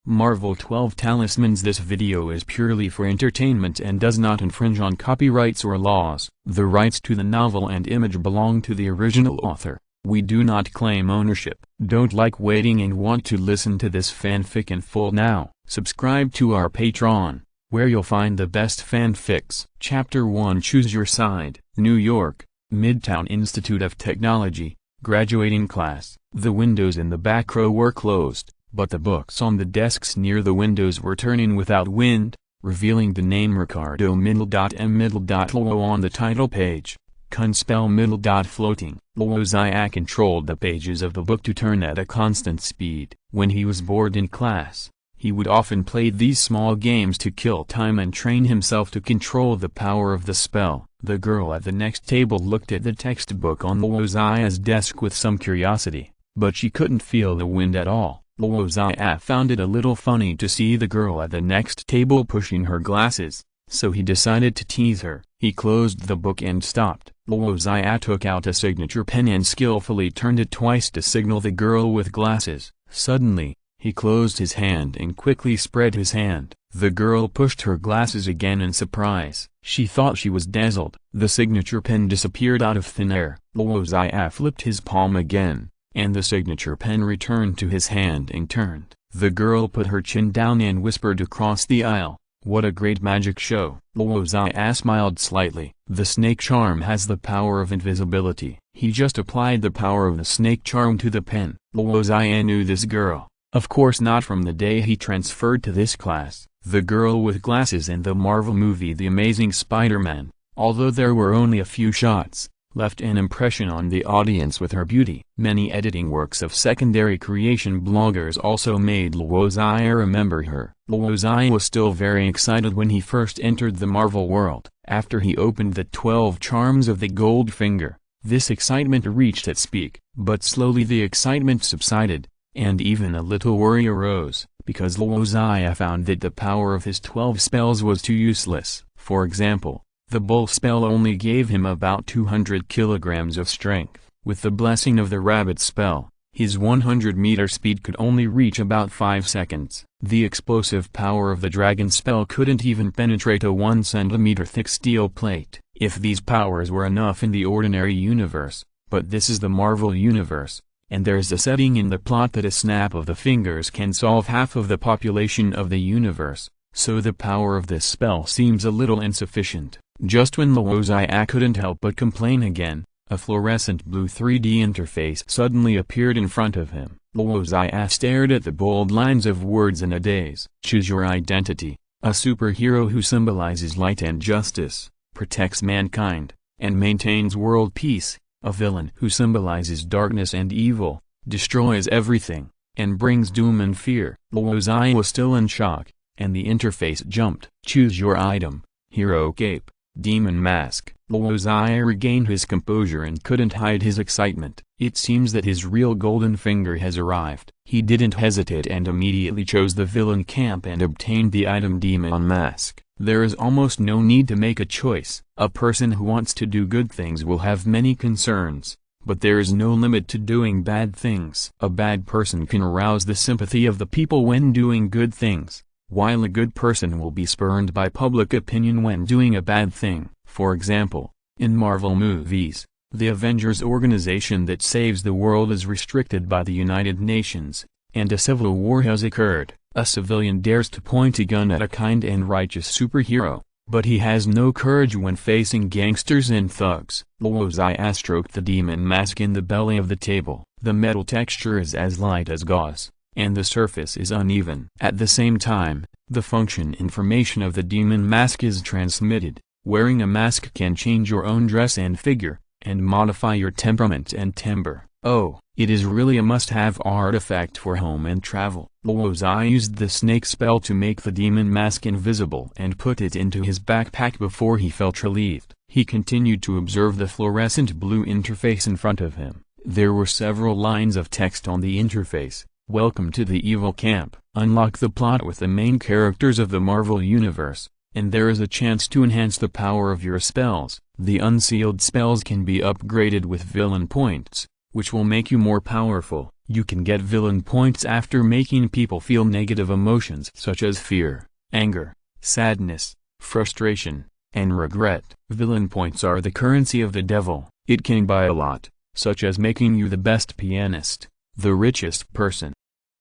Marvel 12 Talismans. This video is purely for entertainment and does not infringe on copyrights or laws. The rights to the novel and image belong to the original author. We do not claim ownership. Don't like waiting and want to listen to this fanfic in full now? Subscribe to our Patreon, where you'll find the best fanfics. Chapter 1. Choose Your Side. New York, Midtown Institute of Technology, graduating class. The windows in the back row were closed, but the books on the desks near the windows were turning without wind, revealing the name Ricardo Luo on the title page. Kunspell floating. Luo Xia controlled the pages of the book to turn at a constant speed. When he was bored in class, he would often play these small games to kill time and train himself to control the power of the spell. The girl at the next table looked at the textbook on Luo Xia's desk with some curiosity, but she couldn't feel the wind at all. Luo Xia found it a little funny to see the girl at the next table pushing her glasses, so he decided to tease her. He closed the book and stopped. Luo Xia took out a signature pen and skillfully turned it twice to signal the girl with glasses. Suddenly, he closed his hand and quickly spread his hand. The girl pushed her glasses again in surprise. She thought she was dazzled. The signature pen disappeared out of thin air. Luo Xia flipped his palm again, and the signature pen returned to his hand and turned. The girl put her chin down and whispered across the aisle, "What a great magic show." Luo Xia smiled slightly. The snake charm has the power of invisibility. He just applied the power of the snake charm to the pen. Luo Xia knew this girl. Of course not from the day he transferred to this class. The girl with glasses in the Marvel movie The Amazing Spider-Man, although there were only a few shots, left an impression on the audience with her beauty. Many editing works of secondary creation bloggers also made Luo Xia remember her. Luo Xia was still very excited when he first entered the Marvel world. After he opened the 12 charms of the Gold Finger, this excitement reached its peak. But slowly the excitement subsided, and even a little worry arose, because Luo Xia found that the power of his 12 spells was too useless. For example, the bull spell only gave him about 200 kilograms of strength. With the blessing of the rabbit spell, his 100-meter speed could only reach about 5 seconds. The explosive power of the dragon spell couldn't even penetrate a 1-centimeter thick steel plate. If these powers were enough in the ordinary universe, but this is the Marvel universe, and there's a setting in the plot that a snap of the fingers can solve half of the population of the universe, so the power of this spell seems a little insufficient. Just when Luo Xia couldn't help but complain again, a fluorescent blue 3D interface suddenly appeared in front of him. Luo Xia stared at the bold lines of words in a daze. Choose your identity. A superhero who symbolizes light and justice, protects mankind, and maintains world peace. A villain who symbolizes darkness and evil, destroys everything, and brings doom and fear. Luo Xia was still in shock, and the interface jumped. Choose your item. Hero cape, demon mask. Luo Xia regained his composure and couldn't hide his excitement. It seems that his real golden finger has arrived. He didn't hesitate and immediately chose the villain camp and obtained the item demon mask. There is almost no need to make a choice. A person who wants to do good things will have many concerns, but there is no limit to doing bad things. A bad person can arouse the sympathy of the people when doing good things, while a good person will be spurned by public opinion when doing a bad thing. For example, in Marvel movies, the Avengers organization that saves the world is restricted by the United Nations, and a civil war has occurred. A civilian dares to point a gun at a kind and righteous superhero, but he has no courage when facing gangsters and thugs. Luo Xia stroked the demon mask in the belly of the table. The metal texture is as light as gauze, and the surface is uneven. At the same time, the function information of the demon mask is transmitted. Wearing a mask can change your own dress and figure, and modify your temperament and timbre. Oh, it is really a must-have artifact for home and travel. Luo Xia used the snake spell to make the demon mask invisible and put it into his backpack before he felt relieved. He continued to observe the fluorescent blue interface in front of him. There were several lines of text on the interface. Welcome to the evil camp. Unlock the plot with the main characters of the Marvel universe, and there is a chance to enhance the power of your spells. The unsealed spells can be upgraded with villain points, which will make you more powerful. You can get villain points after making people feel negative emotions such as fear, anger, sadness, frustration, and regret. Villain points are the currency of the devil. It can buy a lot, such as making you the best pianist, the richest person,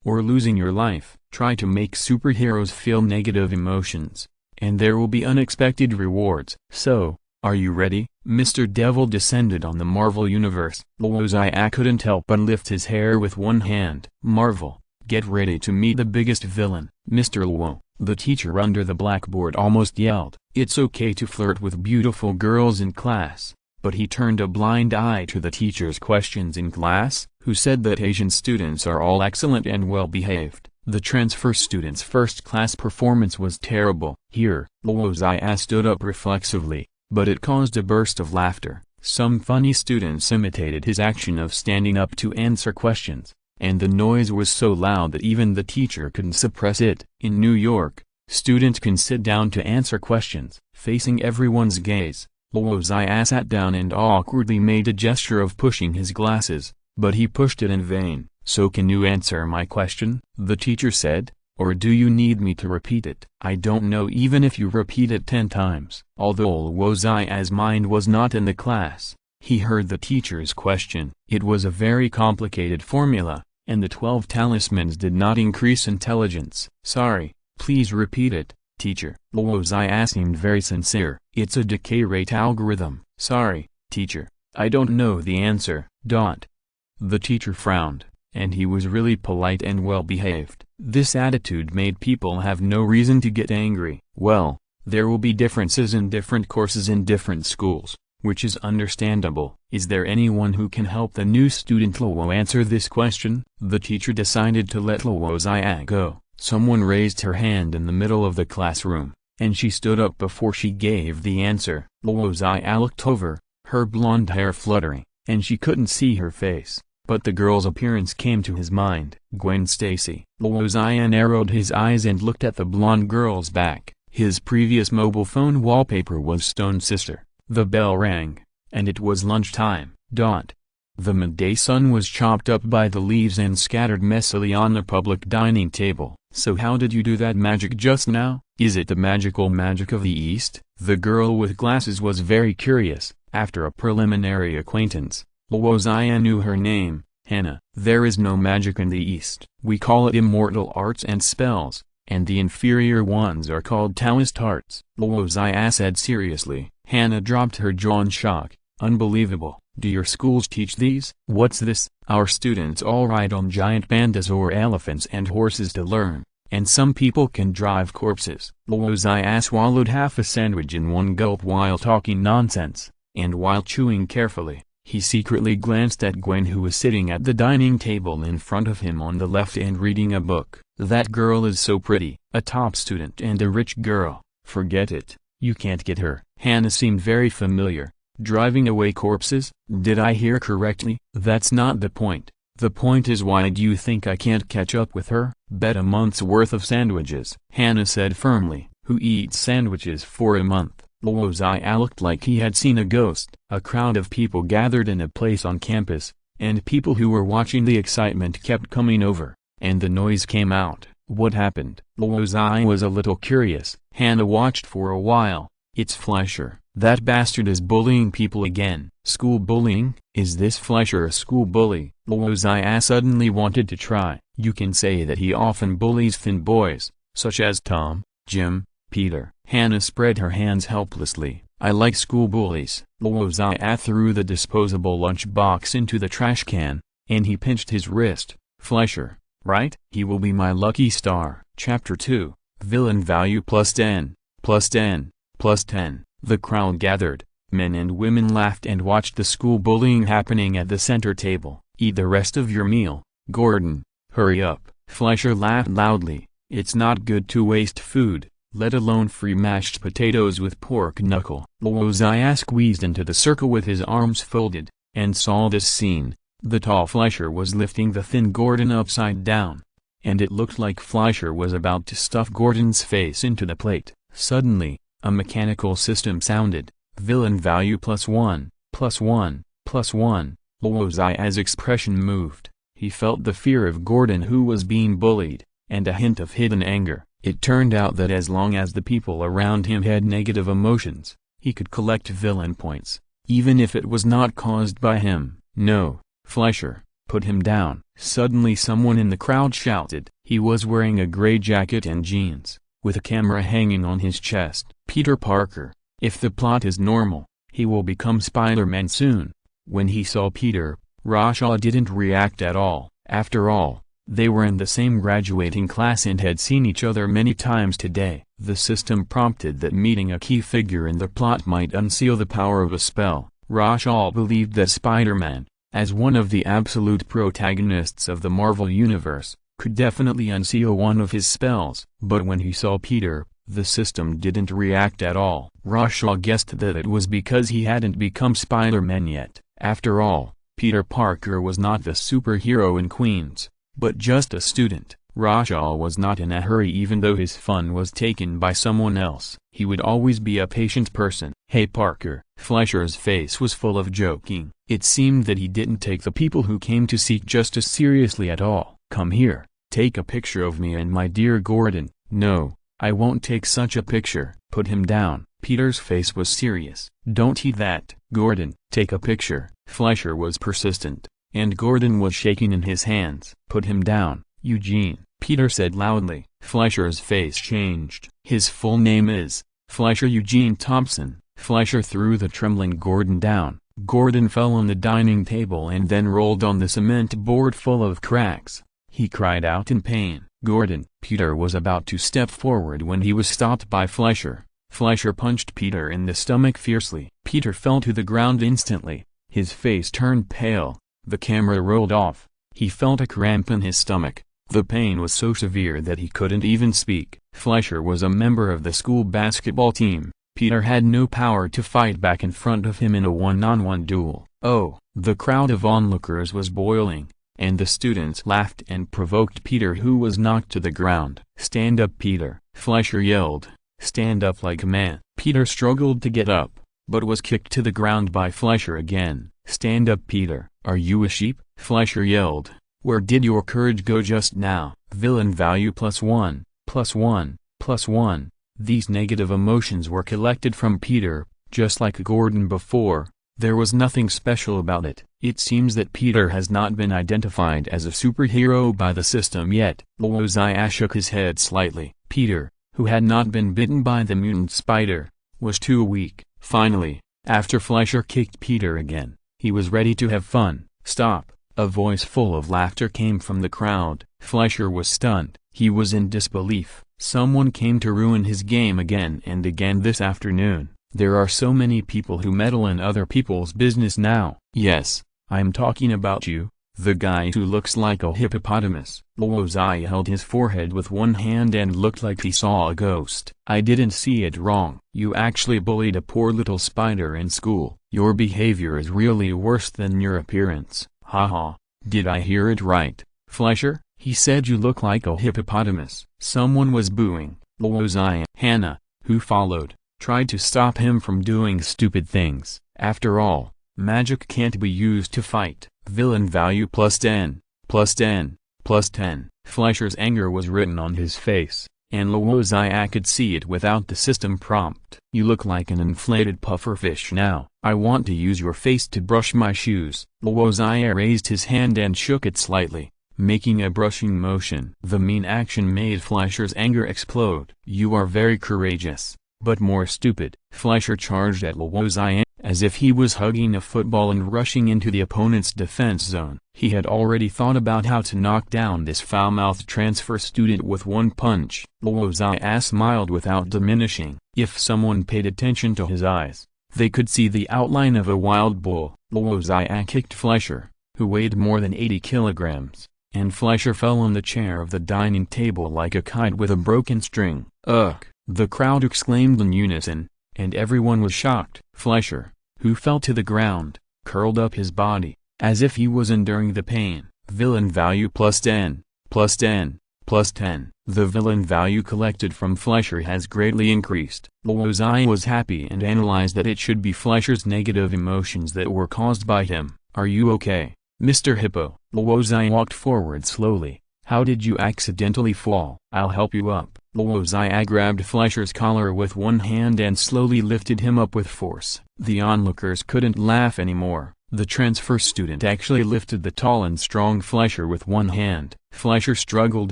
or losing your life. Try to make superheroes feel negative emotions, and there will be unexpected rewards. So, are you ready? Mr. Devil descended on the Marvel Universe. Luo Xia couldn't help but lift his hair with one hand. Marvel, get ready to meet the biggest villain. Mr. Luo, the teacher under the blackboard almost yelled. It's okay to flirt with beautiful girls in class, but he turned a blind eye to the teacher's questions in class, who said that Asian students are all excellent and well-behaved. The transfer student's first-class performance was terrible. Here, Luo Xia stood up reflexively, but it caused a burst of laughter. Some funny students imitated his action of standing up to answer questions, and the noise was so loud that even the teacher couldn't suppress it. In New York, students can sit down to answer questions, facing everyone's gaze. Luo Xia sat down and awkwardly made a gesture of pushing his glasses, but he pushed it in vain. So can you answer my question? The teacher said. Or do you need me to repeat it? I don't know even if you repeat it 10 times. Although Luo Xia's mind was not in the class, he heard the teacher's question. It was a very complicated formula, and the 12 talismans did not increase intelligence. Sorry, please repeat it, teacher. Luo Xia seemed very sincere. It's a decay rate algorithm. Sorry, teacher, I don't know the answer. The teacher frowned, and he was really polite and well-behaved. This attitude made people have no reason to get angry. Well, there will be differences in different courses in different schools, which is understandable. Is there anyone who can help the new student Luo answer this question? The teacher decided to let Luo Xia go. Someone raised her hand in the middle of the classroom, and she stood up before she gave the answer. Luo Xia looked over, her blonde hair fluttering, and she couldn't see her face. But the girl's appearance came to his mind. Gwen Stacy. Luo Xia narrowed his eyes and looked at the blonde girl's back. His previous mobile phone wallpaper was Stone Sister. The bell rang, and it was lunchtime. The midday sun was chopped up by the leaves and scattered messily on the public dining table. So how did you do that magic just now? Is it the magical magic of the East? The girl with glasses was very curious. After a preliminary acquaintance, Luo Xia knew her name, Hannah. There is no magic in the East. We call it immortal arts and spells, and the inferior ones are called Taoist arts. Luo Xia said seriously. Hannah dropped her jaw in shock. Unbelievable. Do your schools teach these? What's this? Our students all ride on giant pandas or elephants and horses to learn, and some people can drive corpses. Luo Xia swallowed half a sandwich in one gulp while talking nonsense, and while chewing carefully, he secretly glanced at Gwen, who was sitting at the dining table in front of him on the left and reading a book. That girl is so pretty, a top student and a rich girl. Forget it, you can't get her. Hannah seemed very familiar. Driving away corpses? Did I hear correctly? That's not the point. The point is, why do you think I can't catch up with her? Bet a month's worth of sandwiches, Hannah said firmly. Who eats sandwiches for a month? Luo Xia looked like he had seen a ghost. A crowd of people gathered in a place on campus, and people who were watching the excitement kept coming over, and the noise came out. What happened? Luo Xia was a little curious. Hannah watched for a while. It's Fleischer. That bastard is bullying people again. School bullying? Is this Fleischer a school bully? Luo Xia suddenly wanted to try. You can say that he often bullies thin boys, such as Tom, Jim, Peter. Hannah spread her hands helplessly. I like school bullies. Luo Xia threw the disposable lunchbox into the trash can, and he pinched his wrist. Fleischer, right? He will be my lucky star. Chapter 2, Villain Value plus 10, plus 10, plus 10. The crowd gathered. Men and women laughed and watched the school bullying happening at the center table. Eat the rest of your meal, Gordon. Hurry up. Fleischer laughed loudly. It's not good to waste food, let alone free mashed potatoes with pork knuckle. Luo Xia squeezed into the circle with his arms folded, and saw this scene. The tall Fleischer was lifting the thin Gordon upside down, and it looked like Fleischer was about to stuff Gordon's face into the plate. Suddenly, a mechanical system sounded. Villain value plus 1, plus 1, plus 1. Luo Xia's expression moved. He felt the fear of Gordon, who was being bullied, and a hint of hidden anger. It turned out that as long as the people around him had negative emotions, he could collect villain points, even if it was not caused by him. "No, Fleischer, put him down." Suddenly someone in the crowd shouted. He was wearing a gray jacket and jeans, with a camera hanging on his chest. "Peter Parker, if the plot is normal, he will become Spider-Man soon." When he saw Peter, Luo Xia didn't react at all. After all, they were in the same graduating class and had seen each other many times today. The system prompted that meeting a key figure in the plot might unseal the power of a spell. Luo Xia believed that Spider-Man, as one of the absolute protagonists of the Marvel Universe, could definitely unseal one of his spells. But when he saw Peter, the system didn't react at all. Luo Xia guessed that it was because he hadn't become Spider-Man yet. After all, Peter Parker was not the superhero in Queens, but just a student. Luo Xia was not in a hurry even though his fun was taken by someone else. He would always be a patient person. "Hey Parker." Fleischer's face was full of joking. It seemed that he didn't take the people who came to seek justice seriously at all. "Come here, take a picture of me and my dear Gordon." "No, I won't take such a picture." "Put him down." Peter's face was serious. "Don't eat that." "Gordon, take a picture." Fleischer was persistent, and Gordon was shaking in his hands. "Put him down, Eugene," Peter said loudly. Fleischer's face changed. "His full name is Fleischer Eugene Thompson." Fleischer threw the trembling Gordon down. Gordon fell on the dining table and then rolled on the cement board full of cracks. He cried out in pain. "Gordon!" Peter was about to step forward when he was stopped by Fleischer. Fleischer punched Peter in the stomach fiercely. Peter fell to the ground instantly. His face turned pale. The camera rolled off. He felt a cramp in his stomach. The pain was so severe that he couldn't even speak. Fleischer was a member of the school basketball team. Peter had no power to fight back in front of him in a one-on-one duel. "Oh!" The crowd of onlookers was boiling, and the students laughed and provoked Peter, who was knocked to the ground. "Stand up, Peter!" Fleischer yelled. "Stand up like a man." Peter struggled to get up, but was kicked to the ground by Fleischer again. "Stand up, Peter." "Are you a sheep?" Fleischer yelled. "Where did your courage go just now?" Villain value +1, +1, +1. These negative emotions were collected from Peter, just like Gordon before. There was nothing special about it. It seems that Peter has not been identified as a superhero by the system yet. Luo Xia shook his head slightly. Peter, who had not been bitten by the mutant spider, was too weak. Finally, after Fleischer kicked Peter again, he was ready to have fun. "Stop!" A voice full of laughter came from the crowd. Fleischer was stunned. He was in disbelief. Someone came to ruin his game again and again this afternoon. There are so many people who meddle in other people's business now. "Yes, I'm talking about you, the guy who looks like a hippopotamus." Luo Xia held his forehead with one hand and looked like he saw a ghost. "I didn't see it wrong. You actually bullied a poor little spider in school. Your behavior is really worse than your appearance." "Haha, did I hear it right, Fleischer?" "He said you look like a hippopotamus." Someone was booing. Luo Xia, Hannah, who followed, tried to stop him from doing stupid things. After all, magic can't be used to fight. Villain value +10, +10, +10. Fleischer's anger was written on his face, and Luo Xia could see it without the system prompt. "You look like an inflated pufferfish now. I want to use your face to brush my shoes." Luo Xia raised his hand and shook it slightly, making a brushing motion. The mean action made Fleischer's anger explode. "You are very courageous, but more stupid." Fleischer charged at Luo Xia, as if he was hugging a football and rushing into the opponent's defense zone. He had already thought about how to knock down this foul-mouthed transfer student with one punch. Luo Xia smiled without diminishing. If someone paid attention to his eyes, they could see the outline of a wild bull. Luo Xia kicked Fleischer, who weighed more than 80 kilograms, and Fleischer fell on the chair of the dining table like a kite with a broken string. "Ugh!" the crowd exclaimed in unison, and everyone was shocked. Fleischer, who fell to the ground, curled up his body, as if he was enduring the pain. Villain value +10, +10, +10. The villain value collected from Fleischer has greatly increased. Luo Xia was happy and analyzed that it should be Fleischer's negative emotions that were caused by him. "Are you okay?" Mr. Hippo. Luo Xia walked forward slowly. How did you accidentally fall? I'll help you up. Luo Xia grabbed Fleischer's collar with one hand and slowly lifted him up with force. The onlookers couldn't laugh anymore. The transfer student actually lifted the tall and strong Fleischer with one hand. Fleischer struggled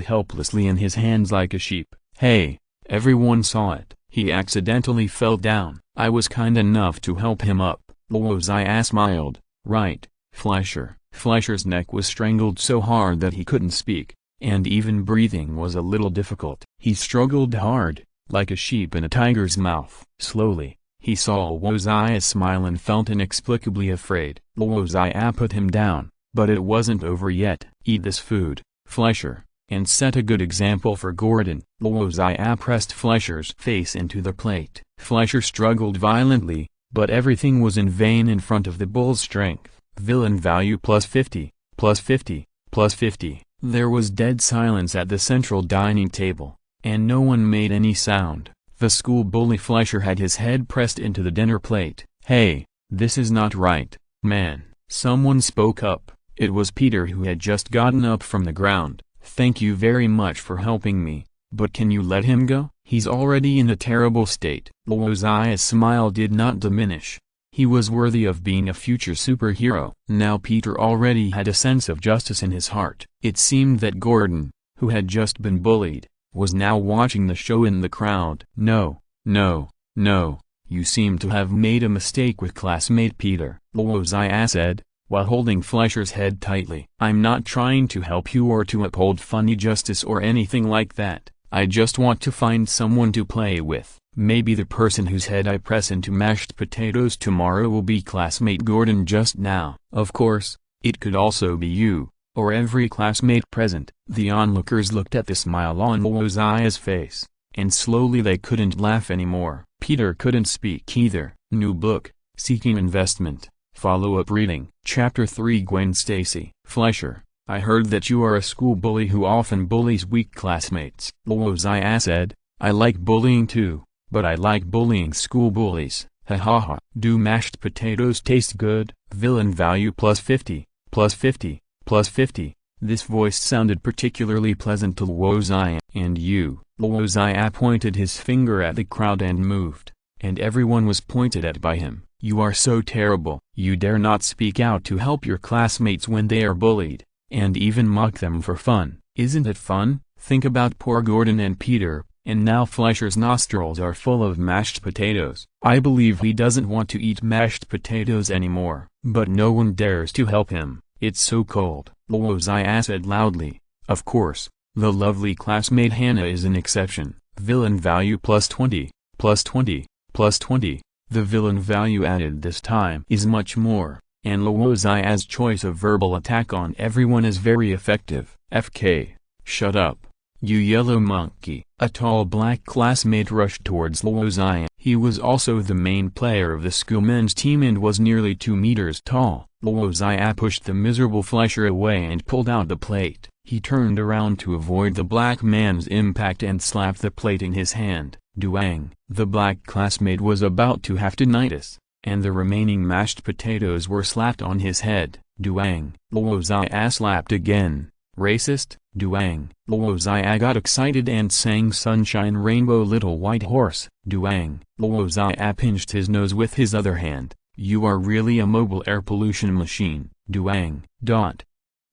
helplessly in his hands like a sheep. Hey, everyone saw it. He accidentally fell down. I was kind enough to help him up. Luo Xia smiled. Right, Fleischer. Fleischer's neck was strangled so hard that he couldn't speak, and even breathing was a little difficult. He struggled hard, like a sheep in a tiger's mouth. Slowly, he saw Luo Xia smile and felt inexplicably afraid. Luo Xia put him down, but it wasn't over yet. Eat this food, Fleischer, and set a good example for Gordon. Luo Xia pressed Fleischer's face into the plate. Fleischer struggled violently, but everything was in vain in front of the bull's strength. Villain value plus 50, plus 50, plus 50. There was dead silence at the central dining table, and no one made any sound. The school bully Fleischer had his head pressed into the dinner plate. Hey, this is not right, man. Someone spoke up. It was Peter, who had just gotten up from the ground. Thank you very much for helping me, but can you let him go? He's already in a terrible state. Luo Xia's smile did not diminish. He was worthy of being a future superhero. Now Peter already had a sense of justice in his heart. It seemed that Gordon, who had just been bullied, was now watching the show in the crowd. No, no, no, you seem to have made a mistake with classmate Peter, Luo Xia said, while holding Fleischer's head tightly. I'm not trying to help you or to uphold funny justice or anything like that. I just want to find someone to play with. Maybe the person whose head I press into mashed potatoes tomorrow will be classmate Gordon just now. Of course, it could also be you, or every classmate present. The onlookers looked at the smile on Luo Xia's face, and slowly they couldn't laugh anymore. Peter couldn't speak either. New book, Seeking Investment. Follow-up reading. Chapter 3. Gwen Stacy. Fleischer, I heard that you are a school bully who often bullies weak classmates. Luo Xia said, I like bullying too, but I like bullying school bullies. Ha ha ha. Do mashed potatoes taste good? Villain value plus 50, plus 50, plus 50. This voice sounded particularly pleasant to Luo Xia. And you? Luo Xia pointed his finger at the crowd and moved, and everyone was pointed at by him. You are so terrible. You dare not speak out to help your classmates when they are bullied, and even mock them for fun. Isn't it fun? Think about poor Gordon and Peter, and now Fleischer's nostrils are full of mashed potatoes. I believe he doesn't want to eat mashed potatoes anymore, but no one dares to help him. It's so cold. Luo Xia said loudly. Of course, the lovely classmate Hannah is an exception. Villain value plus 20, plus 20, plus 20. The villain value added this time is much more, and Luo Xia's choice of verbal attack on everyone is very effective. FK. Shut up, you yellow monkey. A tall black classmate rushed towards Luo Xia. He was also the main player of the school men's team and was nearly 2 meters tall. Luo Xia pushed the miserable Fleischer away and pulled out the plate. He turned around to avoid the black man's impact and slapped the plate in his hand. Duang. The black classmate was about to have tinnitus, and the remaining mashed potatoes were slapped on his head. Duang. Luo Xia slapped again. Racist. Duang. Luo Xia got excited and sang Sunshine Rainbow Little White Horse. Duang. Luo Xia pinched his nose with his other hand. You are really a mobile air pollution machine. Duang.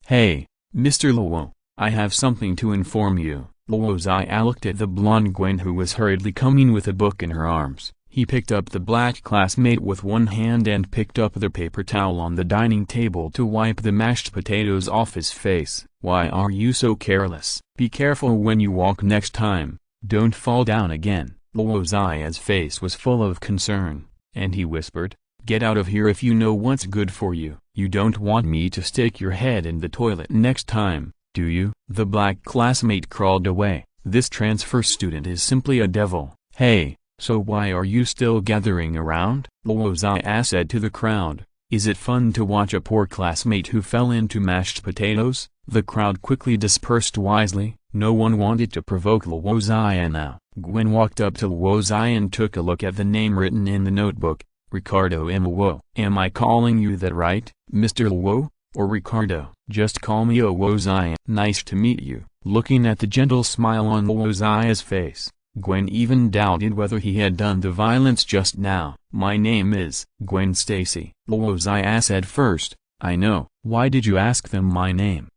Hey, Mr. Luo, I have something to inform you. Luo Xia looked at the blonde Gwen who was hurriedly coming with a book in her arms. He picked up the black classmate with one hand and picked up the paper towel on the dining table to wipe the mashed potatoes off his face. Why are you so careless? Be careful when you walk next time. Don't fall down again. Luo Xia's face was full of concern, and he whispered, Get out of here if you know what's good for you. You don't want me to stick your head in the toilet next time, do you? The black classmate crawled away. This transfer student is simply a devil. Hey, so why are you still gathering around? Luo Xia said to the crowd. Is it fun to watch a poor classmate who fell into mashed potatoes? The crowd quickly dispersed wisely. No one wanted to provoke Luo Xia now. Gwen walked up to Luo Xia and took a look at the name written in the notebook. Ricardo M. Luo. Am I calling you that right, Mr. Luo? or Ricardo. Just call me Luo Xia. Nice to meet you. Looking at the gentle smile on Luo Xia's face, Gwen even doubted whether he had done the violence just now. My name is Gwen Stacy, Luo Xia said first. I know. Why did you ask them my name?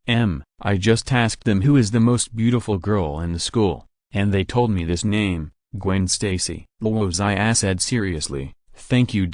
I just asked them who is the most beautiful girl in the school, and they told me this name, Gwen Stacy. Luo Xia said seriously. Thank you.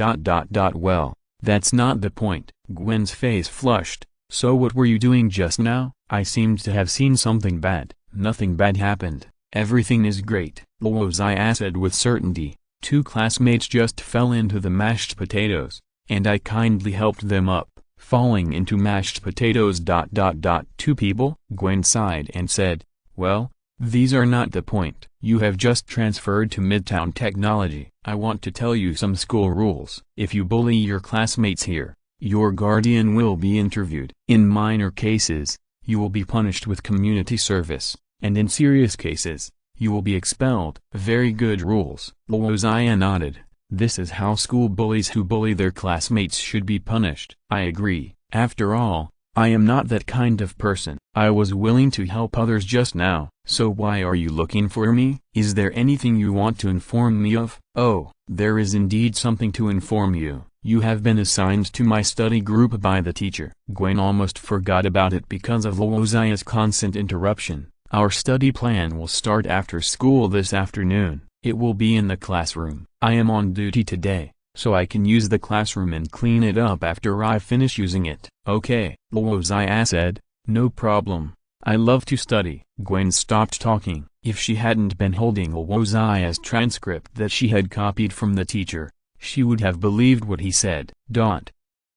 Well, that's not the point. Gwen's face flushed. So what were you doing just now? I seemed to have seen something bad. Nothing bad happened. Everything is great, Luo Xia said with certainty. 2 classmates just fell into the mashed potatoes, and I kindly helped them up. Falling into mashed potatoes. 2 people? Gwen sighed and said, well, these are not the point. You have just transferred to Midtown Technology. I want to tell you some school rules. If you bully your classmates here, your guardian will be interviewed. In minor cases, you will be punished with community service, and in serious cases, you will be expelled. Very good rules. Luo Xia nodded. This is how school bullies who bully their classmates should be punished. I agree. After all, I am not that kind of person. I was willing to help others just now. So why are you looking for me? Is there anything you want to inform me of? Oh, there is indeed something to inform you. You have been assigned to my study group by the teacher. Gwen almost forgot about it because of Luo Xia's constant interruption. Our study plan will start after school this afternoon. It will be in the classroom. I am on duty today, so I can use the classroom and clean it up after I finish using it. Okay, Luo Xia said. No problem. I love to study. Gwen stopped talking. If she hadn't been holding Luo Xia's transcript that she had copied from the teacher, she would have believed what he said.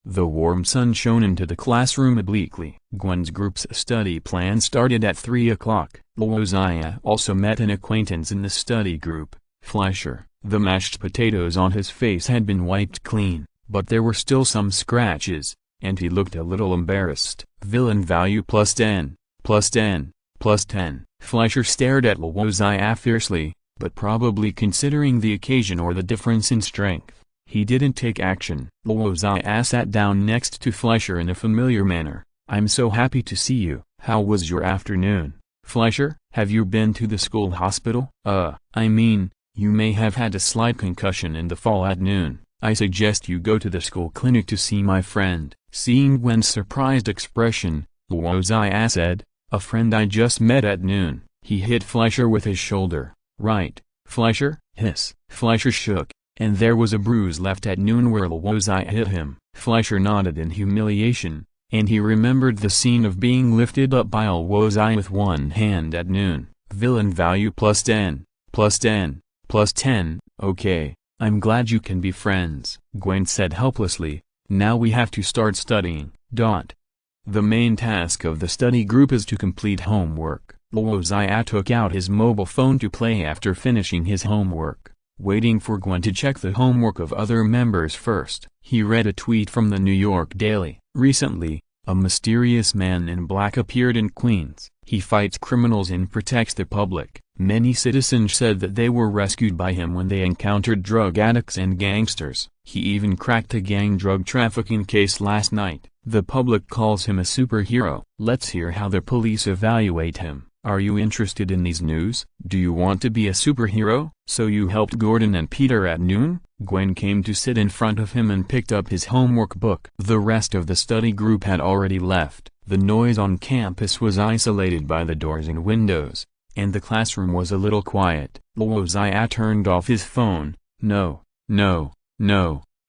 The warm sun shone into the classroom obliquely. Gwen's group's study plan started at 3 o'clock. Luo Xia also met an acquaintance in the study group, Fleischer. The mashed potatoes on his face had been wiped clean, but there were still some scratches, and he looked a little embarrassed. Villain value +10, +10, +10. Fleischer stared at Luo Xia fiercely, but probably considering the occasion or the difference in strength, he didn't take action. Luo Xia sat down next to Fleischer in a familiar manner. I'm so happy to see you. How was your afternoon? Fleischer, have you been to the school hospital? I mean, you may have had a slight concussion in the fall at noon. I suggest you go to the school clinic to see my friend. Seeing Gwen's surprised expression, Luo Xia said, a friend I just met at noon. He hit Fleischer with his shoulder. Right, Fleischer? Hiss. Fleischer shook, and there was a bruise left at noon where Luo Xia hit him. Fleischer nodded in humiliation, and he remembered the scene of being lifted up by Luo Xia with one hand at noon. Villain value +10, +10, +10, okay, I'm glad you can be friends, Gwen said helplessly. Now we have to start studying. The main task of the study group is to complete homework. Luo Xia took out his mobile phone to play after finishing his homework, waiting for Gwen to check the homework of other members first. He read a tweet from the New York Daily. Recently, a mysterious man in black appeared in Queens. He fights criminals and protects the public. Many citizens said that they were rescued by him when they encountered drug addicts and gangsters. He even cracked a gang drug trafficking case last night. The public calls him a superhero. Let's hear how the police evaluate him. Are you interested in these news? Do you want to be a superhero? So you helped Gordon and Peter at noon? Gwen came to sit in front of him and picked up his homework book. The rest of the study group had already left. The noise on campus was isolated by the doors and windows, and the classroom was a little quiet. Luo Xia turned off his phone. No,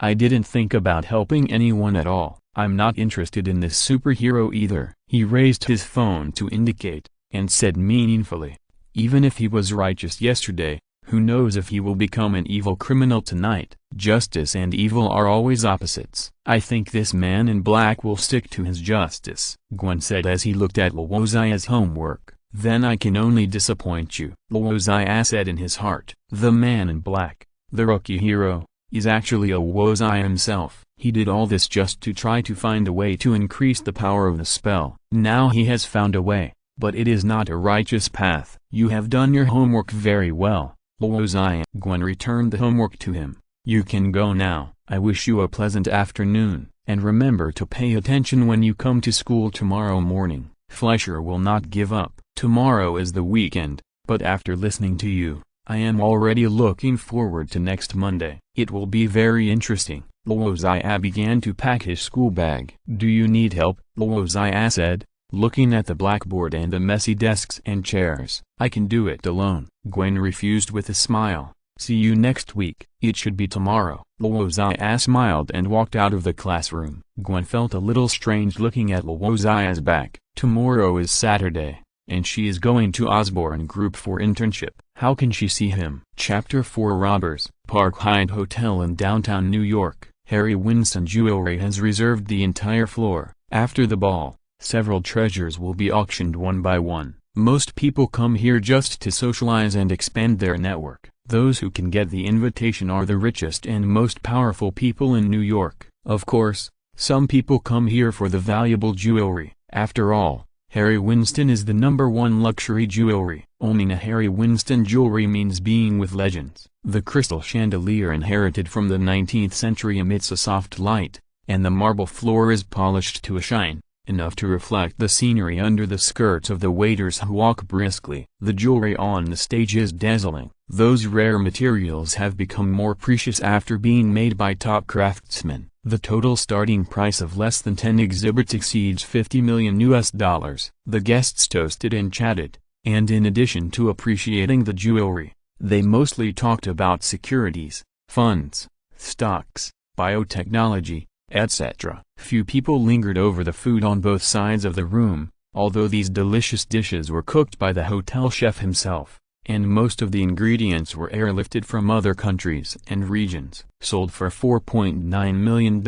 I didn't think about helping anyone at all. I'm not interested in this superhero either. He raised his phone to indicate, and said meaningfully, even if he was righteous yesterday, who knows if he will become an evil criminal tonight. Justice and evil are always opposites. I think this man in black will stick to his justice, Gwen said as he looked at Luo Xia's homework. Then I can only disappoint you, Luo Xia said in his heart. The man in black, the rookie hero, is actually Luo Xia himself. He did all this just to try to find a way to increase the power of the spell. Now he has found a way, but it is not a righteous path. You have done your homework very well, Luo Xia. Gwen returned the homework to him. You can go now. I wish you a pleasant afternoon, and remember to pay attention when you come to school tomorrow morning. Fleischer will not give up. Tomorrow is the weekend, but after listening to you, I am already looking forward to next Monday. It will be very interesting. Luo Xia began to pack his school bag. Do you need help? Luo Xia said, looking at the blackboard and the messy desks and chairs. I can do it alone. Gwen refused with a smile. See you next week. It should be tomorrow. Luo Xia smiled and walked out of the classroom. Gwen felt a little strange looking at Luo Xia's back. Tomorrow is Saturday, and she is going to Osborne Group for internship. How can she see him? Chapter 4 Robbers. Park Hyatt Hotel in downtown New York. Harry Winston Jewelry has reserved the entire floor. After the ball, several treasures will be auctioned one by one. Most people come here just to socialize and expand their network. Those who can get the invitation are the richest and most powerful people in New York. Of course, some people come here for the valuable jewelry. After all, Harry Winston is the #1 luxury jewelry. Owning a Harry Winston jewelry means being with legends. The crystal chandelier inherited from the 19th century emits a soft light, and the marble floor is polished to a shine, enough to reflect the scenery under the skirts of the waiters who walk briskly. The jewelry on the stage is dazzling. Those rare materials have become more precious after being made by top craftsmen. The total starting price of less than 10 exhibits exceeds $50 million. The guests toasted and chatted, and in addition to appreciating the jewelry, they mostly talked about securities, funds, stocks, biotechnology, etc. Few people lingered over the food on both sides of the room, although these delicious dishes were cooked by the hotel chef himself, and most of the ingredients were airlifted from other countries and regions. Sold for $4.9 million,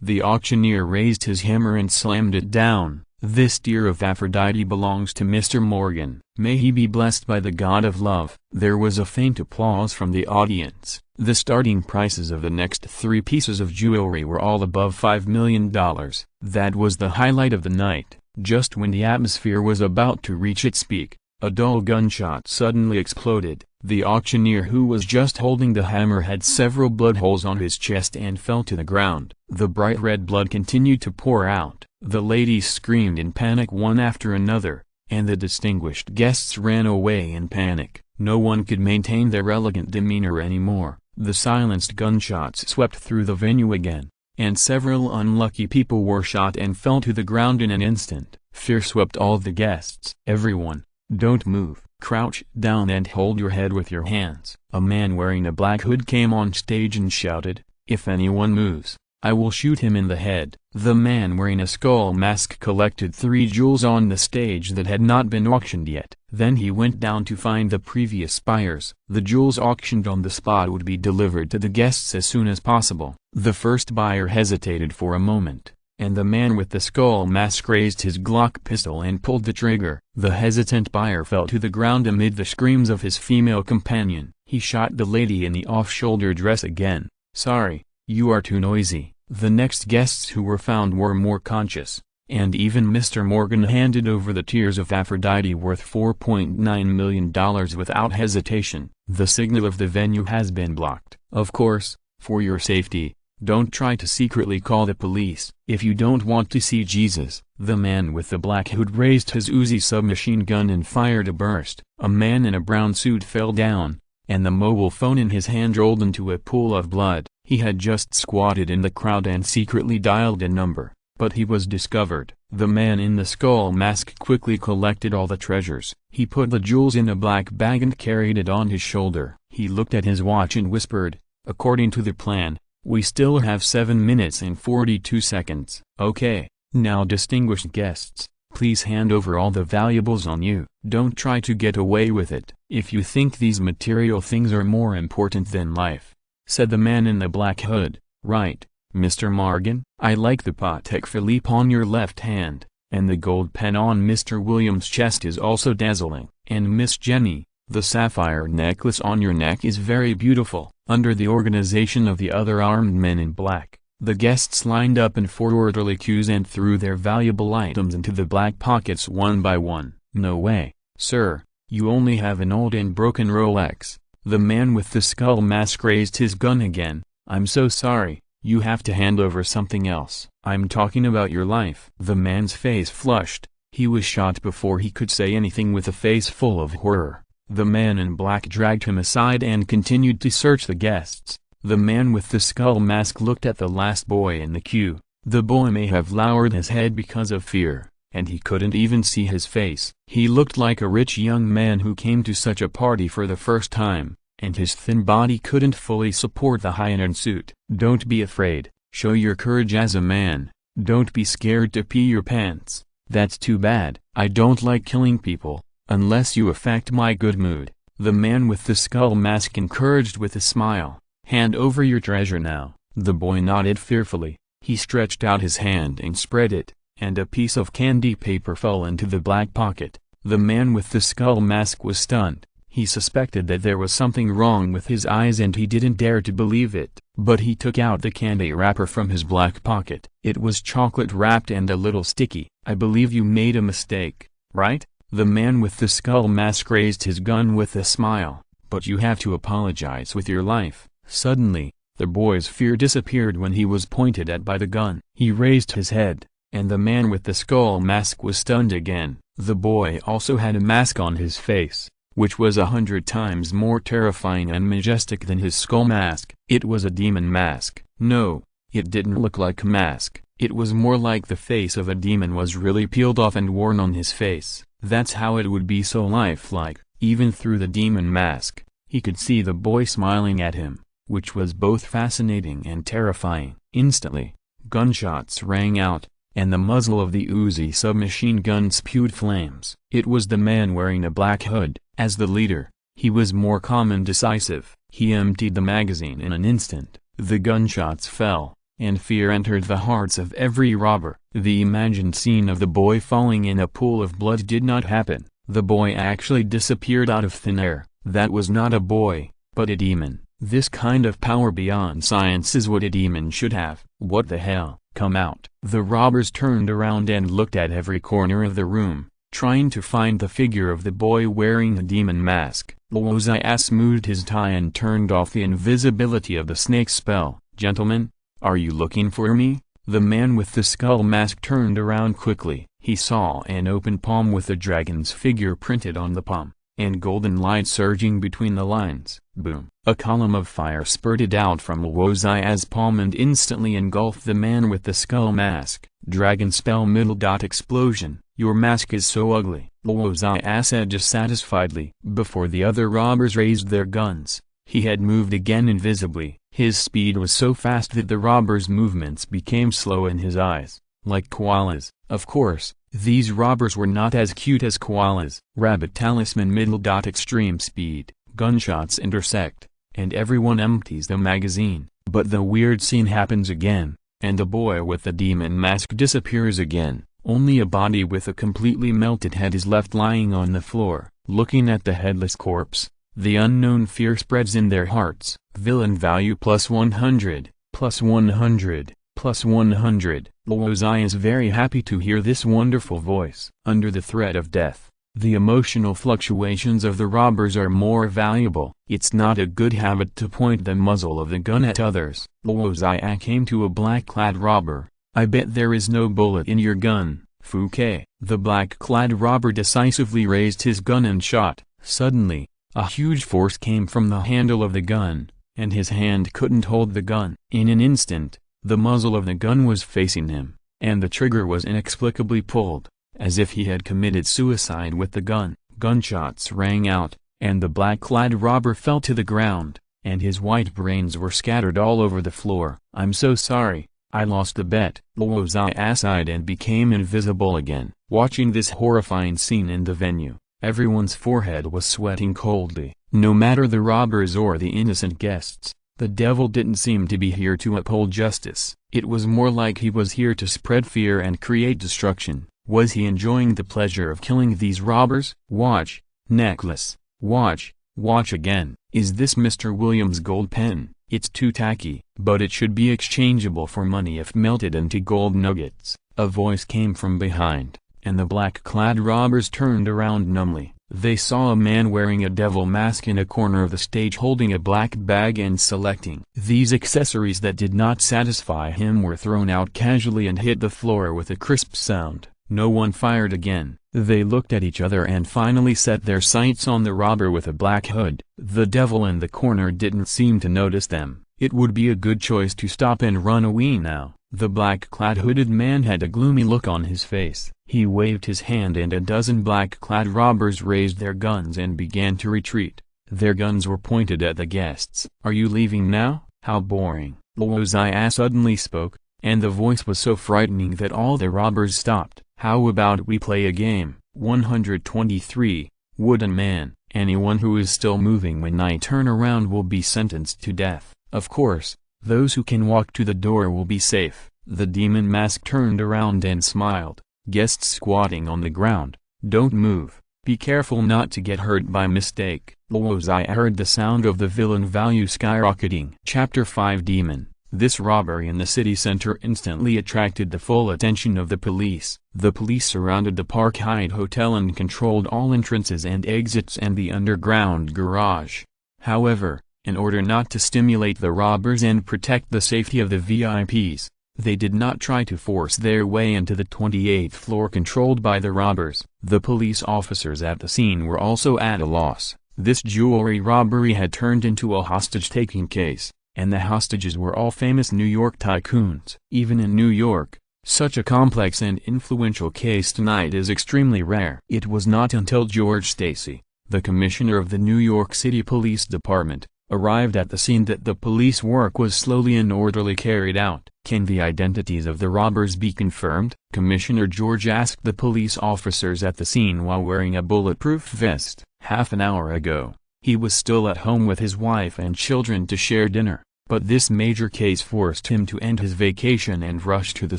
the auctioneer raised his hammer and slammed it down. This tear of Aphrodite belongs to Mr. Morgan. May he be blessed by the god of love. There was a faint applause from the audience. The starting prices of the next 3 pieces of jewelry were all above $5 million. That was the highlight of the night. Just when the atmosphere was about to reach its peak, a dull gunshot suddenly exploded. The auctioneer who was just holding the hammer had several blood holes on his chest and fell to the ground. The bright red blood continued to pour out. The ladies screamed in panic one after another, and the distinguished guests ran away in panic. No one could maintain their elegant demeanor anymore. The silenced gunshots swept through the venue again, and several unlucky people were shot and fell to the ground in an instant. Fear swept all the guests. Everyone, don't move. Crouch down and hold your head with your hands. A man wearing a black hood came on stage and shouted, "If anyone moves, I will shoot him in the head." The man wearing a skull mask collected 3 jewels on the stage that had not been auctioned yet. Then he went down to find the previous buyers. The jewels auctioned on the spot would be delivered to the guests as soon as possible. The first buyer hesitated for a moment, and the man with the skull mask raised his Glock pistol and pulled the trigger. The hesitant buyer fell to the ground amid the screams of his female companion. He shot the lady in the off-shoulder dress again. "Sorry, you are too noisy." The next guests who were found were more conscious, and even Mr. Morgan handed over the tears of Aphrodite worth $4.9 million without hesitation. The signal of the venue has been blocked. Of course, for your safety, don't try to secretly call the police. If you don't want to see Jesus. The man with the black hood raised his Uzi submachine gun and fired a burst. A man in a brown suit fell down, and the mobile phone in his hand rolled into a pool of blood. He had just squatted in the crowd and secretly dialed a number, but he was discovered. The man in the skull mask quickly collected all the treasures. He put the jewels in a black bag and carried it on his shoulder. He looked at his watch and whispered, "According to the plan, we still have 7 minutes and 42 seconds. Okay, now distinguished guests, please hand over all the valuables on you. Don't try to get away with it. If you think these material things are more important than life," said the man in the black hood. "Right, Mr. Morgan. I like the Patek Philippe on your left hand, and the gold pen on Mr. Williams' chest is also dazzling. And Miss Jenny, the sapphire necklace on your neck is very beautiful." Under the organization of the other armed men in black, the guests lined up in 4 orderly queues and threw their valuable items into the black pockets one by one. "No way, sir, you only have an old and broken Rolex," The man with the skull mask raised his gun again. "I'm so sorry, you have to hand over something else. I'm talking about your life." The man's face flushed. He was shot before he could say anything with a face full of horror. The man in black dragged him aside and continued to search the guests. The man with the skull mask looked at the last boy in the queue. The boy may have lowered his head because of fear, and he couldn't even see his face. He looked like a rich young man who came to such a party for the first time, and his thin body couldn't fully support the high-end suit. "Don't be afraid, show your courage as a man. Don't be scared to pee your pants." "That's too bad. I don't like killing people, unless you affect my good mood," the man with the skull mask encouraged with a smile. "Hand over your treasure now." The boy nodded fearfully. He stretched out his hand and spread it, and a piece of candy paper fell into the black pocket. The man with the skull mask was stunned. He suspected that there was something wrong with his eyes and he didn't dare to believe it, but he took out the candy wrapper from his black pocket. It was chocolate wrapped and a little sticky. "I believe you made a mistake, right?" The man with the skull mask raised his gun with a smile. "But you have to apologize with your life." Suddenly, the boy's fear disappeared when he was pointed at by the gun. He raised his head, and the man with the skull mask was stunned again. The boy also had a mask on his face, which was 100 times more terrifying and majestic than his skull mask. It was a demon mask. No, it didn't look like a mask. It was more like the face of a demon was really peeled off and worn on his face. That's how it would be so lifelike. Even through the demon mask, he could see the boy smiling at him, which was both fascinating and terrifying. Instantly, gunshots rang out, and the muzzle of the Uzi submachine gun spewed flames. It was the man wearing a black hood. As the leader, he was more calm and decisive. He emptied the magazine in an instant. The gunshots fell, and fear entered the hearts of every robber. The imagined scene of the boy falling in a pool of blood did not happen. The boy actually disappeared out of thin air. That was not a boy, but a demon. This kind of power beyond science is what a demon should have. "What the hell? Come out." The robbers turned around and looked at every corner of the room, trying to find the figure of the boy wearing the demon mask. Luo Xia smoothed his tie and turned off the invisibility of the snake spell. "Gentlemen, are you looking for me?" The man with the skull mask turned around quickly. He saw an open palm with a dragon's figure printed on the palm, and golden light surging between the lines. Boom! A column of fire spurted out from Luo Xia's palm and instantly engulfed the man with the skull mask. Dragon spell middle dot explosion. "Your mask is so ugly," Luo Xia said dissatisfiedly. Before the other robbers raised their guns, he had moved again invisibly. His speed was so fast that the robbers' movements became slow in his eyes, like koalas. Of course, these robbers were not as cute as koalas. Rabbit talisman middle dot extreme speed. Gunshots intersect, and everyone empties the magazine. But the weird scene happens again, and the boy with the demon mask disappears again. Only a body with a completely melted head is left lying on the floor. Looking at the headless corpse, the unknown fear spreads in their hearts. Villain value +100, +100, +100. Luo Xia is very happy to hear this wonderful voice. Under the threat of death, the emotional fluctuations of the robbers are more valuable. It's not a good habit to point the muzzle of the gun at others. Luo Xia came to a black-clad robber. "I bet there is no bullet in your gun, Fouquet." The black-clad robber decisively raised his gun and shot. Suddenly, a huge force came from the handle of the gun, and his hand couldn't hold the gun. In an instant, the muzzle of the gun was facing him, and the trigger was inexplicably pulled, as if he had committed suicide with the gun. Gunshots rang out, and the black-clad robber fell to the ground, and his white brains were scattered all over the floor. "I'm so sorry, I lost the bet." Luo Xia sighed and became invisible again. Watching this horrifying scene in the venue, everyone's forehead was sweating coldly. No matter the robbers or the innocent guests, the devil didn't seem to be here to uphold justice. It was more like he was here to spread fear and create destruction. Was he enjoying the pleasure of killing these robbers? "Watch, necklace. Watch, watch again. Is this Mr. Williams' gold pen? It's too tacky, but it should be exchangeable for money if melted into gold nuggets." A voice came from behind, and the black-clad robbers turned around numbly. They saw a man wearing a devil mask in a corner of the stage holding a black bag and selecting. These accessories that did not satisfy him were thrown out casually and hit the floor with a crisp sound. No one fired again. They looked at each other and finally set their sights on the robber with a black hood. The devil in the corner didn't seem to notice them. It would be a good choice to stop and run away now. The black-clad hooded man had a gloomy look on his face. He waved his hand and a dozen black-clad robbers raised their guns and began to retreat. Their guns were pointed at the guests. "Are you leaving now? How boring." Luo Xia suddenly spoke, and the voice was so frightening that all the robbers stopped. "How about we play a game?" 123. Wooden Man. Anyone who is still moving when I turn around will be sentenced to death. Of course, those who can walk to the door will be safe. The demon mask turned around and smiled. Guests squatting on the ground, don't move. Be careful not to get hurt by mistake. Luo Xia heard the sound of the villain value skyrocketing. Chapter 5 Demon. This robbery in the city center instantly attracted the full attention of the police. The police surrounded the Park Hyatt Hotel and controlled all entrances and exits and the underground garage. However, in order not to stimulate the robbers and protect the safety of the VIPs, they did not try to force their way into the 28th floor controlled by the robbers. The police officers at the scene were also at a loss. This jewelry robbery had turned into a hostage-taking case, and the hostages were all famous New York tycoons. Even in New York, such a complex and influential case tonight is extremely rare. It was not until George Stacy, the commissioner of the New York City Police Department, arrived at the scene that the police work was slowly and orderly carried out. "Can the identities of the robbers be confirmed?" Commissioner George asked the police officers at the scene while wearing a bulletproof vest. Half an hour ago, he was still at home with his wife and children to share dinner, but this major case forced him to end his vacation and rush to the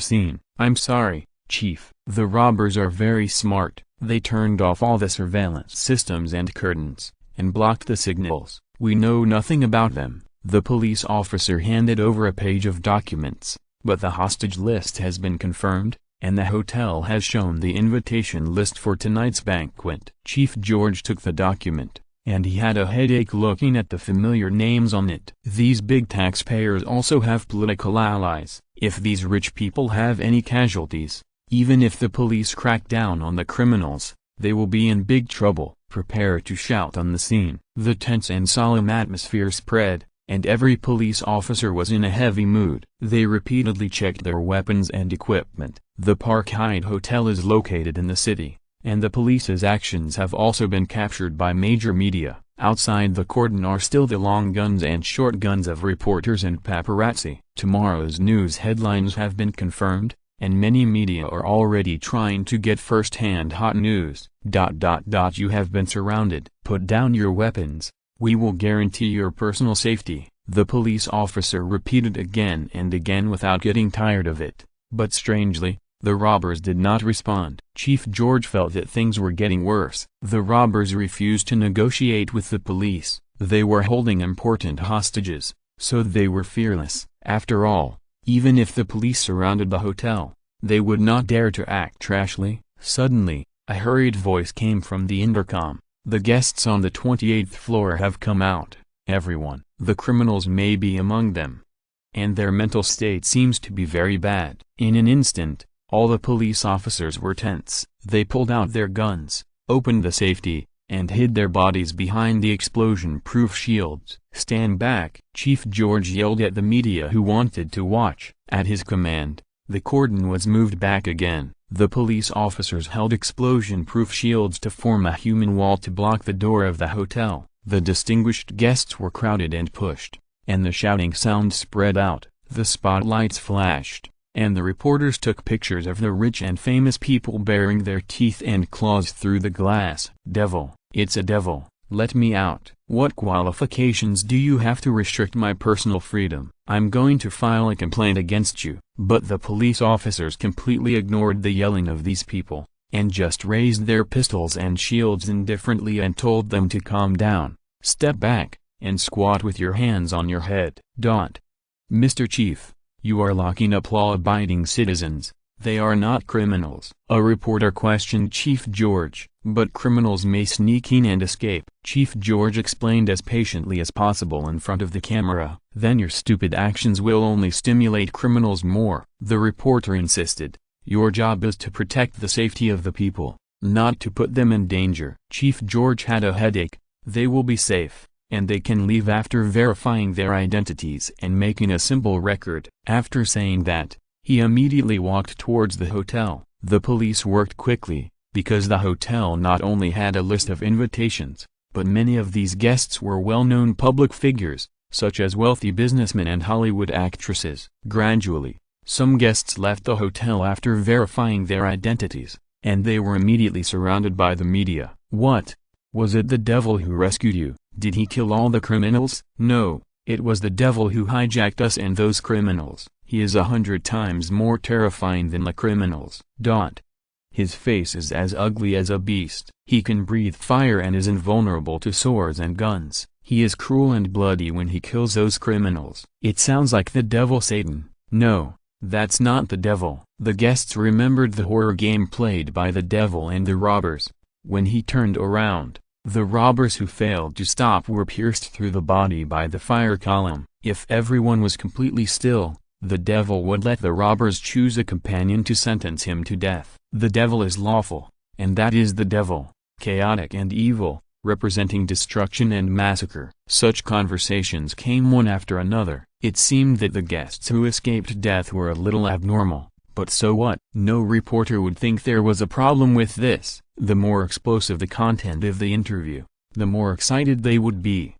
scene. "I'm sorry, Chief. The robbers are very smart. They turned off all the surveillance systems and curtains, and blocked the signals. We know nothing about them." The police officer handed over a page of documents, but the hostage list has been confirmed, and the hotel has shown the invitation list for tonight's banquet. Chief George took the document, and he had a headache looking at the familiar names on it. These big taxpayers also have political allies. If these rich people have any casualties, even if the police crack down on the criminals, they will be in big trouble. Prepare to shout on the scene. The tense and solemn atmosphere spread, and every police officer was in a heavy mood. They repeatedly checked their weapons and equipment. The Park Hyatt Hotel is located in the city, and the police's actions have also been captured by major media. Outside the cordon are still the long guns and short guns of reporters and paparazzi. Tomorrow's news headlines have been confirmed, and many media are already trying to get first-hand hot news. You have been surrounded. Put down your weapons. We will guarantee your personal safety, the police officer repeated again and again without getting tired of it. But strangely, the robbers did not respond. Chief George felt that things were getting worse. The robbers refused to negotiate with the police. They were holding important hostages, so they were fearless. After all, even if the police surrounded the hotel, they would not dare to act rashly. Suddenly, a hurried voice came from the intercom. "The guests on the 28th floor have come out, everyone. The criminals may be among them, and their mental state seems to be very bad." In an instant, all the police officers were tense. They pulled out their guns, opened the safety, and hid their bodies behind the explosion-proof shields. "Stand back!" Chief George yelled at the media who wanted to watch. At his command, the cordon was moved back again. The police officers held explosion-proof shields to form a human wall to block the door of the hotel. The distinguished guests were crowded and pushed, and the shouting sound spread out. The spotlights flashed, and the reporters took pictures of the rich and famous people baring their teeth and claws through the glass. "Devil, it's a devil. Let me out." "What qualifications do you have to restrict my personal freedom? I'm going to file a complaint against you." But the police officers completely ignored the yelling of these people, and just raised their pistols and shields indifferently and told them to calm down, step back, and squat with your hands on your head. "Mr. Chief, you are locking up law-abiding citizens. They are not criminals." A reporter questioned Chief George. but criminals may sneak in and escape. Chief George explained as patiently as possible in front of the camera. Then your stupid actions will only stimulate criminals more. The reporter insisted. Your job is to protect the safety of the people, not to put them in danger. Chief George had a headache. They will be safe, and they can leave after verifying their identities and making a simple record. After saying that, he immediately walked towards the hotel. The police worked quickly, because the hotel not only had a list of invitations, but many of these guests were well-known public figures, such as wealthy businessmen and Hollywood actresses. Gradually, some guests left the hotel after verifying their identities, and they were immediately surrounded by the media. What? Was it the devil who rescued you? Did he kill all the criminals? No, it was the devil who hijacked us and those criminals. He is 100 times more terrifying than the criminals. His face is as ugly as a beast. He can breathe fire and is invulnerable to swords and guns. He is cruel and bloody when he kills those criminals. It sounds like the devil Satan. No, that's not the devil. The guests remembered the horror game played by the devil and the robbers. When he turned around, the robbers who failed to stop were pierced through the body by the fire column. If everyone was completely still, the devil would let the robbers choose a companion to sentence him to death. The devil is lawful, and that is the devil, chaotic and evil, representing destruction and massacre. Such conversations came one after another. It seemed that the guests who escaped death were a little abnormal, but so what? No reporter would think there was a problem with this. The more explosive the content of the interview, the more excited they would be.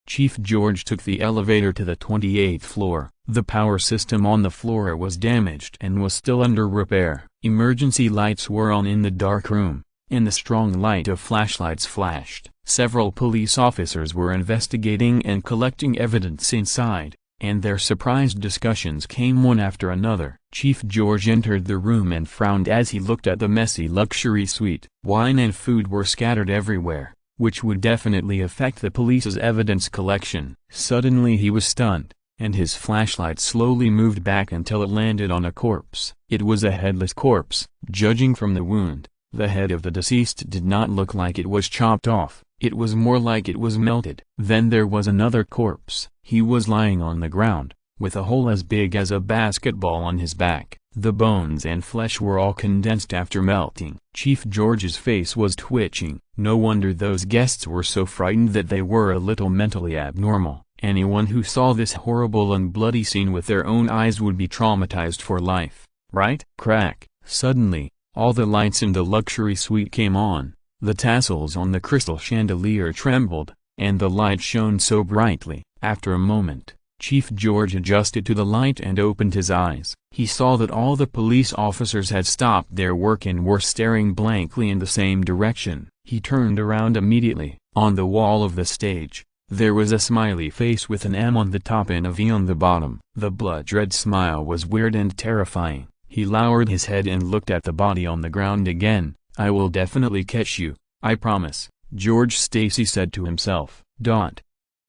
Chief George took the elevator to the 28th floor. The power system on the floor was damaged and was still under repair. Emergency lights were on in the dark room, and the strong light of flashlights flashed. Several police officers were investigating and collecting evidence inside, and their surprised discussions came one after another. Chief George entered the room and frowned as he looked at the messy luxury suite. Wine and food were scattered everywhere, which would definitely affect the police's evidence collection. Suddenly he was stunned, and his flashlight slowly moved back until it landed on a corpse. It was a headless corpse. Judging from the wound, the head of the deceased did not look like it was chopped off. It was more like it was melted. Then there was another corpse. He was lying on the ground, with a hole as big as a basketball on his back. The bones and flesh were all condensed after melting. Chief George's face was twitching. No wonder those guests were so frightened that they were a little mentally abnormal. Anyone who saw this horrible and bloody scene with their own eyes would be traumatized for life, right? Crack. Suddenly, all the lights in the luxury suite came on. The tassels on the crystal chandelier trembled, and the light shone so brightly. After a moment, Chief George adjusted to the light and opened his eyes. He saw that all the police officers had stopped their work and were staring blankly in the same direction. He turned around immediately. On the wall of the stage, there was a smiley face with an M on the top and a V on the bottom. The blood-red smile was weird and terrifying. He lowered his head and looked at the body on the ground again. I will definitely catch you, I promise, George Stacy said to himself.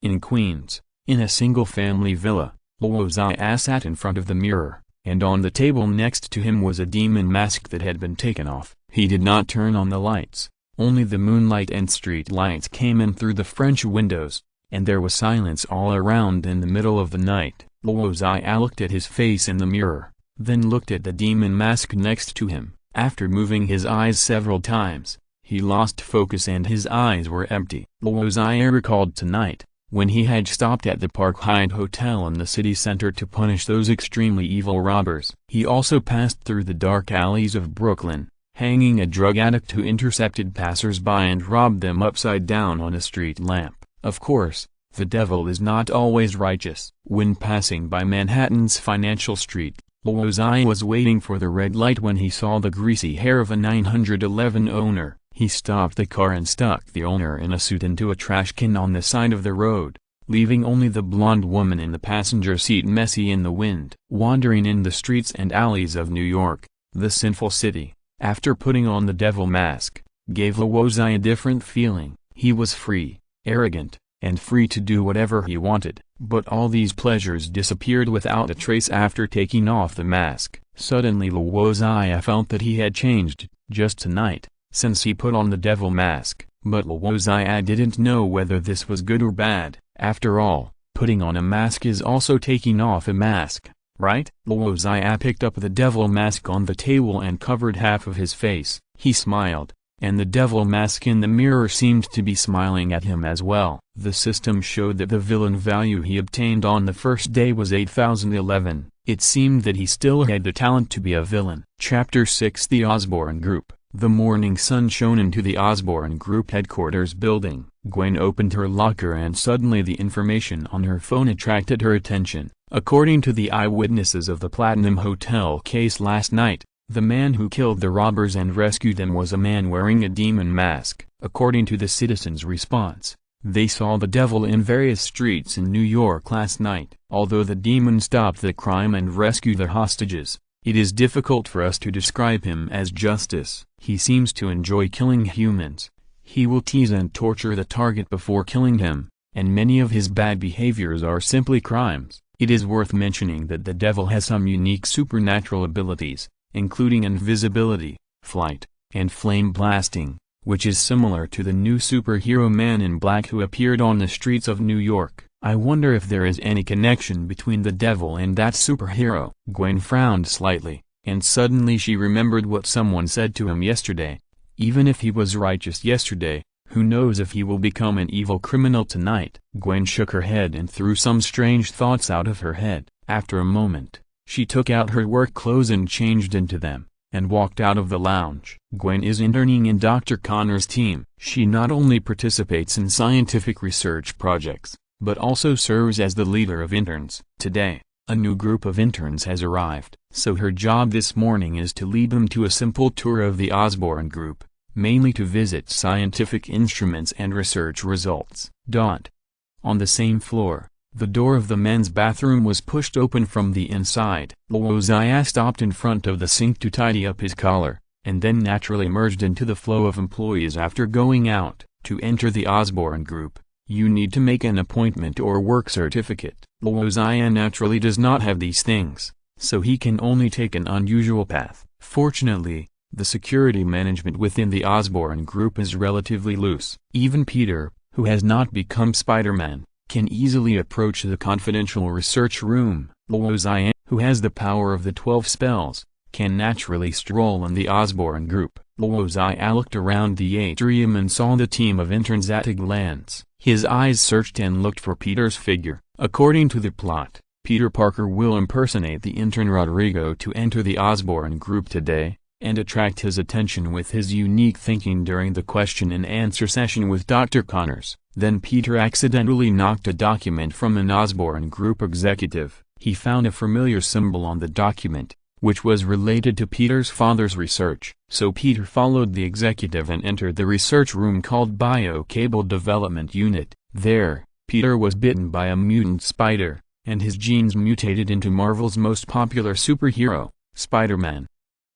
In Queens, in a single-family villa, Luo Xia sat in front of the mirror, and on the table next to him was a demon mask that had been taken off. He did not turn on the lights. Only the moonlight and street lights came in through the French windows, and there was silence all around in the middle of the night. Luo Xia looked at his face in the mirror, then looked at the demon mask next to him. After moving his eyes several times, he lost focus and his eyes were empty. Luo Xia recalled tonight, when he had stopped at the Park Hyatt Hotel in the city center to punish those extremely evil robbers. He also passed through the dark alleys of Brooklyn, hanging a drug addict who intercepted passers-by and robbed them upside down on a street lamp. Of course, the devil is not always righteous. When passing by Manhattan's Financial Street, Luo Xia was waiting for the red light when he saw the greasy hair of a 911 owner. He stopped the car and stuck the owner in a suit into a trash can on the side of the road, leaving only the blonde woman in the passenger seat messy in the wind. Wandering in the streets and alleys of New York, the sinful city, after putting on the devil mask, gave Luo Xia a different feeling. He was free, arrogant, and free to do whatever he wanted. But all these pleasures disappeared without a trace after taking off the mask. Suddenly Luo Xia felt that he had changed. Just tonight, since he put on the devil mask. But Luo Xia didn't know whether this was good or bad. After all, putting on a mask is also taking off a mask, right? Luo Xia picked up the devil mask on the table and covered half of his face. He smiled, and the devil mask in the mirror seemed to be smiling at him as well. The system showed that the villain value he obtained on the first day was 8011. It seemed that he still had the talent to be a villain. Chapter 6: The Osborn Group. The morning sun shone into the Osborn Group headquarters building. Gwen opened her locker and suddenly the information on her phone attracted her attention. According to the eyewitnesses of the Platinum Hotel case last night, the man who killed the robbers and rescued them was a man wearing a demon mask. According to the citizens' response, they saw the devil in various streets in New York last night. Although the demon stopped the crime and rescued the hostages, it is difficult for us to describe him as justice. He seems to enjoy killing humans. He will tease and torture the target before killing him, and many of his bad behaviors are simply crimes. It is worth mentioning that the devil has some unique supernatural abilities, including invisibility, flight, and flame blasting, which is similar to the new superhero Man in Black who appeared on the streets of New York. I wonder if there is any connection between the devil and that superhero. Gwen frowned slightly, and suddenly she remembered what someone said to him yesterday. Even if he was righteous yesterday, who knows if he will become an evil criminal tonight? Gwen shook her head and threw some strange thoughts out of her head. After a moment, she took out her work clothes and changed into them, and walked out of the lounge. Gwen is interning in Dr. Connor's team. She not only participates in scientific research projects, but also serves as the leader of interns. Today, a new group of interns has arrived, so her job this morning is to lead them to a simple tour of the Osborn Group, mainly to visit scientific instruments and research results. On the same floor, the door of the men's bathroom was pushed open from the inside. Luo Xia stopped in front of the sink to tidy up his collar, and then naturally merged into the flow of employees after going out. To enter the Osborn Group, you need to make an appointment or work certificate. Luo Xia naturally does not have these things, so he can only take an unusual path. Fortunately, the security management within the Osborn Group is relatively loose. Even Peter, who has not become Spider-Man, can easily approach the confidential research room. Luo Xia, who has the power of the 12 spells, can naturally stroll in the Osborn Group. Luo Xia looked around the atrium and saw the team of interns at a glance. His eyes searched and looked for Peter's figure. According to the plot, Peter Parker will impersonate the intern Rodrigo to enter the Osborn Group today, and attract his attention with his unique thinking during the question-and-answer session with Dr. Connors. Then Peter accidentally knocked a document from an Osborn Group executive. He found a familiar symbol on the document, which was related to Peter's father's research. So Peter followed the executive and entered the research room called Biocable Development Unit. There, Peter was bitten by a mutant spider, and his genes mutated into Marvel's most popular superhero, Spider-Man.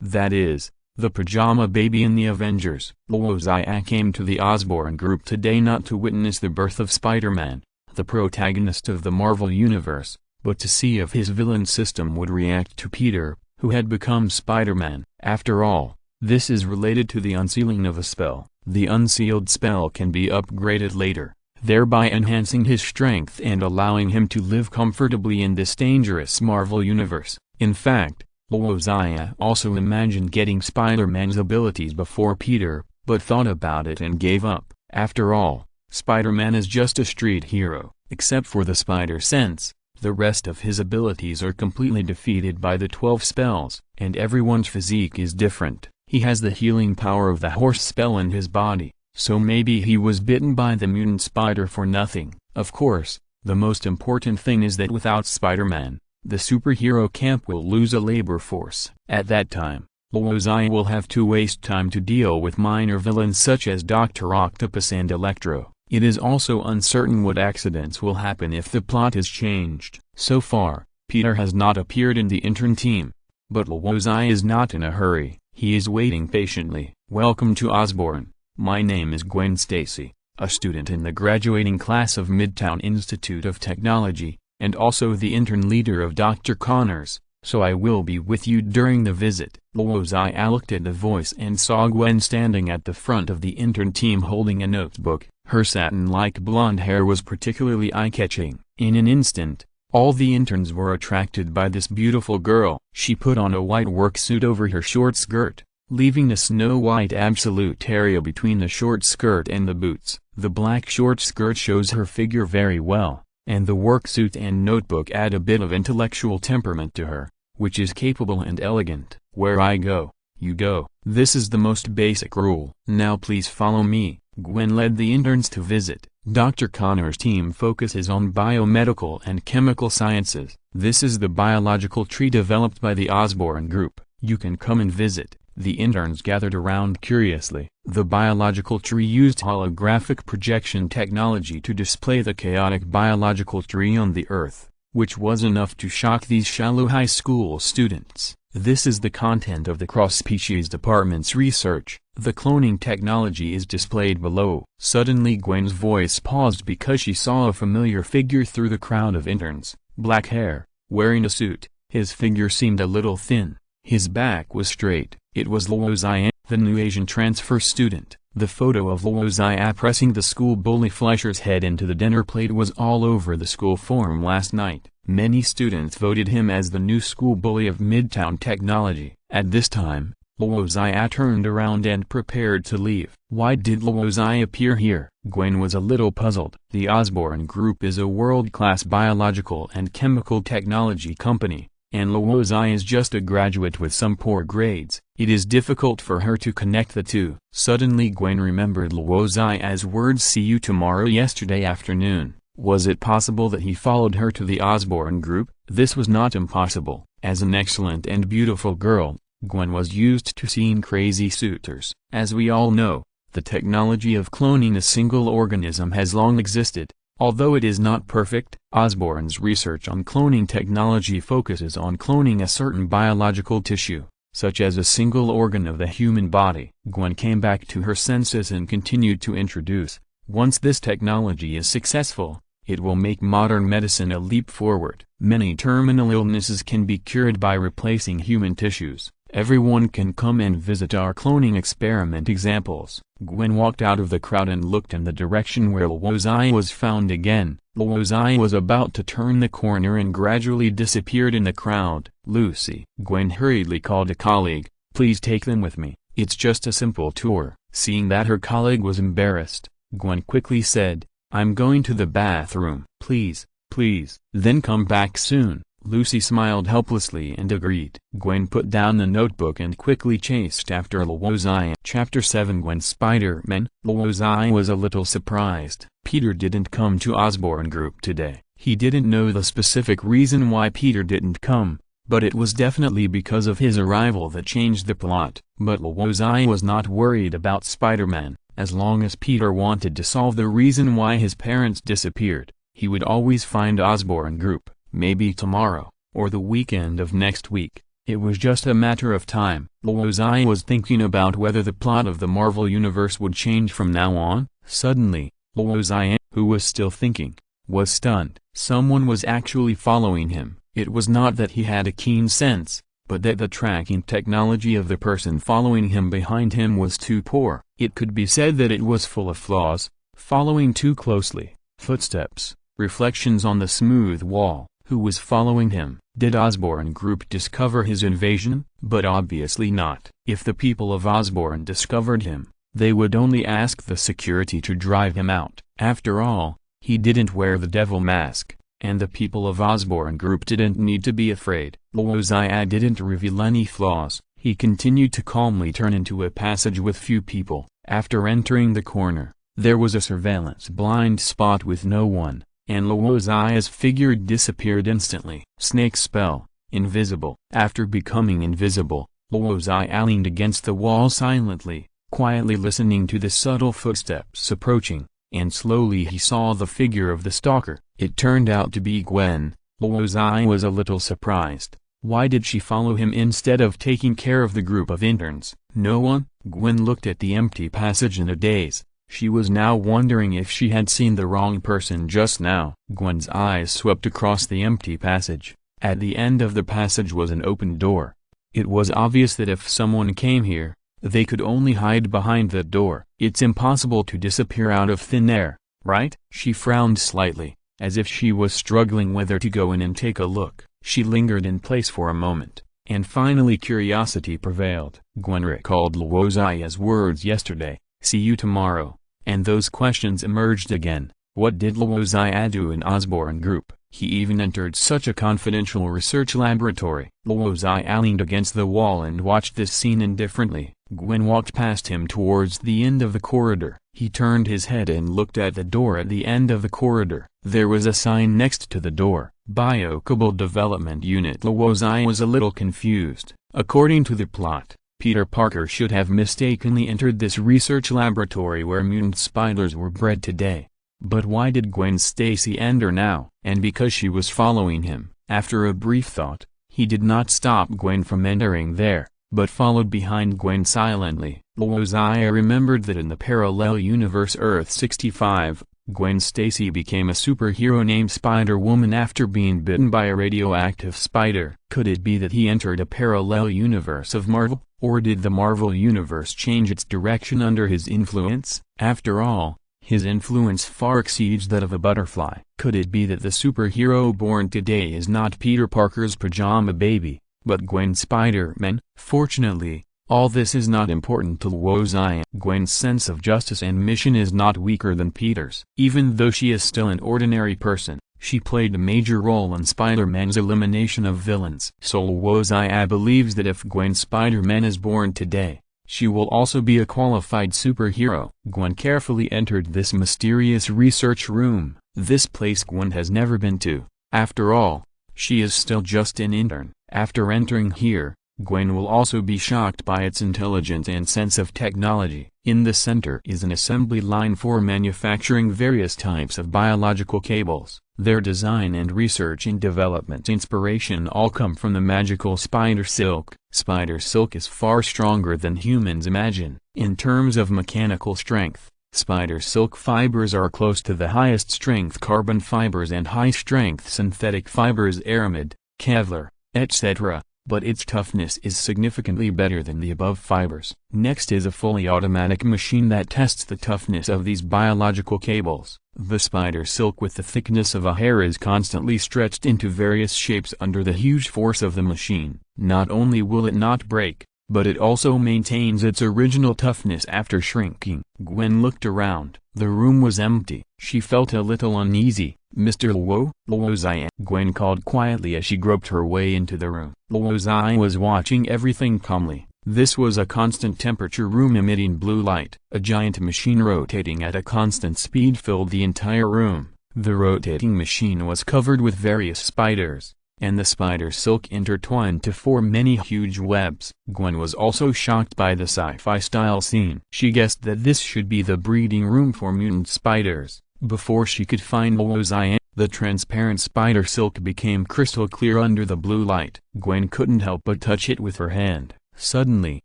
That is, the pajama baby in the Avengers. Luo Xia came to the Osborn Group today not to witness the birth of Spider-Man, the protagonist of the Marvel Universe, but to see if his villain system would react to Peter, who had become Spider-Man. After all, this is related to the unsealing of a spell. The unsealed spell can be upgraded later, thereby enhancing his strength and allowing him to live comfortably in this dangerous Marvel universe. In fact, Luo Xia also imagined getting Spider-Man's abilities before Peter, but thought about it and gave up. After all, Spider-Man is just a street hero. Except for the spider sense, the rest of his abilities are completely defeated by the 12 spells, and everyone's physique is different. He has the healing power of the horse spell in his body, so maybe he was bitten by the mutant spider for nothing. Of course, the most important thing is that without Spider-Man, the superhero camp will lose a labor force. At that time, Luo Xia will have to waste time to deal with minor villains such as Dr. Octopus and Electro. It is also uncertain what accidents will happen if the plot is changed. So far, Peter has not appeared in the intern team, but Luo Xia is not in a hurry. He is waiting patiently. Welcome to Osborn. My name is Gwen Stacy, a student in the graduating class of Midtown Institute of Technology, and also the intern leader of Dr. Connors. so I will be with you during the visit. Luo Xia looked at the voice and saw Gwen standing at the front of the intern team holding a notebook. Her satin-like blonde hair was particularly eye-catching. In an instant, all the interns were attracted by this beautiful girl. She put on a white work suit over her short skirt, leaving a snow-white absolute area between the short skirt and the boots. The black short skirt shows her figure very well, and the work suit and notebook add a bit of intellectual temperament to her, which is capable and elegant. Where I go, you go. This is the most basic rule. Now please follow me. Gwen led the interns to visit. Dr. Connor's team focuses on biomedical and chemical sciences. This is the biological tree developed by the Osborne Group. You can come and visit. The interns gathered around curiously. The biological tree used holographic projection technology to display the chaotic biological tree on the Earth, which was enough to shock these shallow high school students. This is the content of the cross-species department's research. The cloning technology is displayed below. Suddenly Gwen's voice paused because she saw a familiar figure through the crowd of interns. Black hair, wearing a suit, his figure seemed a little thin. His back was straight. It was Luo Xia, the new Asian transfer student. The photo of Luo Xia pressing the school bully Fleischer's head into the dinner plate was all over the school forum last night. Many students voted him as the new school bully of Midtown Technology. At this time, Luo Xia turned around and prepared to leave. Why did Luo Xia appear here? Gwen was a little puzzled. The Osborne Group is a world-class biological and chemical technology company, and Luo Xia is just a graduate with some poor grades. It is difficult for her to connect the two. Suddenly Gwen remembered Luo Xia's words, "See you tomorrow" yesterday afternoon. Was it possible that he followed her to the Osborne Group? This was not impossible. As an excellent and beautiful girl, Gwen was used to seeing crazy suitors. As we all know, the technology of cloning a single organism has long existed. Although it is not perfect, Osborne's research on cloning technology focuses on cloning a certain biological tissue, such as a single organ of the human body. Gwen came back to her senses and continued to introduce. Once this technology is successful, it will make modern medicine a leap forward. Many terminal illnesses can be cured by replacing human tissues. Everyone can come and visit our cloning experiment examples. Gwen walked out of the crowd and looked in the direction where Luo Xia was found again. Luo Xia was about to turn the corner and gradually disappeared in the crowd. "Lucy." Gwen hurriedly called a colleague. "Please take them with me. It's just a simple tour." Seeing that her colleague was embarrassed, Gwen quickly said, "I'm going to the bathroom." "Please, please." "Then come back soon." Lucy smiled helplessly and agreed. Gwen put down the notebook and quickly chased after Luo Xia. Chapter 7 Gwen Spider-Man. Luo Xia was a little surprised. Peter didn't come to Osborne Group today. He didn't know the specific reason why Peter didn't come, but it was definitely because of his arrival that changed the plot. But Luo Xia was not worried about Spider-Man. As long as Peter wanted to solve the reason why his parents disappeared, he would always find Osborne Group. Maybe tomorrow, or the weekend of next week. It was just a matter of time. Luo Xia was thinking about whether the plot of the Marvel Universe would change from now on. Suddenly, Luo Xia, who was still thinking, was stunned. Someone was actually following him. It was not that he had a keen sense, but that the tracking technology of the person following him behind him was too poor. It could be said that it was full of flaws. Following too closely, footsteps, reflections on the smooth wall. Who was following him? Did Osborne Group discover his invasion? But obviously not. If the people of Osborne discovered him, they would only ask the security to drive him out. After all, he didn't wear the devil mask, and the people of Osborne Group didn't need to be afraid. Luo Xia didn't reveal any flaws. He continued to calmly turn into a passage with few people. After entering the corner, there was a surveillance blind spot with no one, and Luo Xia's figure disappeared instantly. Snake spell, invisible. After becoming invisible, Luo Xia leaned against the wall silently, quietly listening to the subtle footsteps approaching, and slowly he saw the figure of the stalker. It turned out to be Gwen. Luo Xia was a little surprised. Why did she follow him instead of taking care of the group of interns? No one? Gwen looked at the empty passage in a daze. She was now wondering if she had seen the wrong person just now. Gwen's eyes swept across the empty passage. At the end of the passage was an open door. It was obvious that if someone came here, they could only hide behind that door. It's impossible to disappear out of thin air, right? She frowned slightly, as if she was struggling whether to go in and take a look. She lingered in place for a moment, and finally curiosity prevailed. Gwen recalled Luo Xia's words yesterday, "See you tomorrow," and those questions emerged again. What did Luo Xia do in Osborne Group? He even entered such a confidential research laboratory. Luo Xia leaned against the wall and watched this scene indifferently. Gwen walked past him towards the end of the corridor. He turned his head and looked at the door at the end of the corridor. There was a sign next to the door, Biocable Development Unit. Luo Xia was a little confused. According to the plot, Peter Parker should have mistakenly entered this research laboratory where mutant spiders were bred today. But why did Gwen Stacy enter now? And because she was following him. After a brief thought, he did not stop Gwen from entering there, but followed behind Gwen silently. Luo Xia remembered that in the parallel universe Earth 65, Gwen Stacy became a superhero named Spider-Woman after being bitten by a radioactive spider. Could it be that he entered a parallel universe of Marvel? Or did the Marvel universe change its direction under his influence? After all, his influence far exceeds that of a butterfly. Could it be that the superhero born today is not Peter Parker's pajama baby, but Gwen Spider-Man? Fortunately, all this is not important to Luo Xia. Gwen's sense of justice and mission is not weaker than Peter's. Even though she is still an ordinary person, she played a major role in Spider-Man's elimination of villains. So Luo Xia believes that if Gwen Spider-Man is born today, she will also be a qualified superhero. Gwen carefully entered this mysterious research room. This place Gwen has never been to. After all, she is still just an intern. After entering here, Gwen will also be shocked by its intelligence and sense of technology. In the center is an assembly line for manufacturing various types of biological cables. Their design and research and development inspiration all come from the magical spider silk. Spider silk is far stronger than humans imagine. In terms of mechanical strength, spider silk fibers are close to the highest strength carbon fibers and high-strength synthetic fibers aramid, Kevlar, etc., but its toughness is significantly better than the above fibers. Next is a fully automatic machine that tests the toughness of these biological cables. The spider silk with the thickness of a hair is constantly stretched into various shapes under the huge force of the machine. Not only will it not break, but it also maintains its original toughness after shrinking. Gwen looked around. The room was empty. She felt a little uneasy. "Mr. Luo?" "Luo Xia," Gwen called quietly as she groped her way into the room. Luo Xia was watching everything calmly. This was a constant temperature room emitting blue light. A giant machine rotating at a constant speed filled the entire room. The rotating machine was covered with various spiders, and the spider silk intertwined to form many huge webs. Gwen was also shocked by the sci-fi style scene. She guessed that this should be the breeding room for mutant spiders. Before she could find Luo Xia, the transparent spider silk became crystal clear under the blue light. Gwen couldn't help but touch it with her hand. Suddenly,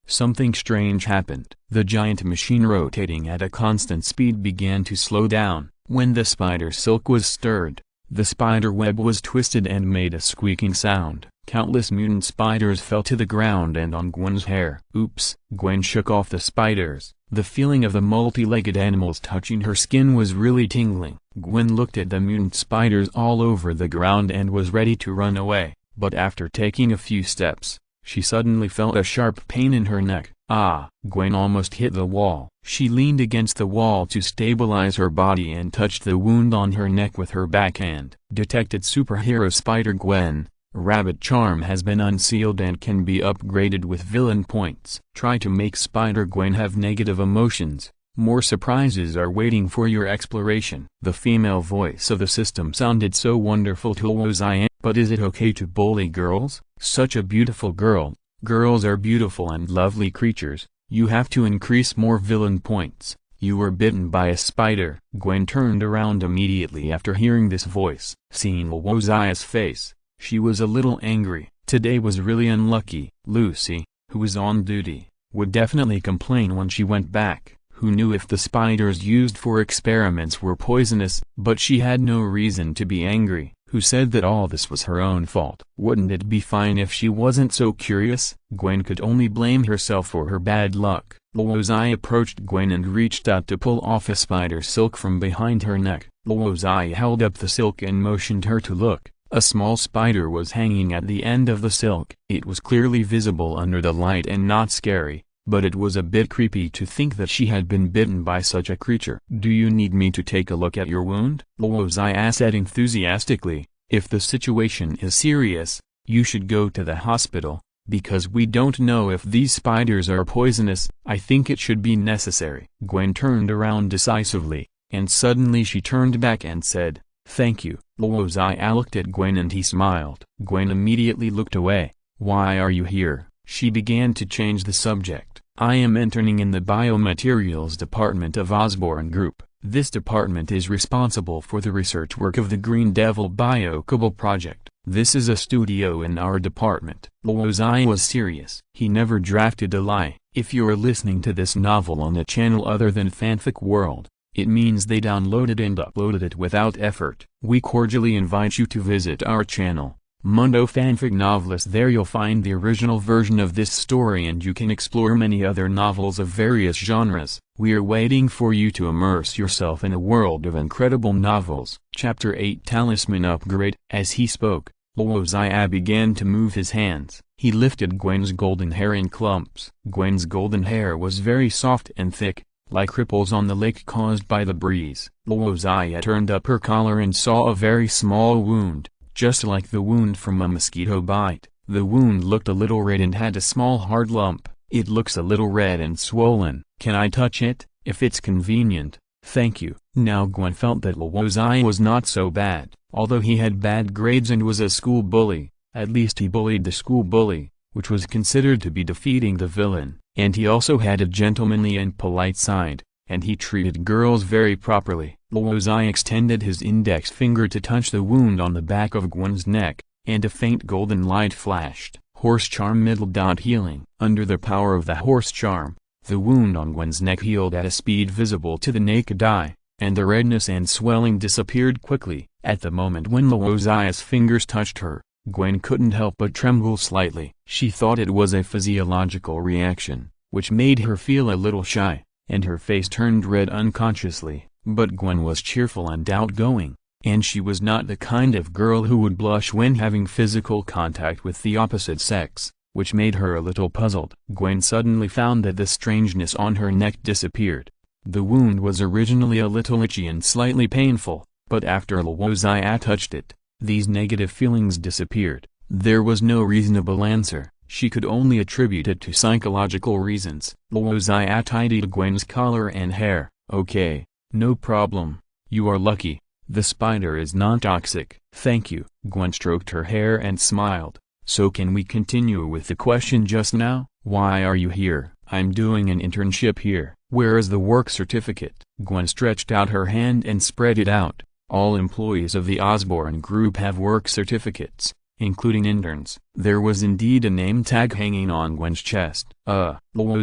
something strange happened. The giant machine rotating at a constant speed began to slow down. When the spider silk was stirred, the spider web was twisted and made a squeaking sound. Countless mutant spiders fell to the ground and on Gwen's hair. Oops! Gwen shook off the spiders. The feeling of the multi-legged animals touching her skin was really tingling. Gwen looked at the mutant spiders all over the ground and was ready to run away. But after taking a few steps, she suddenly felt a sharp pain in her neck. Ah! Gwen almost hit the wall. She leaned against the wall to stabilize her body and touched the wound on her neck with her backhand. Detected superhero Spider-Gwen. Rabbit charm has been unsealed and can be upgraded with villain points. Try to make Spider-Gwen have negative emotions. More surprises are waiting for your exploration. The female voice of the system sounded so wonderful to Luo Xia. But is it okay to bully girls? Such a beautiful girl. Girls are beautiful and lovely creatures. You have to increase more villain points. You were bitten by a spider. Gwen turned around immediately after hearing this voice. Seeing Luo Xia's face, she was a little angry. Today was really unlucky. Lucy, who was on duty, would definitely complain when she went back. Who knew if the spiders used for experiments were poisonous? But she had no reason to be angry. who said that all this was her own fault. Wouldn't it be fine if she wasn't so curious? Gwen could only blame herself for her bad luck. Luo Xia approached Gwen and reached out to pull off a spider silk from behind her neck. Luo Xia held up the silk and motioned her to look. A small spider was hanging at the end of the silk. It was clearly visible under the light and not scary, but it was a bit creepy to think that she had been bitten by such a creature. "Do you need me to take a look at your wound?" Luo Xia said enthusiastically. "If the situation is serious, you should go to the hospital, because we don't know if these spiders are poisonous." "I think it should be necessary." Gwen turned around decisively, and suddenly she turned back and said, "Thank you." Luo Xia looked at Gwen and he smiled. Gwen immediately looked away. "Why are you here?" She began to change the subject. "I am interning in the biomaterials department of Osborn Group. This department is responsible for the research work of the Green Devil Biocable project. This is a studio in our department." Luo Xia was serious. He never drafted a lie. If you're listening to this novel on a channel other than Fanfic World, it means they downloaded and uploaded it without effort. We cordially invite you to visit our channel, Mundo Fanfic Novelist. There you'll find the original version of this story and you can explore many other novels of various genres. We are waiting for you to immerse yourself in a world of incredible novels. Chapter 8 Talisman Upgrade. As he spoke, Luo Xia began to move his hands. He lifted Gwen's golden hair in clumps. Gwen's golden hair was very soft and thick, like ripples on the lake caused by the breeze. Luo Xia turned up her collar and saw a very small wound, just like the wound from a mosquito bite. The wound looked a little red and had a small hard lump. "It looks a little red and swollen. Can I touch it?" "If it's convenient, thank you." Now Gwen felt that Luo Xia was not so bad. Although he had bad grades and was a school bully, at least he bullied the school bully, which was considered to be defeating the villain. And he also had a gentlemanly and polite side, and he treated girls very properly. Luo Xia extended his index finger to touch the wound on the back of Gwen's neck, and a faint golden light flashed. Horse charm middle dot healing. Under the power of the horse charm, the wound on Gwen's neck healed at a speed visible to the naked eye, and the redness and swelling disappeared quickly. At the moment when Luo Xia's fingers touched her, Gwen couldn't help but tremble slightly. She thought it was a physiological reaction, which made her feel a little shy, and her face turned red unconsciously. But Gwen was cheerful and outgoing, and she was not the kind of girl who would blush when having physical contact with the opposite sex, which made her a little puzzled. Gwen suddenly found that the strangeness on her neck disappeared. The wound was originally a little itchy and slightly painful, but after Luo Xia touched it, these negative feelings disappeared. There was no reasonable answer. She could only attribute it to psychological reasons. Luo Xia tidied Gwen's collar and hair. "Okay, no problem. You are lucky. The spider is not toxic." "Thank you." Gwen stroked her hair and smiled. "So can we continue with the question just now? Why are you here?" "I'm doing an internship here." "Where is the work certificate?" Gwen stretched out her hand and spread it out. "All employees of the Osborn Group have work certificates, including interns." There was indeed a name tag hanging on Gwen's chest. Luo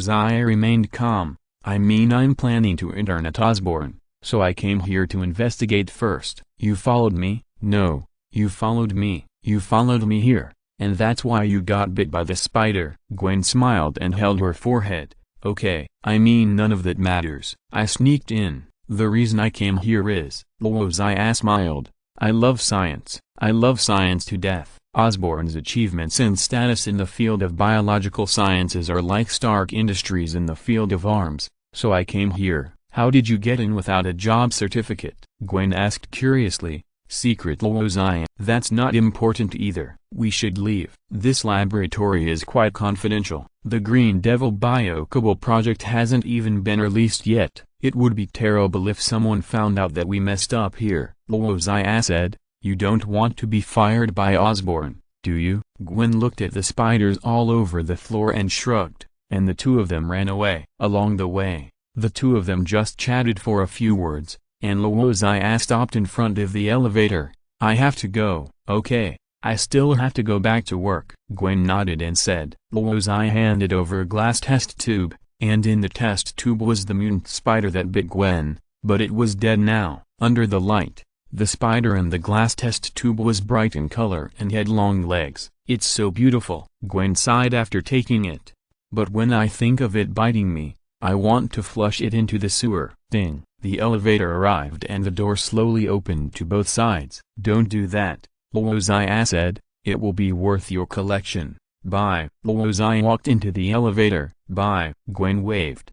Xia remained calm. "I mean, I'm planning to intern at Osborn, so I came here to investigate first." "You followed me?" "No, you followed me. You followed me here, and that's why you got bit by the spider." Gwen smiled and held her forehead. "Okay, I mean, none of that matters. I sneaked in. The reason I came here is..." Luo Xia smiled. "I love science. I love science to death. Osborn's achievements and status in the field of biological sciences are like Stark Industries in the field of arms, so I came here." "How did you get in without a job certificate?" Gwen asked curiously. "Secret." Luo Xia. "That's not important either. We should leave. This laboratory is quite confidential. The Green Devil Biocable project hasn't even been released yet. It would be terrible if someone found out that we messed up here." Luo Xia said. "You don't want to be fired by Osborn, do you?" Gwen looked at the spiders all over the floor and shrugged, and the two of them ran away. Along the way, the two of them just chatted for a few words, and Luo Xia stopped in front of the elevator. "I have to go." "Okay, I still have to go back to work." Gwen nodded and said. Luo Xia handed over a glass test tube, and in the test tube was the mutant spider that bit Gwen, but it was dead now. Under the light, The spider in the glass test tube was bright in color and had long legs. "It's so beautiful," Gwen sighed after taking it. "But when I think of it biting me, I want to flush it into the sewer." Ding! The elevator arrived and the door slowly opened to both sides. "Don't do that," Luo Xia said, "it will be worth your collection." "Bye." Luo Xia walked into the elevator. "Bye," Gwen waved.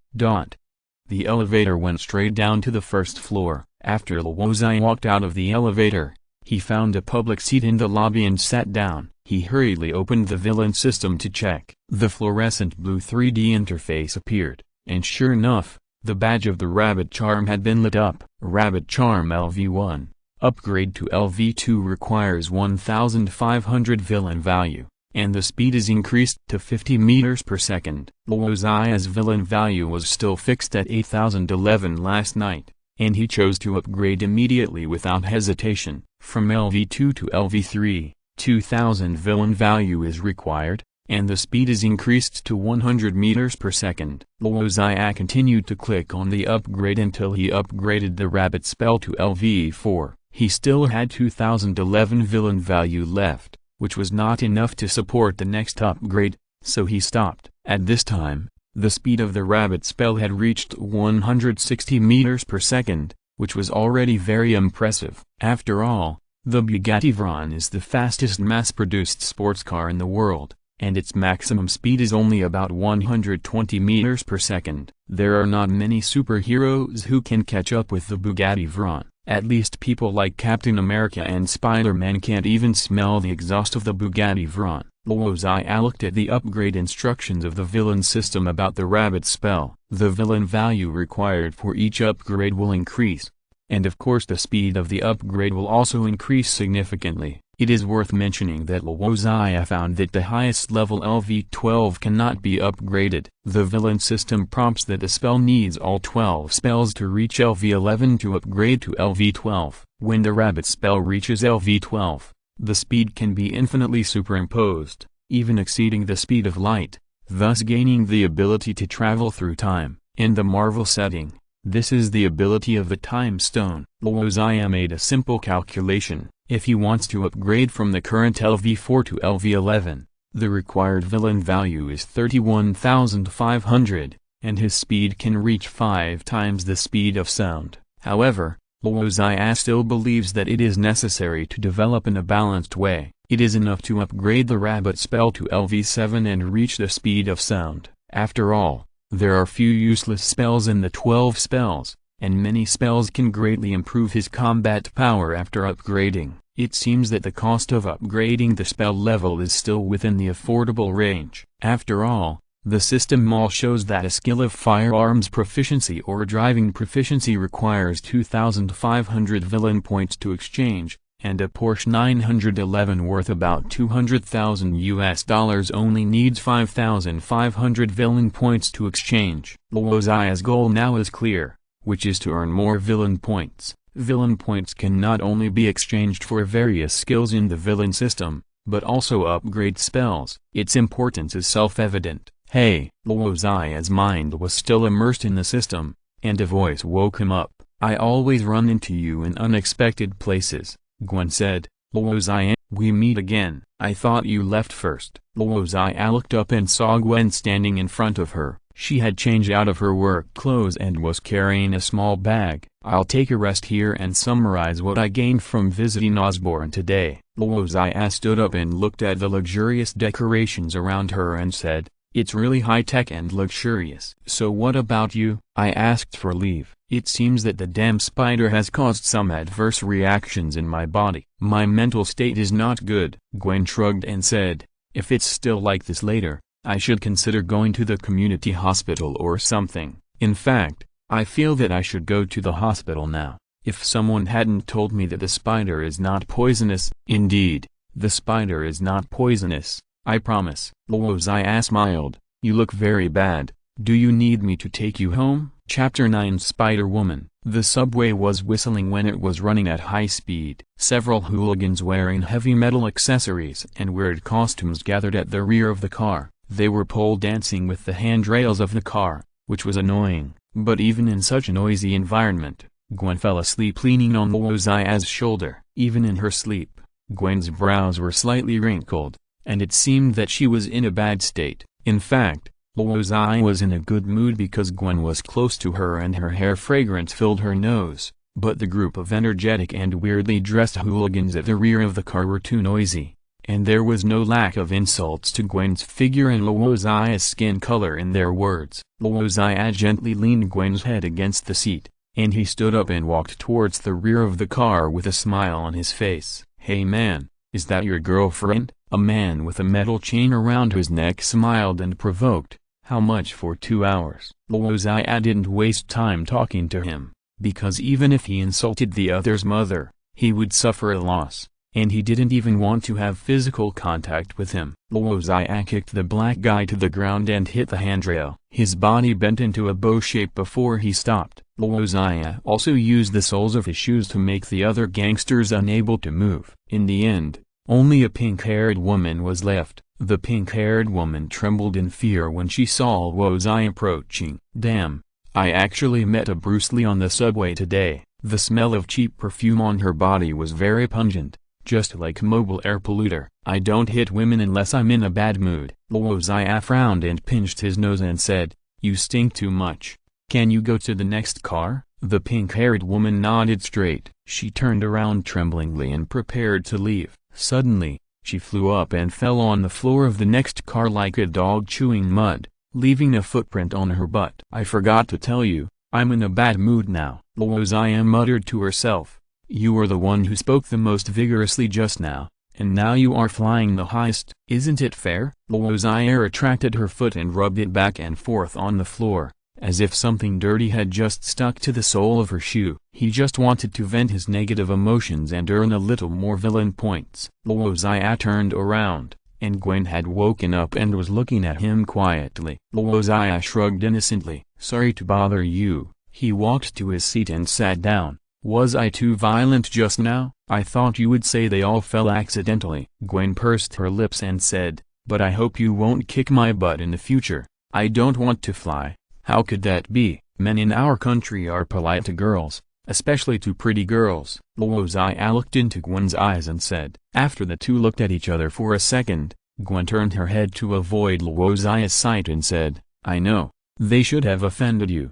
The elevator went straight down to the first floor. After Luo Xia walked out of the elevator, he found a public seat in the lobby and sat down. He hurriedly opened the villain system to check. The fluorescent blue 3D interface appeared, and sure enough, the badge of the rabbit charm had been lit up. Rabbit charm LV1. Upgrade to LV2 requires 1500 villain value, and the speed is increased to 50 meters per second. Luo Xia's villain value was still fixed at 8011 last night, and he chose to upgrade immediately without hesitation. From LV2 to LV3, 2000 villain value is required, and the speed is increased to 100 meters per second. Luo Xia continued to click on the upgrade until he upgraded the rabbit spell to LV4. He still had 2011 villain value left, which was not enough to support the next upgrade, so he stopped. At this time, the speed of the rabbit spell had reached 160 meters per second, which was already very impressive. After all, the Bugatti Veyron is the fastest mass-produced sports car in the world, and its maximum speed is only about 120 meters per second. There are not many superheroes who can catch up with the Bugatti Veyron. At least people like Captain America and Spider-Man can't even smell the exhaust of the Bugatti Veyron. Luo Xia looked at the upgrade instructions of the villain system about the rabbit spell. The villain value required for each upgrade will increase, and of course the speed of the upgrade will also increase significantly. It is worth mentioning that Luo Xia found that the highest level LV12 cannot be upgraded. The villain system prompts that the spell needs all 12 spells to reach LV11 to upgrade to LV12. When the rabbit spell reaches LV12, the speed can be infinitely superimposed, even exceeding the speed of light, thus gaining the ability to travel through time. In the Marvel setting, this is the ability of the Time Stone. Luo Xia made a simple calculation. If he wants to upgrade from the current LV4 to LV11, the required villain value is 31,500, and his speed can reach 5 times the speed of sound. However, Luo Xia still believes that it is necessary to develop in a balanced way. It is enough to upgrade the rabbit spell to LV7 and reach the speed of sound. After all, there are few useless spells in the 12 spells, and many spells can greatly improve his combat power after upgrading. It seems that the cost of upgrading the spell level is still within the affordable range. After all, the system mall shows that a skill of firearms proficiency or driving proficiency requires 2,500 villain points to exchange, and a Porsche 911 worth about $200,000 only needs 5,500 villain points to exchange. Luo Xia's goal now is clear, which is to earn more villain points. Villain points can not only be exchanged for various skills in the villain system, but also upgrade spells. Its importance is self-evident. "Hey!" Luo Xia's mind was still immersed in the system, and a voice woke him up. "I always run into you in unexpected places," Gwen said. "Luo Xia, we meet again. I thought you left first." Luo Xia looked up and saw Gwen standing in front of her. She had changed out of her work clothes and was carrying a small bag. "I'll take a rest here and summarize what I gained from visiting Osborne today." Luo Xia stood up and looked at the luxurious decorations around her and said, "It's really high-tech and luxurious." "So what about you?" "I asked for leave. It seems that the damn spider has caused some adverse reactions in my body. My mental state is not good." Gwen shrugged and said, "If it's still like this later, I should consider going to the community hospital or something. In fact, I feel that I should go to the hospital now. If someone hadn't told me that the spider is not poisonous." "Indeed, the spider is not poisonous, I promise." Luo Xia smiled. "You look very bad. Do you need me to take you home?" Chapter 9 Spider-Woman. The subway was whistling when it was running at high speed. Several hooligans wearing heavy metal accessories and weird costumes gathered at the rear of the car. They were pole dancing with the handrails of the car, which was annoying, but even in such a noisy environment, Gwen fell asleep leaning on Luo Xia's shoulder. Even in her sleep, Gwen's brows were slightly wrinkled, and it seemed that she was in a bad state. In fact, Luo Xia was in a good mood because Gwen was close to her and her hair fragrance filled her nose, but the group of energetic and weirdly dressed hooligans at the rear of the car were too noisy, and there was no lack of insults to Gwen's figure and Luo Xia's skin color in their words. Luo Xia gently leaned Gwen's head against the seat, and he stood up and walked towards the rear of the car with a smile on his face. "Hey man, is that your girlfriend?" A man with a metal chain around his neck smiled and provoked. "How much for 2 hours?" Luo Xia didn't waste time talking to him, because even if he insulted the other's mother, he would suffer a loss, and he didn't even want to have physical contact with him. Luo Xia kicked the black guy to the ground and hit the handrail. His body bent into a bow shape before he stopped. Luo Xia also used the soles of his shoes to make the other gangsters unable to move. In the end, only a pink-haired woman was left. The pink-haired woman trembled in fear when she saw Luo Xia approaching. "Damn, I actually met a Bruce Lee on the subway today." The smell of cheap perfume on her body was very pungent, just like mobile air polluter. "I don't hit women unless I'm in a bad mood." Luo Xia frowned and pinched his nose and said, "You stink too much. Can you go to the next car?" The pink-haired woman nodded straight. She turned around tremblingly and prepared to leave. Suddenly, she flew up and fell on the floor of the next car like a dog chewing mud, leaving a footprint on her butt. "I forgot to tell you, I'm in a bad mood now." Luo Xia muttered to herself. "You were the one who spoke the most vigorously just now, and now you are flying the highest. Isn't it fair?" Luo Xia retracted her foot and rubbed it back and forth on the floor, as if something dirty had just stuck to the sole of her shoe. He just wanted to vent his negative emotions and earn a little more villain points. Luo Xia turned around, and Gwen had woken up and was looking at him quietly. Luo Xia shrugged innocently. "Sorry to bother you." He walked to his seat and sat down. "Was I too violent just now?" "I thought you would say they all fell accidentally." Gwen pursed her lips and said, "But I hope you won't kick my butt in the future. I don't want to fly." "How could that be? Men in our country are polite to girls, especially to pretty girls." Luo Xia looked into Gwen's eyes and said. After the two looked at each other for a second, Gwen turned her head to avoid Luo Xia's sight and said, "I know, they should have offended you.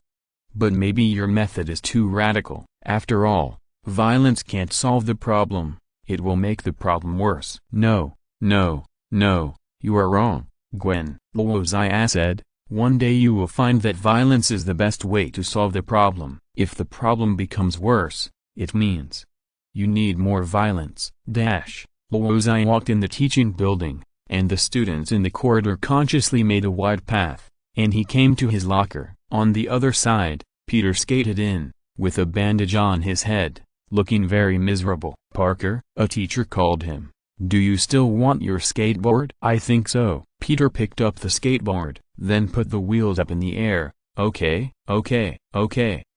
But maybe your method is too radical. After all, violence can't solve the problem, it will make the problem worse." "No, no, no, you are wrong, Gwen," Luo Xia said. "One day you will find that violence is the best way to solve the problem. If the problem becomes worse, it means you need more violence." Luo Xia walked in the teaching building, and the students in the corridor consciously made a wide path, and he came to his locker. On the other side, Peter skated in, with a bandage on his head, looking very miserable. "Parker," a teacher called him, "do you still want your skateboard?" "I think so." Peter picked up the skateboard, then put the wheels up in the air. Okay.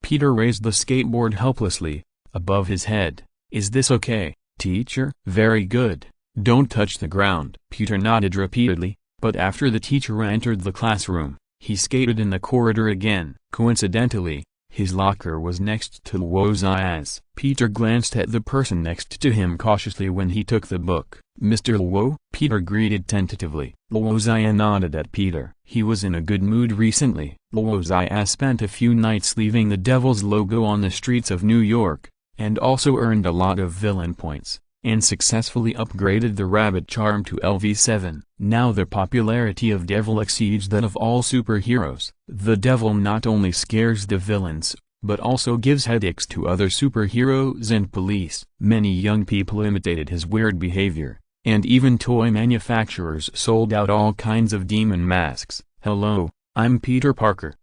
Peter raised the skateboard helplessly, above his head. "Is this okay, teacher?" "Very good. Don't touch the ground." Peter nodded repeatedly, but after the teacher entered the classroom, he skated in the corridor again. Coincidentally, his locker was next to Luo Xia's. Peter glanced at the person next to him cautiously when he took the book. "Mr. Luo?" Peter greeted tentatively. Luo Xia nodded at Peter. He was in a good mood recently. Luo Xia spent a few nights leaving the Devil's logo on the streets of New York, and also earned a lot of villain points, and successfully upgraded the rabbit charm to LV7. Now the popularity of Devil exceeds that of all superheroes. The Devil not only scares the villains, but also gives headaches to other superheroes and police. Many young people imitated his weird behavior, and even toy manufacturers sold out all kinds of demon masks. "Hello, I'm Peter Parker.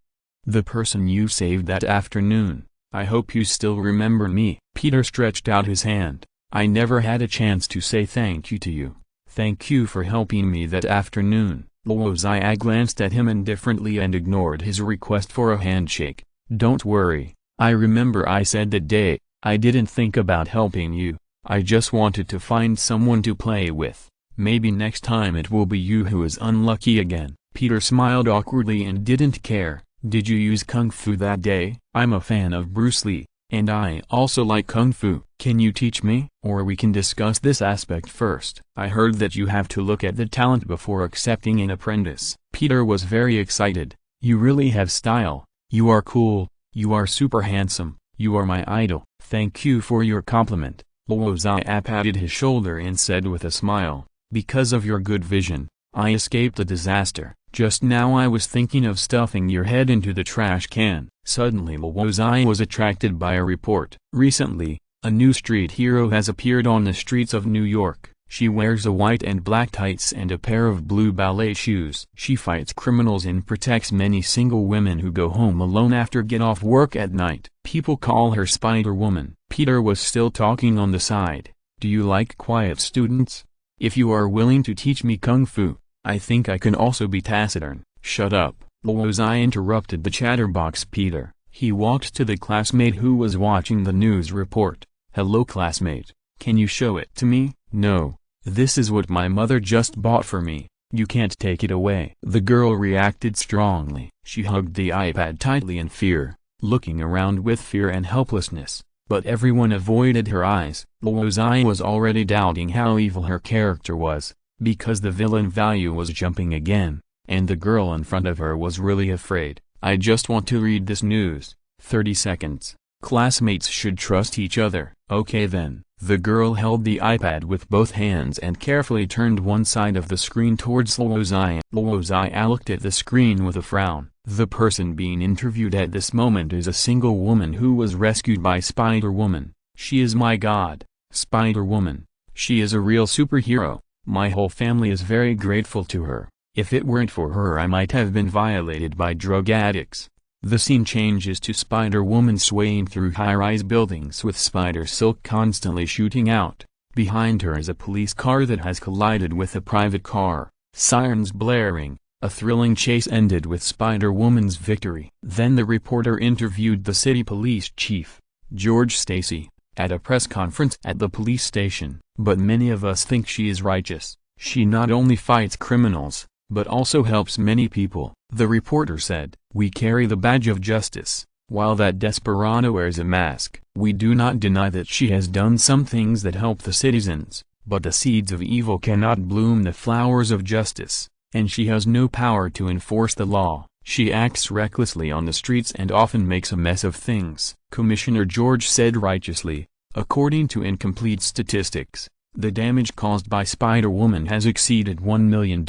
The person you saved that afternoon. I hope you still remember me." Peter stretched out his hand. "I never had a chance to say thank you to you. Thank you for helping me that afternoon." Luo Xia glanced at him indifferently and ignored his request for a handshake. "Don't worry, I remember I said that day, I didn't think about helping you, I just wanted to find someone to play with. Maybe next time it will be you who is unlucky again." Peter smiled awkwardly and didn't care. "Did you use Kung Fu that day?" "I'm a fan of Bruce Lee, And I also like Kung Fu. Can you teach me? Or we can discuss this aspect first. I heard that you have to look at the talent before accepting an apprentice. Peter was very excited. You really have style. You are cool. You are super handsome. You are my idol. Thank you for your compliment. Luo Xia patted his shoulder and said with a smile, because of your good vision, I escaped a disaster. Just now I was thinking of stuffing your head into the trash can. Suddenly Luo Xia was attracted by a report. Recently, a new street hero has appeared on the streets of New York. She wears a white and black tights and a pair of blue ballet shoes. She fights criminals and protects many single women who go home alone after get off work at night. People call her Spider-Woman. Peter was still talking on the side. Do you like quiet students? If you are willing to teach me Kung Fu, I think I can also be taciturn. Shut up. Luo Xia interrupted the chatterbox Peter. He walked to the classmate who was watching the news report. Hello classmate. Can you show it to me? No. This is what my mother just bought for me. You can't take it away. The girl reacted strongly. She hugged the iPad tightly in fear, looking around with fear and helplessness. But everyone avoided her eyes. Luo Xia was already doubting how evil her character was, because the villain value was jumping again, and the girl in front of her was really afraid. I just want to read this news. 30 seconds. Classmates should trust each other. Okay then. The girl held the iPad with both hands and carefully turned one side of the screen towards Luo Xia. Luo Xia looked at the screen with a frown. The person being interviewed at this moment is a single woman who was rescued by Spider-Woman. She is my god. Spider-Woman. She is a real superhero. My whole family is very grateful to her. If it weren't for her I might have been violated by drug addicts. The scene changes to Spider-Woman swaying through high-rise buildings with spider silk constantly shooting out. Behind her is a police car that has collided with a private car. Sirens blaring. A thrilling chase ended with Spider-Woman's victory. Then the reporter interviewed the city police chief, George Stacy, at a press conference at the police station. But many of us think she is righteous. She not only fights criminals, but also helps many people. The reporter said, we carry the badge of justice. While that desperado wears a mask, we do not deny that she has done some things that help the citizens, but the seeds of evil cannot bloom the flowers of justice, and she has no power to enforce the law. She acts recklessly on the streets and often makes a mess of things. Commissioner George said righteously, according to incomplete statistics, the damage caused by Spider-Woman has exceeded $1 million.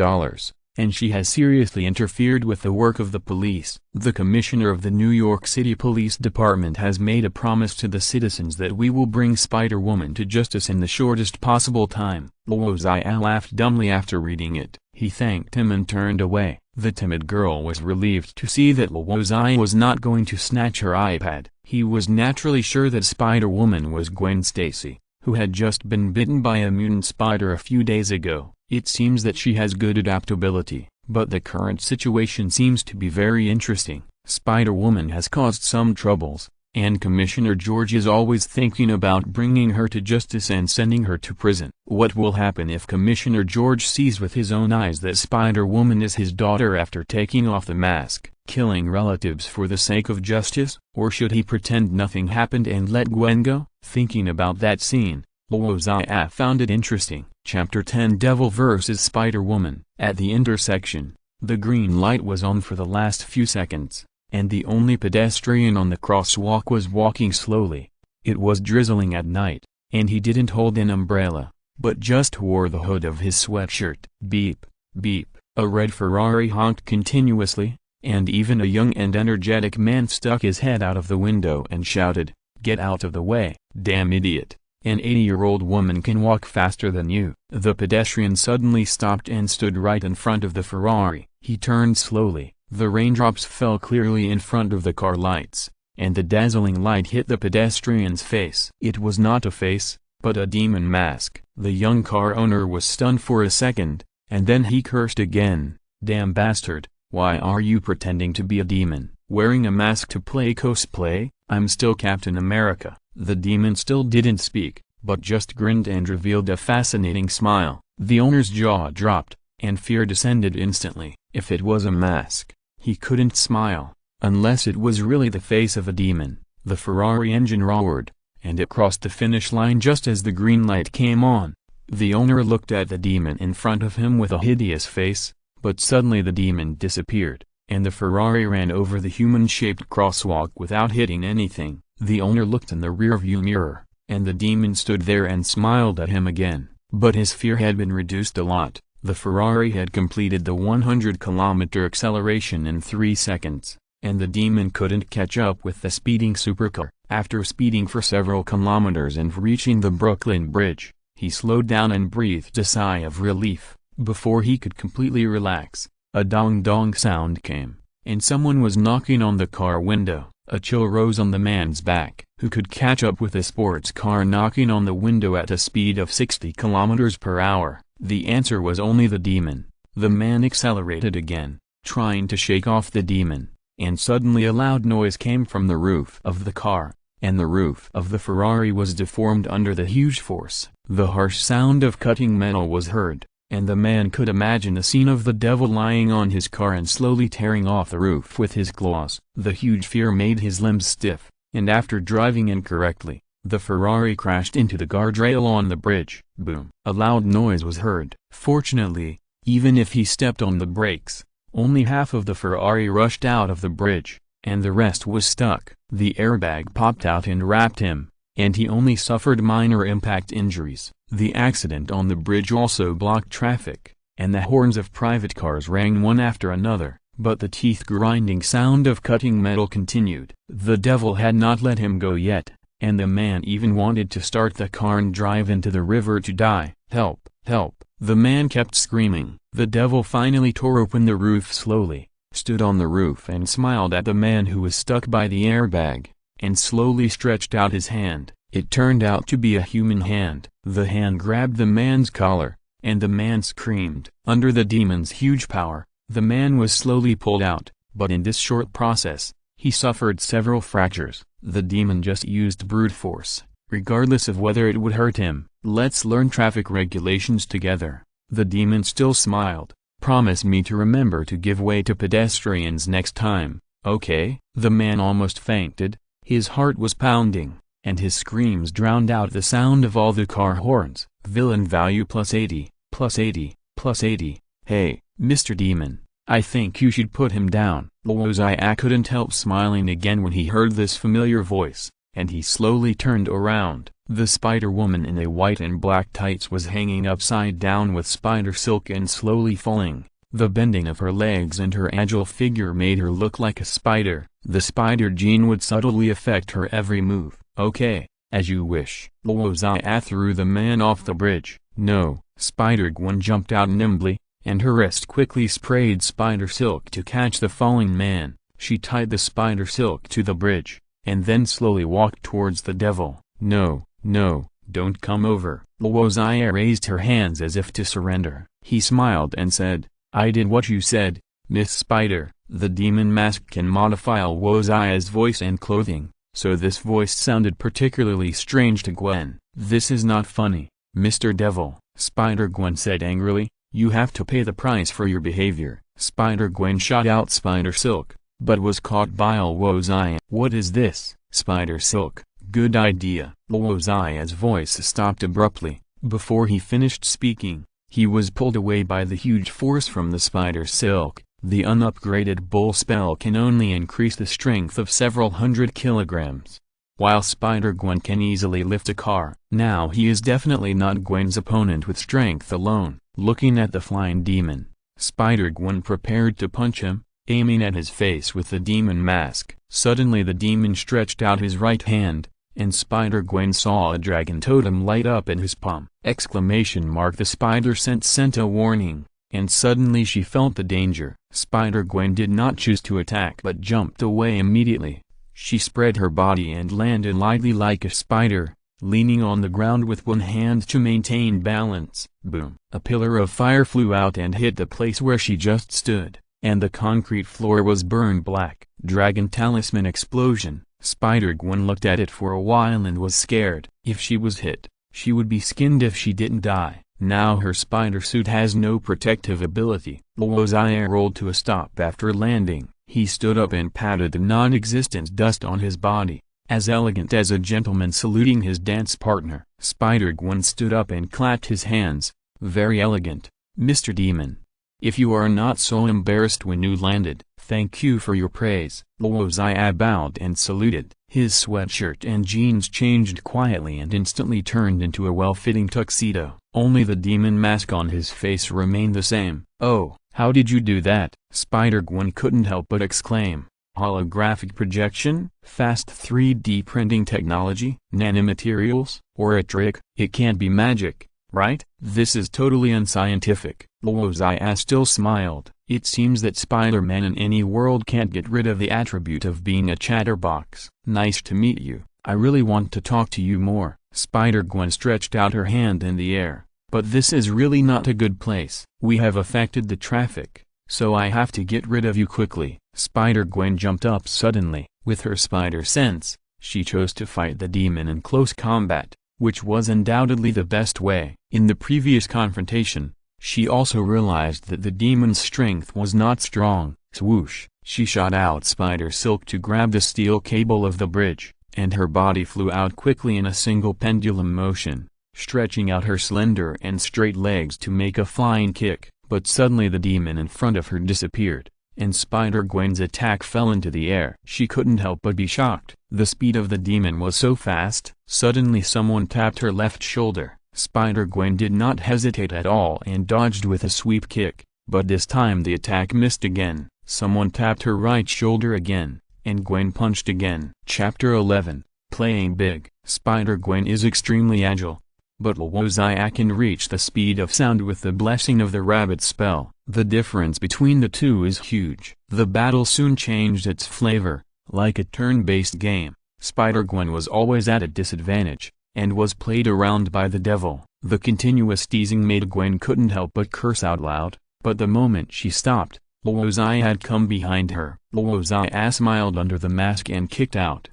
And she has seriously interfered with the work of the police. The commissioner of the New York City Police Department has made a promise to the citizens that we will bring Spider-Woman to justice in the shortest possible time. Luo Xia laughed dumbly after reading it. He thanked him and turned away. The timid girl was relieved to see that Luo Xia was not going to snatch her iPad. He was naturally sure that Spider-Woman was Gwen Stacy, who had just been bitten by a mutant spider a few days ago. It seems that she has good adaptability, but the current situation seems to be very interesting. Spider-Woman has caused some troubles, and Commissioner George is always thinking about bringing her to justice and sending her to prison. What will happen if Commissioner George sees with his own eyes that Spider-Woman is his daughter after taking off the mask, killing relatives for the sake of justice? Or should he pretend nothing happened and let Gwen go? Thinking about that scene, Luo Xia found it interesting. Chapter 10 Devil vs. Spider-Woman. At the intersection, the green light was on for the last few seconds, and the only pedestrian on the crosswalk was walking slowly. It was drizzling at night, and he didn't hold an umbrella, but just wore the hood of his sweatshirt. Beep, beep, a red Ferrari honked continuously, and even a young and energetic man stuck his head out of the window and shouted, "Get out of the way, damn idiot. An 80-year-old woman can walk faster than you." The pedestrian suddenly stopped and stood right in front of the Ferrari. He turned slowly. The raindrops fell clearly in front of the car lights, and the dazzling light hit the pedestrian's face. It was not a face, but a demon mask. The young car owner was stunned for a second, and then he cursed again. "Damn bastard, why are you pretending to be a demon, wearing a mask to play cosplay? I'm still Captain America." The demon still didn't speak, but just grinned and revealed a fascinating smile. The owner's jaw dropped, and fear descended instantly. If it was a mask, he couldn't smile, unless it was really the face of a demon. The Ferrari engine roared, and it crossed the finish line just as the green light came on. The owner looked at the demon in front of him with a hideous face, but suddenly the demon disappeared, and the Ferrari ran over the human-shaped crosswalk without hitting anything. The owner looked in the rearview mirror, and the demon stood there and smiled at him again, but his fear had been reduced a lot. The Ferrari had completed the 100-kilometer acceleration in 3 seconds, and the demon couldn't catch up with the speeding supercar. After speeding for several kilometers and reaching the Brooklyn Bridge, he slowed down and breathed a sigh of relief. Before he could completely relax, a dong-dong sound came, and someone was knocking on the car window. A chill rose on the man's back. Who could catch up with a sports car knocking on the window at a speed of 60 kilometers per hour? The answer was only the demon. The man accelerated again, trying to shake off the demon, and suddenly a loud noise came from the roof of the car, and the roof of the Ferrari was deformed under the huge force. The harsh sound of cutting metal was heard, and the man could imagine a scene of the devil lying on his car and slowly tearing off the roof with his claws. The huge fear made his limbs stiff, and after driving incorrectly, the Ferrari crashed into the guardrail on the bridge. Boom! A loud noise was heard. Fortunately, even if he stepped on the brakes, only half of the Ferrari rushed out of the bridge, and the rest was stuck. The airbag popped out and wrapped him, and he only suffered minor impact injuries. The accident on the bridge also blocked traffic, and the horns of private cars rang one after another, but the teeth-grinding sound of cutting metal continued. The devil had not let him go yet, and the man even wanted to start the car and drive into the river to die. Help! Help! The man kept screaming. The devil finally tore open the roof slowly, stood on the roof and smiled at the man who was stuck by the airbag, and slowly stretched out his hand. It turned out to be a human hand. The hand grabbed the man's collar, and the man screamed. Under the demon's huge power, the man was slowly pulled out, but in this short process, he suffered several fractures. The demon just used brute force, regardless of whether it would hurt him. Let's learn traffic regulations together. The demon still smiled. Promise me to remember to give way to pedestrians next time, okay? The man almost fainted. His heart was pounding, and his screams drowned out the sound of all the car horns. Villain value +80, +80, +80. Hey, Mr. Demon, I think you should put him down. Luo Xia couldn't help smiling again when he heard this familiar voice, and he slowly turned around. The Spider-Woman in a white and black tights was hanging upside down with spider silk and slowly falling. The bending of her legs and her agile figure made her look like a spider. The spider gene would subtly affect her every move. Okay, as you wish. Luo Xia threw the man off the bridge. No, Spider-Gwen jumped out nimbly, and her wrist quickly sprayed spider silk to catch the falling man. She tied the spider silk to the bridge, and then slowly walked towards the devil. No, no, don't come over. Luo Xia raised her hands as if to surrender. He smiled and said, I did what you said, Miss Spider. The demon mask can modify Luo Xia's voice and clothing, so this voice sounded particularly strange to Gwen. This is not funny, Mr. Devil, Spider-Gwen said angrily. You have to pay the price for your behavior. Spider-Gwen shot out spider silk, but was caught by Luo Xia. What is this? Spider silk, good idea. Luo Xia's voice stopped abruptly. Before he finished speaking, he was pulled away by the huge force from the spider silk. The unupgraded bull spell can only increase the strength of several hundred kilograms, while Spider-Gwen can easily lift a car. Now he is definitely not Gwen's opponent with strength alone. Looking at the flying demon, Spider-Gwen prepared to punch him, aiming at his face with the demon mask. Suddenly the demon stretched out his right hand, and Spider-Gwen saw a dragon totem light up in his palm. Exclamation mark! The spider sense sent a warning, and suddenly she felt the danger. Spider-Gwen did not choose to attack but jumped away immediately. She spread her body and landed lightly like a spider, leaning on the ground with one hand to maintain balance. Boom! A pillar of fire flew out and hit the place where she just stood, and the concrete floor was burned black. Dragon talisman explosion. Spider-Gwen looked at it for a while and was scared. If she was hit, she would be skinned if she didn't die. Now her spider suit has no protective ability. Luo Xia rolled to a stop after landing. He stood up and patted the non-existent dust on his body. as elegant as a gentleman saluting his dance partner. Spider-Gwen stood up and clapped his hands. Very elegant, Mr. Demon. If you are not so embarrassed when you landed, thank you for your praise. Luo Xia bowed and saluted. His sweatshirt and jeans changed quietly and instantly turned into a well-fitting tuxedo. Only the demon mask on his face remained the same. Oh, how did you do that? Spider-Gwen couldn't help but exclaim. Holographic projection, fast 3D printing technology, nanomaterials, or a trick? It can't be magic, right? This is totally unscientific. Luo Xia still smiled. It seems that Spider-Man in any world can't get rid of the attribute of being a chatterbox. Nice to meet you. I really want to talk to you more. Spider-Gwen stretched out her hand in the air. But this is really not a good place. We have affected the traffic, so I have to get rid of you quickly. Spider-Gwen jumped up suddenly. With her spider sense, she chose to fight the demon in close combat, which was undoubtedly the best way. In the previous confrontation, she also realized that the demon's strength was not strong. Swoosh! She shot out spider silk to grab the steel cable of the bridge, and her body flew out quickly in a single pendulum motion, stretching out her slender and straight legs to make a flying kick. But suddenly the demon in front of her disappeared, and Spider-Gwen's attack fell into the air. She couldn't help but be shocked. The speed of the demon was so fast. Suddenly someone tapped her left shoulder. Spider-Gwen did not hesitate at all and dodged with a sweep kick, but this time the attack missed again. Someone tapped her right shoulder again, and Gwen punched again. Chapter 11, Playing Big. Spider-Gwen is extremely agile, but Luo Xia can reach the speed of sound with the blessing of the rabbit spell. The difference between the two is huge. The battle soon changed its flavor. Like a turn-based game, Spider-Gwen was always at a disadvantage, and was played around by the devil. The continuous teasing made Gwen couldn't help but curse out loud, but the moment she stopped, Luo Xia had come behind her. Luo Xia smiled under the mask and kicked out!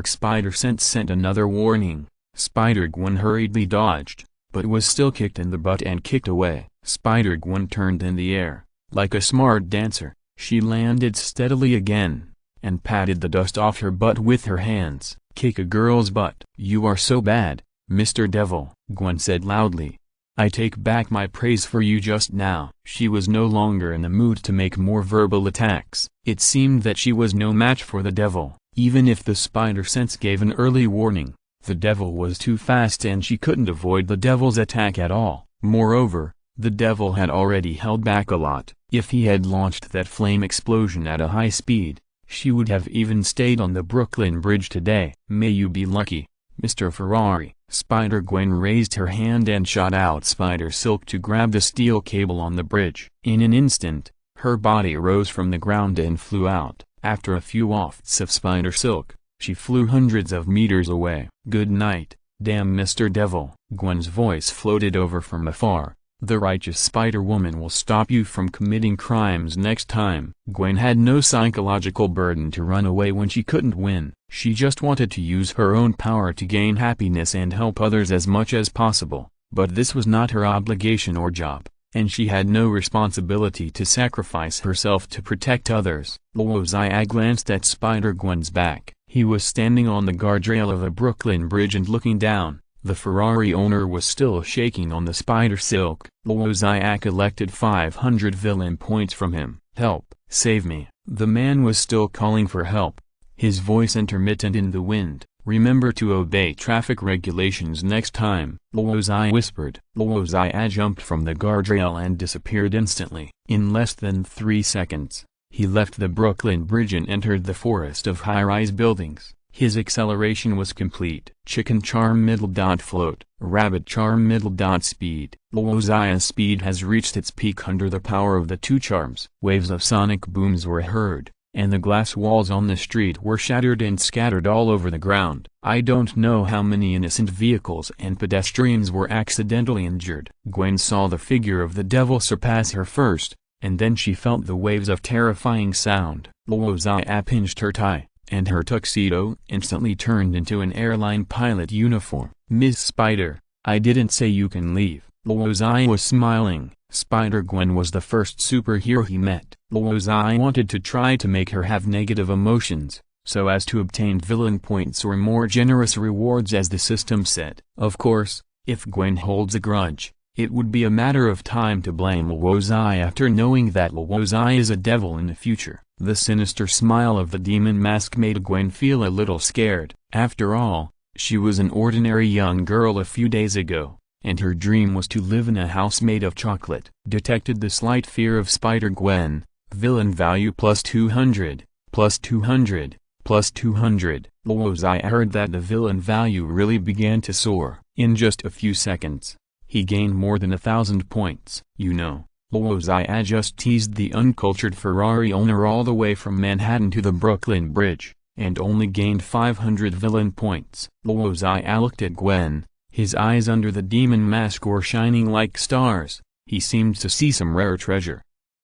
Spider sense sent another warning. Spider-Gwen hurriedly dodged, but was still kicked in the butt and kicked away. Spider-Gwen turned in the air. Like a smart dancer, she landed steadily again, and patted the dust off her butt with her hands. Kick a girl's butt. You are so bad, Mr. Devil, Gwen said loudly. I take back my praise for you just now. She was no longer in the mood to make more verbal attacks. It seemed that she was no match for the devil. Even if the spider sense gave an early warning, the devil was too fast and she couldn't avoid the devil's attack at all. Moreover, the devil had already held back a lot. If he had launched that flame explosion at a high speed, she would have even stayed on the Brooklyn Bridge today. May you be lucky, Mr. Ferrari. Spider-Gwen raised her hand and shot out spider silk to grab the steel cable on the bridge. In an instant, her body rose from the ground and flew out. After a few wafts of spider silk, she flew hundreds of meters away. Good night, damn Mr. Devil. Gwen's voice floated over from afar. The righteous Spider-Woman will stop you from committing crimes next time. Gwen had no psychological burden to run away when she couldn't win. She just wanted to use her own power to gain happiness and help others as much as possible. But this was not her obligation or job, and she had no responsibility to sacrifice herself to protect others. Luo Xia glanced at Spider-Gwen's back. He was standing on the guardrail of a Brooklyn Bridge and looking down. The Ferrari owner was still shaking on the spider silk. Luo Xia collected 500 villain points from him. Help, save me. The man was still calling for help, his voice intermittent in the wind. Remember to obey traffic regulations next time, Luo Xia whispered. Luo Xia jumped from the guardrail and disappeared instantly. In less than 3 seconds, he left the Brooklyn Bridge and entered the forest of high-rise buildings. His acceleration was complete. Chicken charm middle dot float, rabbit charm middle dot speed. Luo Xia's speed has reached its peak under the power of the two charms. Waves of sonic booms were heard, and the glass walls on the street were shattered and scattered all over the ground. I don't know how many innocent vehicles and pedestrians were accidentally injured. Gwen saw the figure of the devil surpass her first, and then she felt the waves of terrifying sound. Luo Xia pinched her tie, and her tuxedo instantly turned into an airline pilot uniform. Ms. Spider, I didn't say you can leave. Luo Xia was smiling. Spider-Gwen was the first superhero he met. Luo Xia wanted to try to make her have negative emotions, so as to obtain villain points or more generous rewards as the system said. Of course, if Gwen holds a grudge, it would be a matter of time to blame Luo Xia after knowing that Luo Xia is a devil in the future. The sinister smile of the demon mask made Gwen feel a little scared. After all, she was an ordinary young girl a few days ago, and her dream was to live in a house made of chocolate. Detected the slight fear of Spider-Gwen. Villain value plus 200, plus 200, plus 200. Luo Xia heard that the villain value really began to soar. In just a few seconds, he gained more than 1,000 points. You know, Luo Xia just teased the uncultured Ferrari owner all the way from Manhattan to the Brooklyn Bridge, and only gained 500 villain points. Luo Xia looked at Gwen. His eyes under the demon mask were shining like stars. He seemed to see some rare treasure.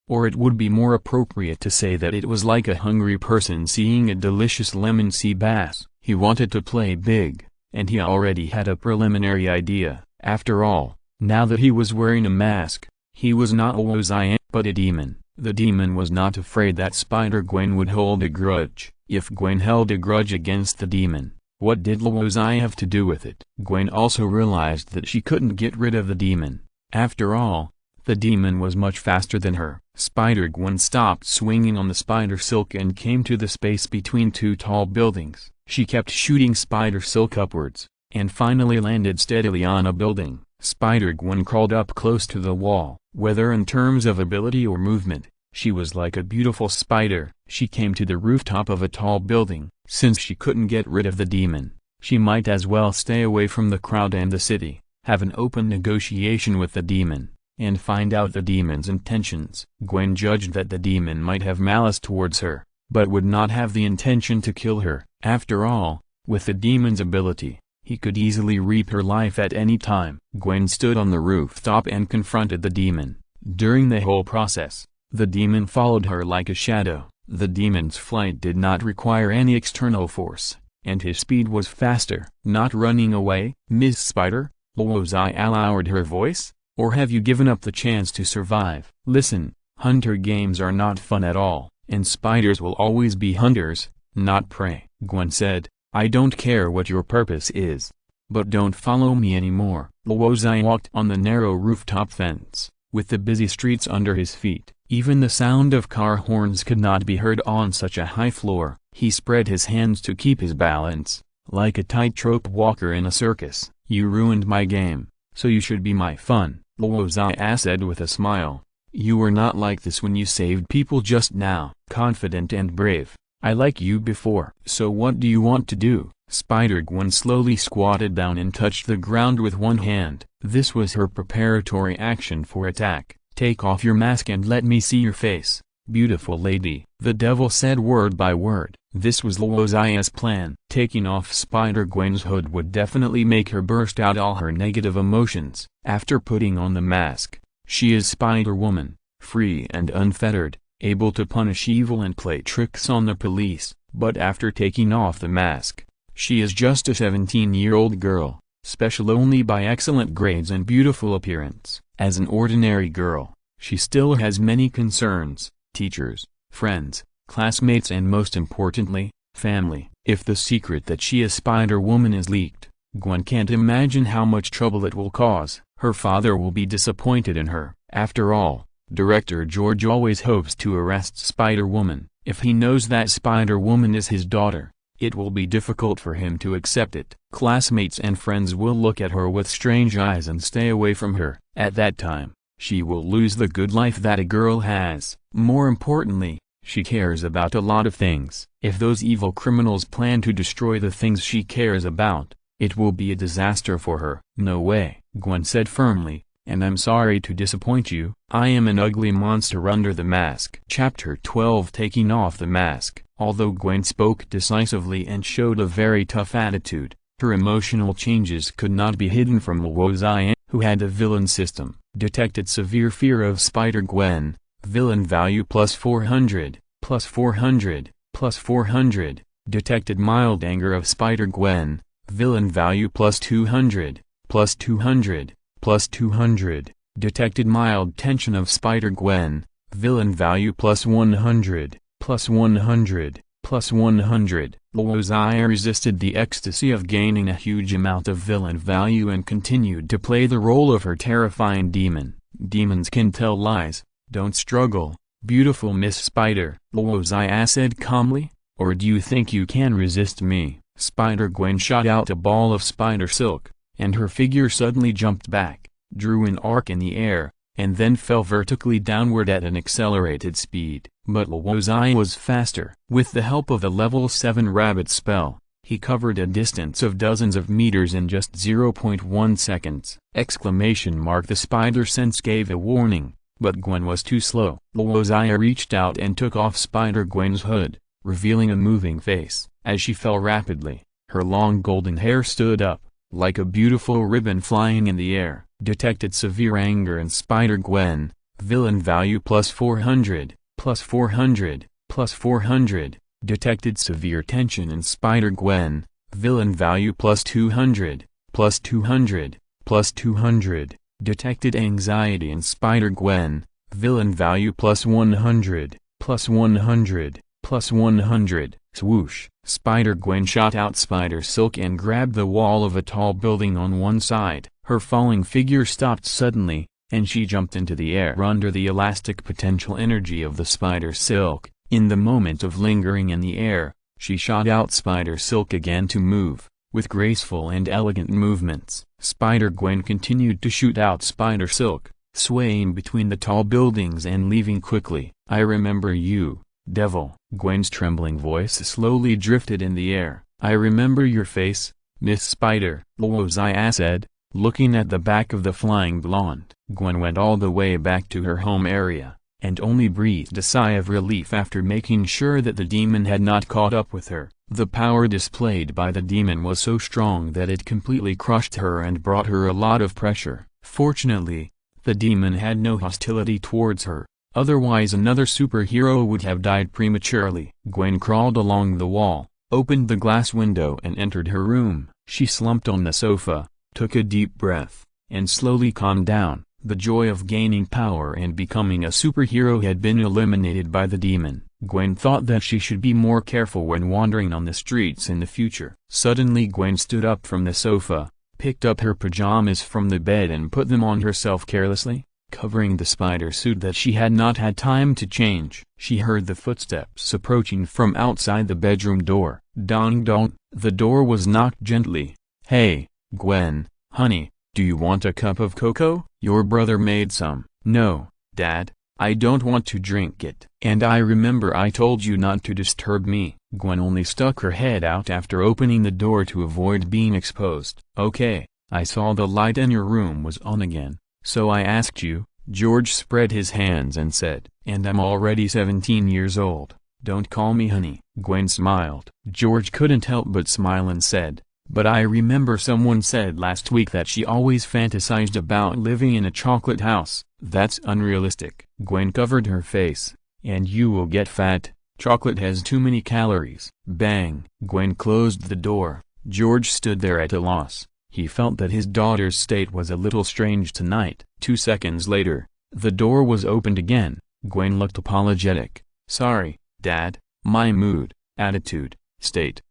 Or it would be more appropriate to say that it was like a hungry person seeing a delicious lemon sea bass. He wanted to play big, and he already had a preliminary idea. After all, now that he was wearing a mask, he was not Luo Xia, but a demon. The demon was not afraid that Spider-Gwen would hold a grudge. If Gwen held a grudge against the demon, what did Luo Xia have to do with it? Gwen also realized that she couldn't get rid of the demon. After all, the demon was much faster than her. Spider-Gwen stopped swinging on the spider silk and came to the space between two tall buildings. She kept shooting spider silk upwards, and finally landed steadily on a building. Spider-Gwen crawled up close to the wall. Whether in terms of ability or movement, she was like a beautiful spider. She came to the rooftop of a tall building. Since she couldn't get rid of the demon, she might as well stay away from the crowd and the city, have an open negotiation with the demon, and find out the demon's intentions. Gwen judged that the demon might have malice towards her, but would not have the intention to kill her. After all, with the demon's ability, he could easily reap her life at any time. Gwen stood on the rooftop and confronted the demon. During the whole process, the demon followed her like a shadow. The demon's flight did not require any external force, and his speed was faster. Not running away, Ms. Spider? Luo Xia lowered her voice. Or have you given up the chance to survive? Listen, hunter games are not fun at all, and spiders will always be hunters, not prey. Gwen said, I don't care what your purpose is, but don't follow me anymore. Luo Xia walked on the narrow rooftop fence, with the busy streets under his feet. Even the sound of car horns could not be heard on such a high floor. He spread his hands to keep his balance, like a tightrope walker in a circus. You ruined my game, so you should be my fun, Luo Xia said with a smile. You were not like this when you saved people just now. Confident and brave. I liked you before. So what do you want to do? Spider-Gwen slowly squatted down and touched the ground with one hand. This was her preparatory action for attack. Take off your mask and let me see your face, beautiful lady. The devil said word by word. This was Luo Xia's plan. Taking off Spider-Gwen's hood would definitely make her burst out all her negative emotions. After putting on the mask, she is Spider-Woman, free and unfettered, able to punish evil and play tricks on the police. But after taking off the mask, she is just a 17-year-old girl, special only by excellent grades and beautiful appearance. As an ordinary girl, she still has many concerns: teachers, friends, classmates, and most importantly, family. If the secret that she is Spider-Woman is leaked, Gwen can't imagine how much trouble it will cause. Her father will be disappointed in her. After all, Director George always hopes to arrest Spider-Woman. If he knows that Spider-Woman is his daughter, it will be difficult for him to accept it. Classmates and friends will look at her with strange eyes and stay away from her. At that time, she will lose the good life that a girl has. More importantly, she cares about a lot of things. If those evil criminals plan to destroy the things she cares about, it will be a disaster for her. No way, Gwen said firmly, and I'm sorry to disappoint you. I am an ugly monster under the mask. Chapter 12. Taking off the mask. Although Gwen spoke decisively and showed a very tough attitude, her emotional changes could not be hidden from Luo Xia, who had a villain system. Detected severe fear of Spider-Gwen. Villain value plus 400, plus 400, plus 400. Detected mild anger of Spider-Gwen. Villain value plus 200, plus 200, plus 200. Detected mild tension of Spider-Gwen. Villain value plus 100, plus 100. plus 100. Luo Xia resisted the ecstasy of gaining a huge amount of villain value and continued to play the role of her terrifying demon. Demons can tell lies. Don't struggle, beautiful Miss Spider, Luo Xia said calmly. Or do you think you can resist me? Spider-Gwen shot out a ball of spider silk, and her figure suddenly jumped back, drew an arc in the air, and then fell vertically downward at an accelerated speed. But Luo Xia was faster. With the help of the level 7 rabbit spell, he covered a distance of dozens of meters in just 0.1 seconds. The spider sense gave a warning, but Gwen was too slow. Luo Xia reached out and took off Spider-Gwen's hood, revealing a moving face. As she fell rapidly, her long golden hair stood up, like a beautiful ribbon flying in the air. Detected severe anger in Spider-Gwen. Villain value plus 400, plus 400, plus 400. Detected severe tension in Spider-Gwen. Villain value plus 200, plus 200, plus 200. Detected anxiety in Spider-Gwen. Villain value plus 100, plus 100, plus 100. Swoosh! Spider-Gwen shot out spider silk and grabbed the wall of a tall building on one side. Her falling figure stopped suddenly, and she jumped into the air under the elastic potential energy of the spider silk. In the moment of lingering in the air, she shot out spider silk again to move. With graceful and elegant movements, Spider-Gwen continued to shoot out spider silk, swaying between the tall buildings and leaving quickly. I remember you, devil. Gwen's trembling voice slowly drifted in the air. I remember your face, Miss Spider, Luo Xia said, looking at the back of the flying blonde. Gwen went all the way back to her home area, and only breathed a sigh of relief after making sure that the demon had not caught up with her. The power displayed by the demon was so strong that it completely crushed her and brought her a lot of pressure. Fortunately, the demon had no hostility towards her. Otherwise another superhero would have died prematurely. Gwen crawled along the wall, opened the glass window and entered her room. She slumped on the sofa, took a deep breath, and slowly calmed down. The joy of gaining power and becoming a superhero had been eliminated by the demon. Gwen thought that she should be more careful when wandering on the streets in the future. Suddenly Gwen stood up from the sofa, picked up her pajamas from the bed and put them on herself carelessly, covering the spider suit that she had not had time to change. She heard the footsteps approaching from outside the bedroom door. Dong dong. The door was knocked gently. Hey, Gwen, honey, do you want a cup of cocoa? Your brother made some. No, Dad, I don't want to drink it. And I remember I told you not to disturb me. Gwen only stuck her head out after opening the door to avoid being exposed. Okay, I saw the light in your room was on again. So I asked you. George spread his hands and said, and I'm already 17 years old. Don't call me honey. Gwen smiled. George couldn't help but smile and said, but I remember someone said last week that she always fantasized about living in a chocolate house. That's unrealistic. Gwen covered her face. And you will get fat. Chocolate has too many calories. Bang. Gwen closed the door. George stood there at a loss. He felt that his daughter's state was a little strange tonight. 2 seconds later, the door was opened again. Gwen looked apologetic. Sorry, Dad, my mood, attitude, state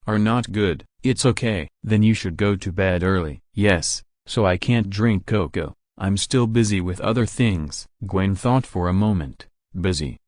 are not good. It's okay. Then you should go to bed early. Yes, so I can't drink cocoa. I'm still busy with other things. Gwen thought for a moment. Busy?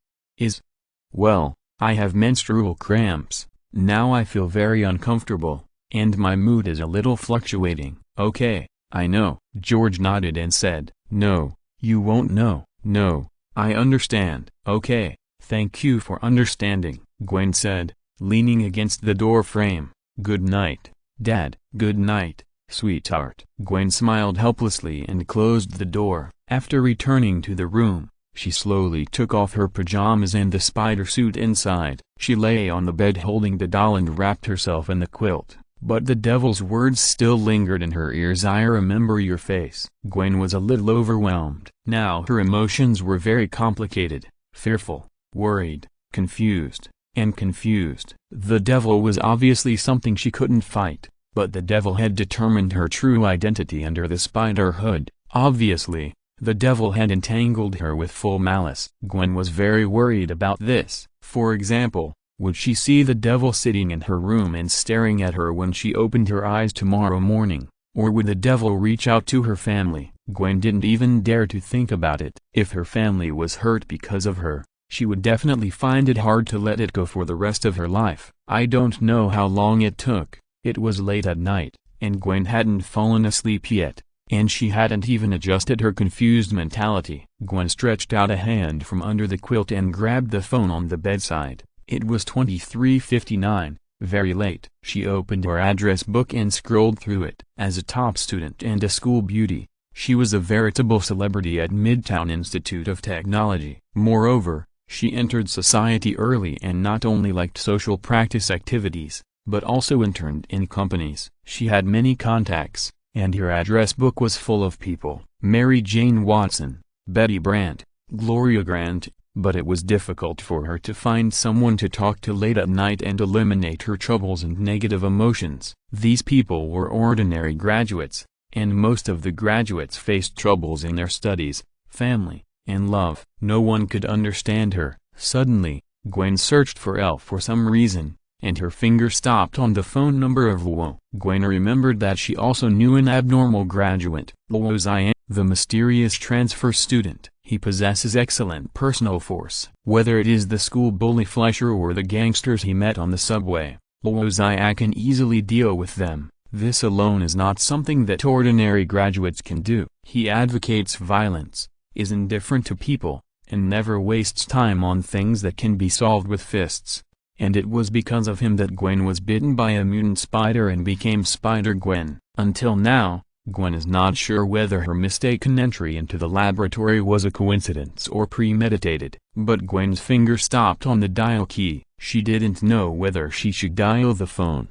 Well, I have menstrual cramps. Now I feel very uncomfortable. And my mood is a little fluctuating. Okay, I know. George nodded and said, no, you won't know. No, I understand. Okay, thank you for understanding, Gwen said, leaning against the door frame. Good night, Dad. Good night, sweetheart. Gwen smiled helplessly and closed the door. After returning to the room, she slowly took off her pajamas and the spider suit inside. She lay on the bed holding the doll and wrapped herself in the quilt. But the devil's words still lingered in her ears. I remember your face. Gwen was a little overwhelmed. Now her emotions were very complicated, fearful, worried, confused, and confused. The devil was obviously something she couldn't fight, but the devil had determined her true identity under the spider hood. Obviously, the devil had entangled her with full malice. Gwen was very worried about this. For example, Would she see the devil sitting in her room and staring at her when she opened her eyes tomorrow morning? Or would the devil reach out to her family? Gwen didn't even dare to think about it. If her family was hurt because of her, she would definitely find it hard to let it go for the rest of her life. I don't know how long it took. It was late at night, and Gwen hadn't fallen asleep yet, and she hadn't even adjusted her confused mentality. Gwen stretched out a hand from under the quilt and grabbed the phone on the bedside. It was 23:59, very late. She opened her address book and scrolled through it. As a top student and a school beauty, she was a veritable celebrity at Midtown Institute of Technology. Moreover, she entered society early and not only liked social practice activities, but also interned in companies. She had many contacts, and her address book was full of people. Mary Jane Watson, Betty Brant, Gloria Grant, but it was difficult for her to find someone to talk to late at night and eliminate her troubles and negative emotions. These people were ordinary graduates, and most of the graduates faced troubles in their studies, family, and love. No one could understand her. Suddenly, Gwen searched for L for some reason, and her finger stopped on the phone number of Luo. Gwen remembered that she also knew an abnormal graduate, Luo Xia, the mysterious transfer student. He possesses excellent personal force. Whether it is the school bully Fleischer or the gangsters he met on the subway, Luo Xia can easily deal with them. This alone is not something that ordinary graduates can do. He advocates violence, is indifferent to people, and never wastes time on things that can be solved with fists. And it was because of him that Gwen was bitten by a mutant spider and became Spider-Gwen. Until now, Gwen is not sure whether her mistaken entry into the laboratory was a coincidence or premeditated. But Gwen's finger stopped on the dial key. She didn't know whether she should dial the phone.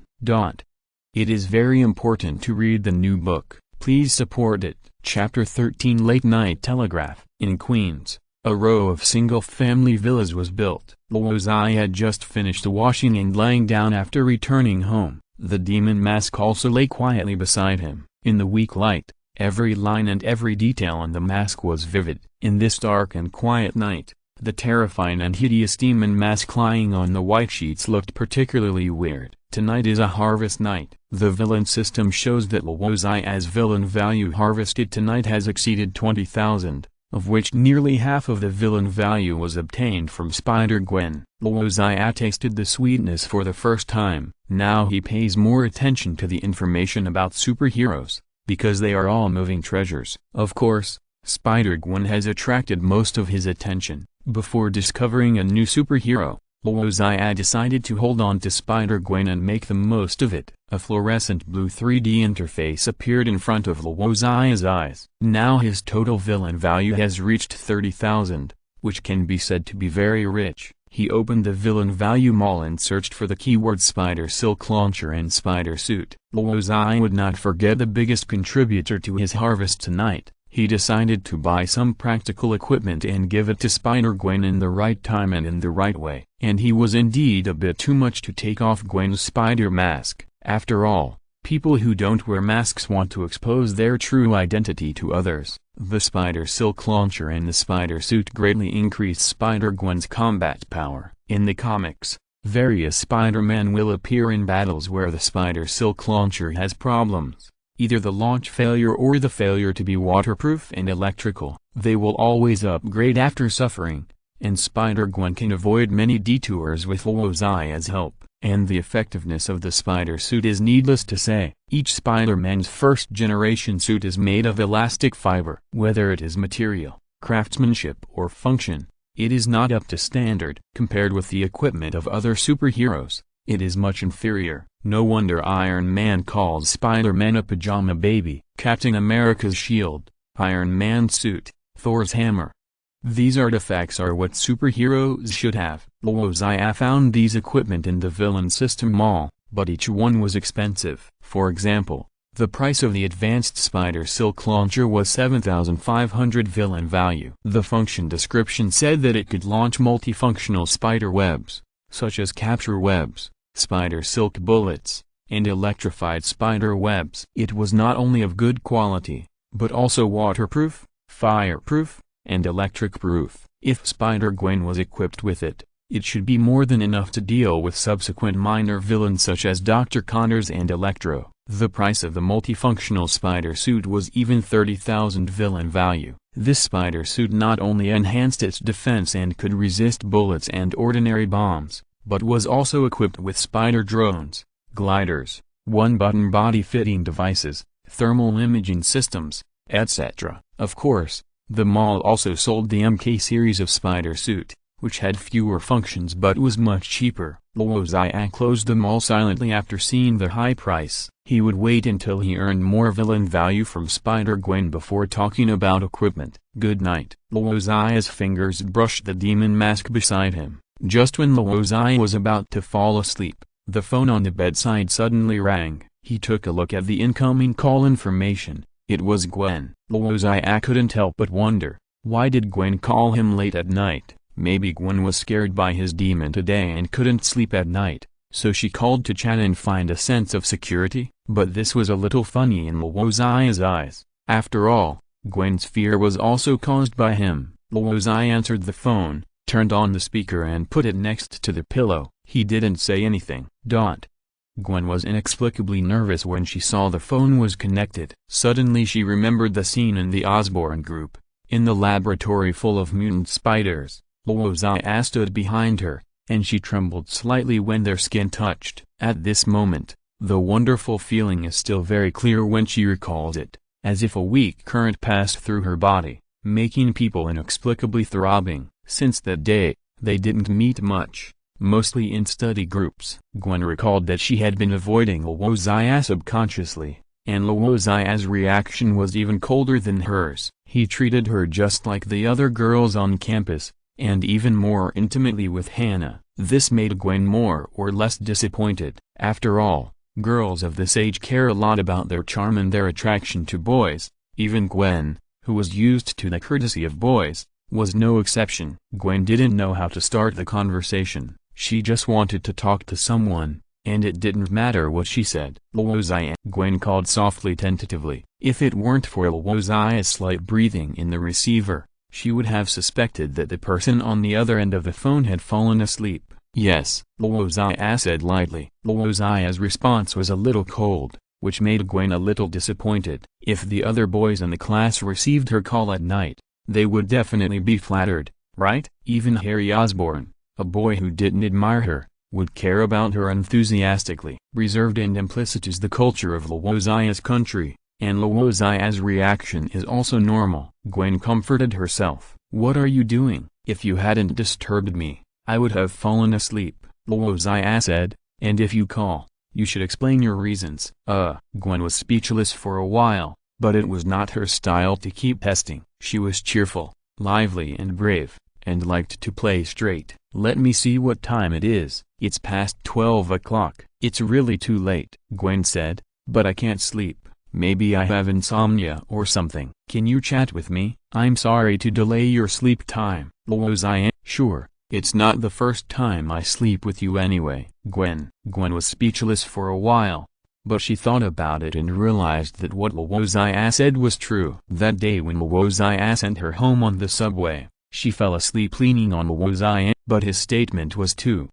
It is very important to read the new book. Please support it. Chapter 13 Late Night Telegraph. In Queens, a row of single-family villas was built. Luo Xia had just finished washing and laying down after returning home. The demon mask also lay quietly beside him. In the weak light, every line and every detail on the mask was vivid. In this dark and quiet night, the terrifying and hideous demon mask lying on the white sheets looked particularly weird. Tonight is a harvest night. The villain system shows that Luo Xia's villain value harvested tonight has exceeded 20,000, of which nearly half of the villain value was obtained from Spider-Gwen. Luo Xia tasted the sweetness for the first time. Now he pays more attention to the information about superheroes, because they are all moving treasures. Of course, Spider-Gwen has attracted most of his attention. Before discovering a new superhero, Luo Xia decided to hold on to Spider-Gwen and make the most of it. A fluorescent blue 3D interface appeared in front of Luo Xia's eyes. Now his total villain value has reached 30,000, which can be said to be very rich. He opened the villain value mall and searched for the keywords spider silk launcher and spider suit. Luo Xia would not forget the biggest contributor to his harvest tonight. He decided to buy some practical equipment and give it to Spider-Gwen in the right time and in the right way. And he was indeed a bit too much to take off Gwen's spider mask. After all, people who don't wear masks want to expose their true identity to others. The spider silk launcher and the spider suit greatly increased Spider-Gwen's combat power. In the comics, various Spider-Man will appear in battles where the spider silk launcher has problems. Either the launch failure or the failure to be waterproof and electrical. They will always upgrade after suffering, and Spider-Gwen can avoid many detours with Luo Xia's help. And the effectiveness of the spider suit is needless to say. Each Spider-Man's first-generation suit is made of elastic fiber. Whether it is material, craftsmanship or function, it is not up to standard. Compared with the equipment of other superheroes, it is much inferior. No wonder Iron Man calls Spider-Man a pajama baby. Captain America's shield, Iron Man's suit, Thor's hammer. These artifacts are what superheroes should have. Luo Xia found these equipment in the villain system mall, but each one was expensive. For example, the price of the advanced spider silk launcher was 7,500 villain value. The function description said that it could launch multifunctional spider webs, such as capture webs, spider silk bullets, and electrified spider webs. It was not only of good quality, but also waterproof, fireproof, and electric-proof. If Spider-Gwen was equipped with it, It should be more than enough to deal with subsequent minor villains such as Dr. Connors and Electro. The price of the multifunctional spider suit was even 30,000 villain value. This spider suit not only enhanced its defense and could resist bullets and ordinary bombs, but was also equipped with spider drones, gliders, one-button body-fitting devices, thermal imaging systems, etc. Of course, the mall also sold the MK series of spider suit, which had fewer functions but was much cheaper. Luo Xia closed the mall silently after seeing the high price. He would wait until he earned more villain value from Spider-Gwen before talking about equipment. Good night. Luo Xia's fingers brushed the demon mask beside him. Just when Luo Xia was about to fall asleep, the phone on the bedside suddenly rang. He took a look at the incoming call information. It was Gwen. Luo Xia couldn't help but wonder, why did Gwen call him late at night? Maybe Gwen was scared by his demon today and couldn't sleep at night, so she called to chat and find a sense of security? But this was a little funny in Luo Xia's eyes. After all, Gwen's fear was also caused by him. Luo Xia answered the phone, turned on the speaker and put it next to the pillow. He didn't say anything. Gwen was inexplicably nervous when she saw the phone was connected. Suddenly she remembered the scene in the Osborn group, in the laboratory full of mutant spiders. Luo Xia stood behind her, and she trembled slightly when their skin touched. At this moment, the wonderful feeling is still very clear when she recalls it, as if a weak current passed through her body, making people inexplicably throbbing. Since that day, they didn't meet much, mostly in study groups. Gwen recalled that she had been avoiding Luo Xia subconsciously, and Luo Xia's reaction was even colder than hers. He treated her just like the other girls on campus, and even more intimately with Hannah. This made Gwen more or less disappointed. After all, girls of this age care a lot about their charm and their attraction to boys. Even Gwen, who was used to the courtesy of boys, was no exception. Gwen didn't know how to start the conversation. She just wanted to talk to someone, and it didn't matter what she said. Luo Xia. Gwen called softly tentatively. If it weren't for Luo Xia's slight breathing in the receiver, she would have suspected that the person on the other end of the phone had fallen asleep. Yes, Luo Xia said lightly. Luo Xia's response was a little cold, which made Gwen a little disappointed. If the other boys in the class received her call at night, they would definitely be flattered, right? Even Harry Osborn, a boy who didn't admire her, would care about her enthusiastically. Reserved and implicit is the culture of Luo Xia's country, and Luo Xia's reaction is also normal. Gwen comforted herself. What are you doing? If you hadn't disturbed me, I would have fallen asleep, Luo Xia said, and if you call, you should explain your reasons. Gwen was speechless for a while, but it was not her style to keep testing. She was cheerful, lively and brave, and liked to play straight. Let me see what time it is. It's past 12 o'clock. It's really too late, Gwen said, but I can't sleep. Maybe I have insomnia or something. Can you chat with me? I'm sorry to delay your sleep time. Luo Xia. Sure, it's not the first time I sleep with you anyway. Gwen was speechless for a while, but she thought about it and realized that what Luo Xia said was true. That day when Luo Xia sent her home on the subway, she fell asleep leaning on Luo Xia, but his statement was too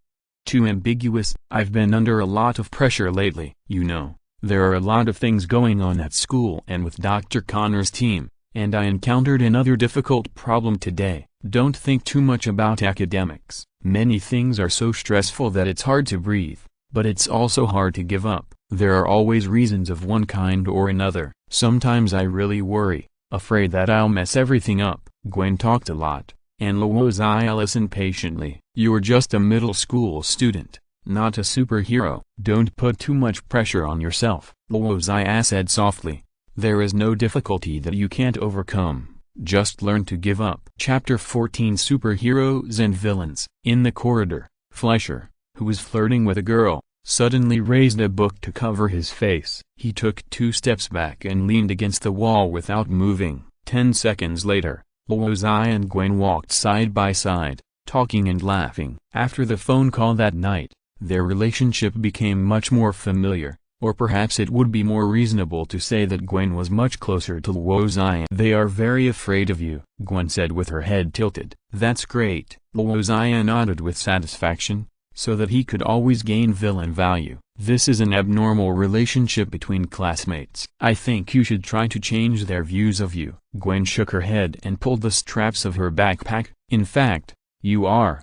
ambiguous. I've been under a lot of pressure lately. You know, there are a lot of things going on at school and with Dr. Connor's team, and I encountered another difficult problem today. Don't think too much about academics. Many things are so stressful that it's hard to breathe, but it's also hard to give up. There are always reasons of one kind or another. Sometimes I really worry, afraid that I'll mess everything up. Gwen talked a lot, and Luo Xia listened patiently. You're just a middle school student, not a superhero. Don't put too much pressure on yourself, Luo Xia said softly. There is no difficulty that you can't overcome. Just learn to give up. Chapter 14 Superheroes and Villains. In the corridor, Fleischer, who was flirting with a girl, suddenly raised a book to cover his face. He took 2 steps back and leaned against the wall without moving. 10 seconds later, Luo Xia and Gwen walked side by side, talking and laughing. After the phone call that night, their relationship became much more familiar. Or perhaps it would be more reasonable to say that Gwen was much closer to Luo Xia. They are very afraid of you, Gwen said with her head tilted. That's great. Luo Xia nodded with satisfaction, so that he could always gain villain value. This is an abnormal relationship between classmates. I think you should try to change their views of you. Gwen shook her head and pulled the straps of her backpack. In fact, you are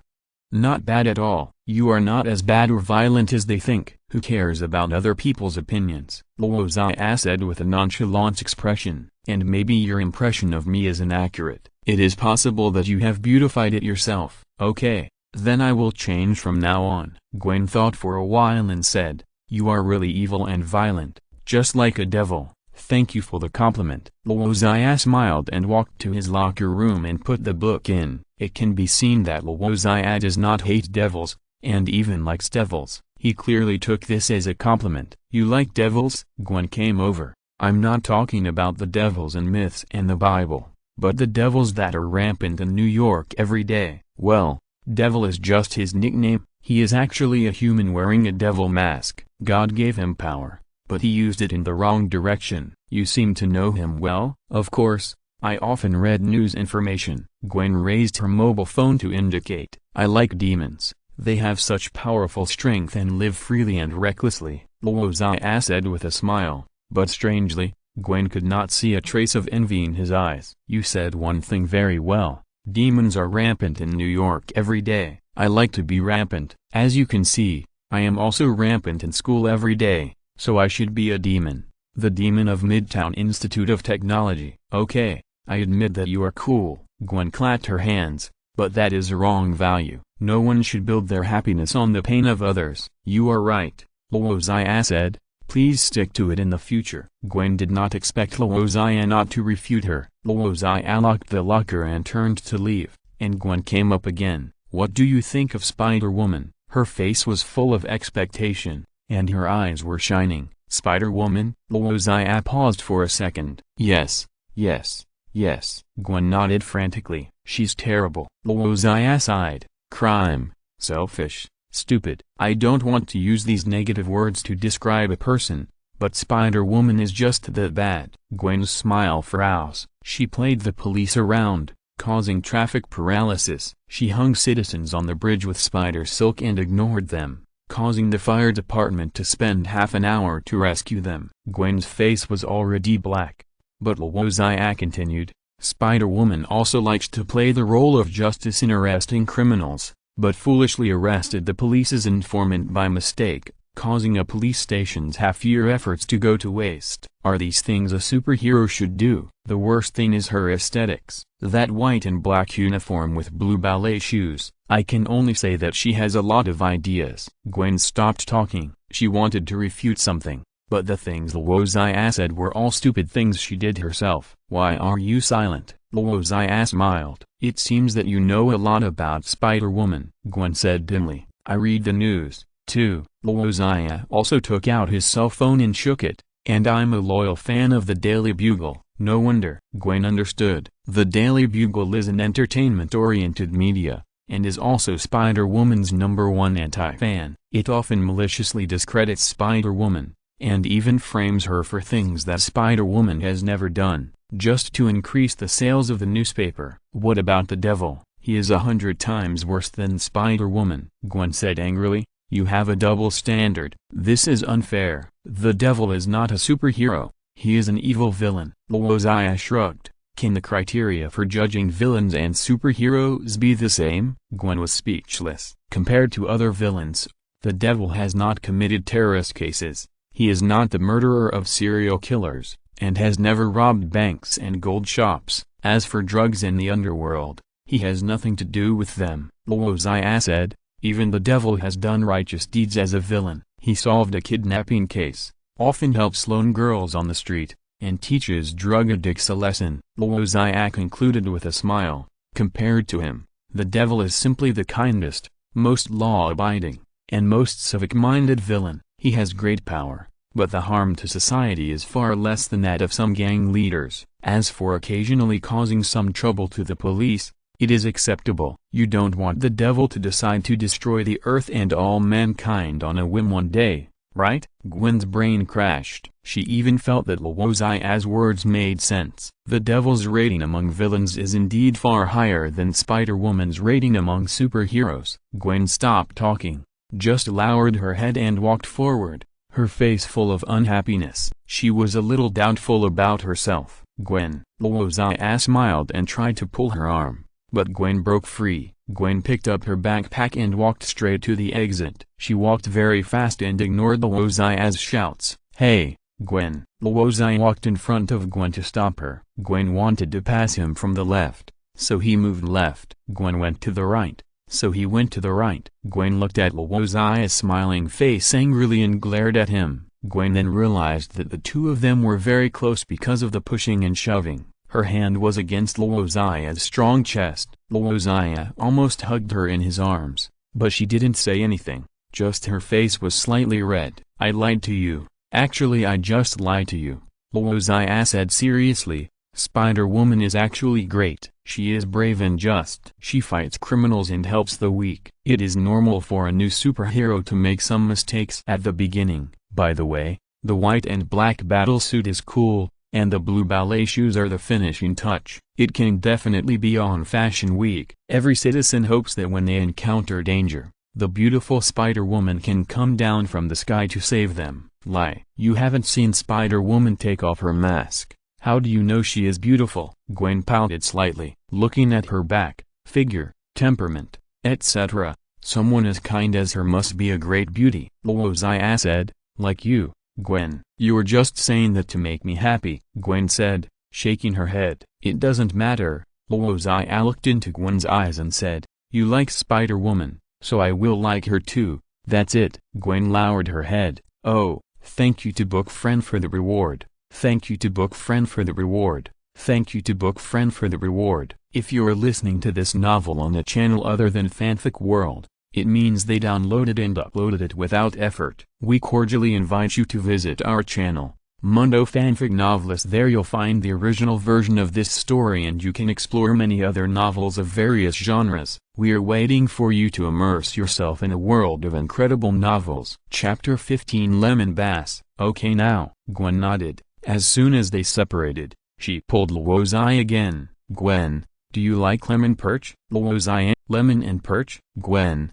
not bad at all. You are not as bad or violent as they think. Who cares about other people's opinions? Luo Xia said with a nonchalant expression. And maybe your impression of me is inaccurate. It is possible that you have beautified it yourself. Okay, then I will change from now on. Gwen thought for a while and said, you are really evil and violent, just like a devil. Thank you for the compliment. Luo Xia smiled and walked to his locker room and put the book in. It can be seen that Luo Xia does not hate devils, and even likes devils. He clearly took this as a compliment. You like devils? Gwen came over. I'm not talking about the devils in myths and the Bible, but the devils that are rampant in New York every day. Well, devil is just his nickname. He is actually a human wearing a devil mask. God gave him power, but he used it in the wrong direction. You seem to know him well. Of course, I often read news information. Gwen raised her mobile phone to indicate. I like demons. They have such powerful strength and live freely and recklessly, Luo Xia said with a smile, but strangely, Gwen could not see a trace of envy in his eyes. You said one thing very well. Demons are rampant in New York every day. I like to be rampant. As you can see, I am also rampant in school every day, so I should be a demon. The demon of Midtown Institute of Technology. Okay, I admit that you are cool. Gwen clapped her hands, but that is a wrong value. No one should build their happiness on the pain of others. You are right, Luo Xia said. Please stick to it in the future. Gwen did not expect Luo Xia not to refute her. Luo Xia locked the locker and turned to leave, and Gwen came up again. What do you think of Spider-Woman? Her face was full of expectation, and her eyes were shining. Spider-Woman? Luo Xia paused for a second. Yes, yes, yes. Gwen nodded frantically. She's terrible. Luo Xia sighed. Crime, selfish, stupid. I don't want to use these negative words to describe a person, but Spider-Woman is just that bad. Gwen's smile froze. She played the police around, causing traffic paralysis. She hung citizens on the bridge with spider silk and ignored them, causing the fire department to spend half an hour to rescue them. Gwen's face was already black, but Luo Xia continued. Spider-Woman also likes to play the role of justice in arresting criminals, but foolishly arrested the police's informant by mistake, causing a police station's half-year efforts to go to waste. Are these things a superhero should do? The worst thing is her aesthetics. That white and black uniform with blue ballet shoes. I can only say that she has a lot of ideas. Gwen stopped talking. She wanted to refute something, but the things Luo Xia said were all stupid things she did herself. Why are you silent? Luo Xia smiled. It seems that you know a lot about Spider-Woman, Gwen said dimly. I read the news, too. Luo Xia also took out his cell phone and shook it. And I'm a loyal fan of the Daily Bugle. No wonder. Gwen understood. The Daily Bugle is an entertainment-oriented media, and is also Spider-Woman's #1 anti-fan. It often maliciously discredits Spider-Woman, and even frames her for things that Spider-Woman has never done, just to increase the sales of the newspaper. What about the devil? He is 100 times worse than Spider-Woman, Gwen said angrily. You have a double standard. This is unfair. The devil is not a superhero. He is an evil villain. Luo Xia shrugged. Can the criteria for judging villains and superheroes be the same? Gwen was speechless. Compared to other villains, the devil has not committed terrorist cases. He is not the murderer of serial killers, and has never robbed banks and gold shops. As for drugs in the underworld, he has nothing to do with them. Luo Xia said. Even the devil has done righteous deeds as a villain. He solved a kidnapping case, often helps lone girls on the street, and teaches drug addicts a lesson. Luo Xia concluded with a smile. Compared to him, the devil is simply the kindest, most law-abiding, and most civic-minded villain. He has great power, but the harm to society is far less than that of some gang leaders. As for occasionally causing some trouble to the police, it is acceptable. You don't want the devil to decide to destroy the earth and all mankind on a whim one day, right? Gwen's brain crashed. She even felt that Luo Xia's words made sense. The Devil's rating among villains is indeed far higher than Spider-Woman's rating among superheroes. Gwen stopped talking, just lowered her head and walked forward, her face full of unhappiness. She was a little doubtful about herself. Gwen. Luo Xia smiled and tried to pull her arm, but Gwen broke free. Gwen picked up her backpack and walked straight to the exit. She walked very fast and ignored Luo Xia's shouts. Hey, Gwen. Luo Xia walked in front of Gwen to stop her. Gwen wanted to pass him from the left, so he moved left. Gwen went to the right, so he went to the right. Gwen looked at Luo Xia's smiling face angrily and glared at him. Gwen then realized that the two of them were very close because of the pushing and shoving. Her hand was against Luo Xia's strong chest. Luo Xia almost hugged her in his arms, but she didn't say anything, just her face was slightly red. I lied to you. Actually, I just lied to you, Luo Xia said seriously. Spider-Woman is actually great. She is brave and just. She fights criminals and helps the weak. It is normal for a new superhero to make some mistakes at the beginning. By the way, the white and black battlesuit is cool, and the blue ballet shoes are the finishing touch. It can definitely be on Fashion Week. Every citizen hopes that when they encounter danger, the beautiful Spider-Woman can come down from the sky to save them. Lie. You haven't seen Spider-Woman take off her mask. How do you know she is beautiful? Gwen pouted slightly, looking at her back, figure, temperament, etc. Someone as kind as her must be a great beauty. Luo Xia said. Like you, Gwen. You were just saying that to make me happy, Gwen said, shaking her head. It doesn't matter. Luo Xia looked into Gwen's eyes and said, you like Spider-Woman, so I will like her too. That's it. Gwen lowered her head. Oh, thank you to book friend for the reward. Thank you to book friend for the reward. Thank you to book friend for the reward. If you're listening to this novel on a channel other than Fanfic World, it means they downloaded and uploaded it without effort. We cordially invite you to visit our channel, Mundo Fanfic Novelist. There you'll find the original version of this story and you can explore many other novels of various genres. We're waiting for you to immerse yourself in a world of incredible novels. Chapter 15 Lemon Bass. Okay now, Gwen nodded. As soon as they separated, she pulled Luo Xia again. Gwen, do you like lemon perch? Luo Xia. Lemon and perch? Gwen.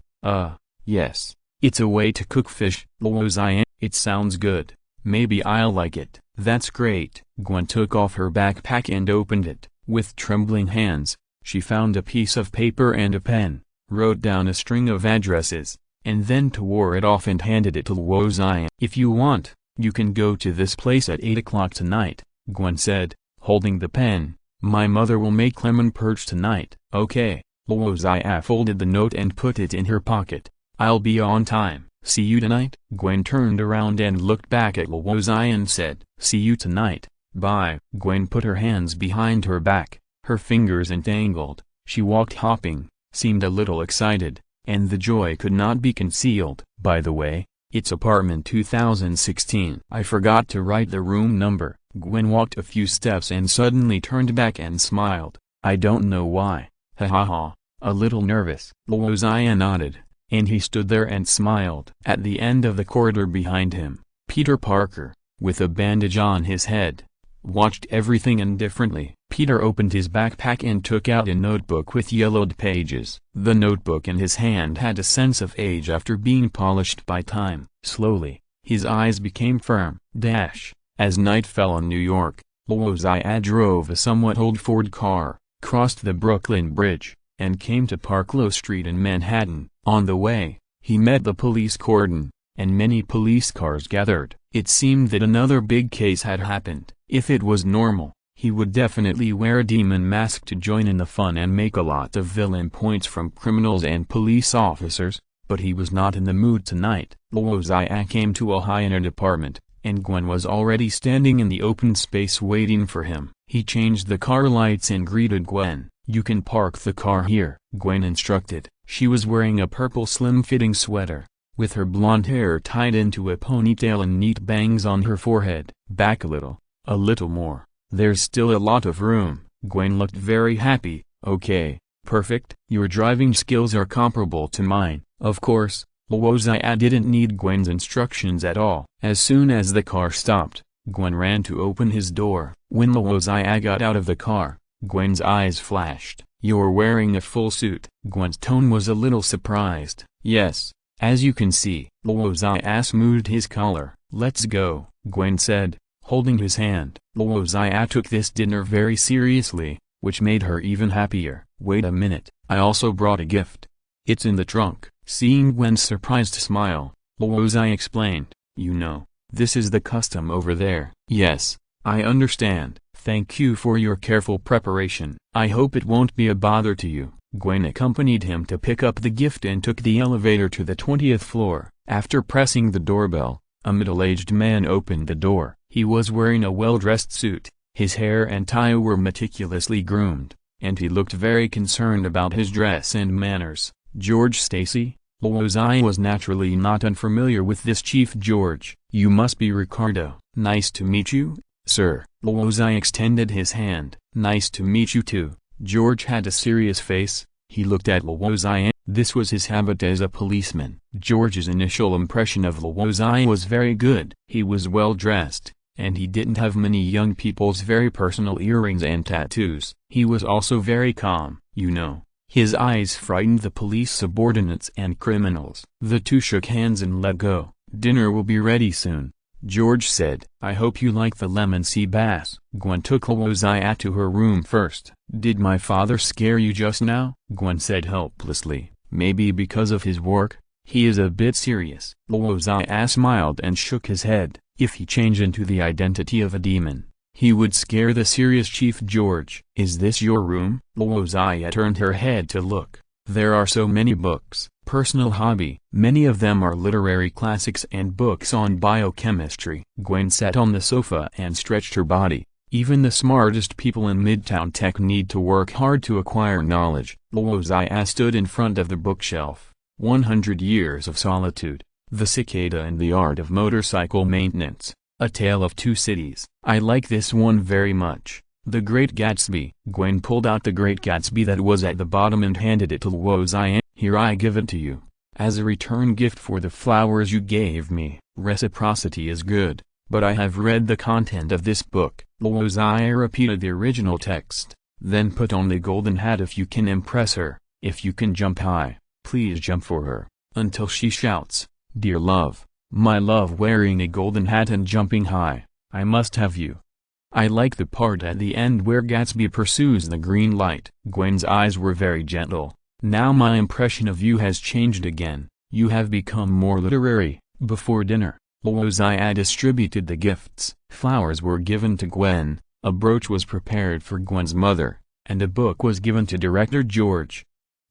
Yes. It's a way to cook fish. Luo Xia. It sounds good. Maybe I'll like it. That's great. Gwen took off her backpack and opened it. With trembling hands, she found a piece of paper and a pen, wrote down a string of addresses, and then tore it off and handed it to Luo Xia. If you want, you can go to this place at 8 o'clock tonight, Gwen said, holding the pen. My mother will make lemon perch tonight. Okay. Luo Xia folded the note and put it in her pocket. I'll be on time. See you tonight? Gwen turned around and looked back at Luo Xia and said, see you tonight. Bye. Gwen put her hands behind her back, her fingers entangled. She walked hopping, seemed a little excited, and the joy could not be concealed. By the way, it's apartment 2016. I forgot to write the room number. Gwen walked a few steps and suddenly turned back and smiled. I don't know why. Ha ha ha. A little nervous. Luo Xia nodded, and he stood there and smiled. At the end of the corridor behind him, Peter Parker, with a bandage on his head, watched everything indifferently. Peter opened his backpack and took out a notebook with yellowed pages. The notebook in his hand had a sense of age after being polished by time. Slowly, his eyes became firm. As night fell on New York, Luo Xia drove a somewhat old Ford car, crossed the Brooklyn Bridge, and came to Parklow Street in Manhattan. On the way, he met the police cordon, and many police cars gathered. It seemed that another big case had happened. If it was normal, he would definitely wear a demon mask to join in the fun and make a lot of villain points from criminals and police officers, but he was not in the mood tonight. Luo Xia came to a high-end apartment, and Gwen was already standing in the open space waiting for him. He changed the car lights and greeted Gwen. You can park the car here, Gwen instructed. She was wearing a purple slim-fitting sweater, with her blonde hair tied into a ponytail and neat bangs on her forehead. Back a little more. There's still a lot of room. Gwen looked very happy. Okay, perfect. Your driving skills are comparable to mine. Of course, Luo Xia didn't need Gwen's instructions at all. As soon as the car stopped, Gwen ran to open his door. When Luo Xia got out of the car, Gwen's eyes flashed. "You're wearing a full suit." Gwen's tone was a little surprised. "Yes, as you can see." Luo Xia smoothed his collar. "Let's go," Gwen said, holding his hand. Luo Xia took this dinner very seriously, which made her even happier. "Wait a minute, I also brought a gift. It's in the trunk." Seeing Gwen's surprised smile, Luo Xia explained, "You know, this is the custom over there." "Yes, I understand. Thank you for your careful preparation. I hope it won't be a bother to you." Gwen accompanied him to pick up the gift and took the elevator to the 20th floor. After pressing the doorbell, a middle-aged man opened the door. He was wearing a well-dressed suit, his hair and tie were meticulously groomed, and he looked very concerned about his dress and manners. "George Stacy?" Luo Xia was naturally not unfamiliar with this Chief George. "You must be Ricardo." "Nice to meet you, sir." Luo Xia extended his hand. "Nice to meet you too." George had a serious face. He looked at Luo Xia. This was his habit as a policeman. George's initial impression of Luo Xia was very good. He was well dressed, and he didn't have many young people's very personal earrings and tattoos. He was also very calm. "You know." His eyes frightened the police subordinates and criminals. The two shook hands and let go. "Dinner will be ready soon," George said. "I hope you like the lemon sea bass." Gwen took Luo Xia to her room first. "Did my father scare you just now?" Gwen said helplessly. "Maybe because of his work. He is a bit serious." Luo Xia smiled and shook his head. If he changed into the identity of a demon, he would scare the serious Chief George. "Is this your room?" Luo Xia turned her head to look. "There are so many books." "Personal hobby." "Many of them are literary classics and books on biochemistry." Gwen sat on the sofa and stretched her body. Even the smartest people in Midtown Tech need to work hard to acquire knowledge. Luo Xia stood in front of the bookshelf. 100 Years of Solitude, The Cicada and the Art of Motorcycle Maintenance, A Tale of Two Cities. "I like this one very much. The Great Gatsby." Gwen pulled out The Great Gatsby that was at the bottom and handed it to Luo Xia. "Here, I give it to you, as a return gift for the flowers you gave me." Reciprocity is good, but I have read the content of this book. Luo Xia repeated the original text, then put on the golden hat. "If you can impress her, if you can jump high, please jump for her, until she shouts, 'Dear love, my love,' wearing a golden hat and jumping high. I must have you." I like the part at the end where Gatsby pursues the green light. Gwen's eyes were very gentle. "Now my impression of you has changed again. You have become more literary." Before dinner, Luo Xia distributed the gifts. Flowers were given to Gwen, a brooch was prepared for Gwen's mother, and a book was given to Director George.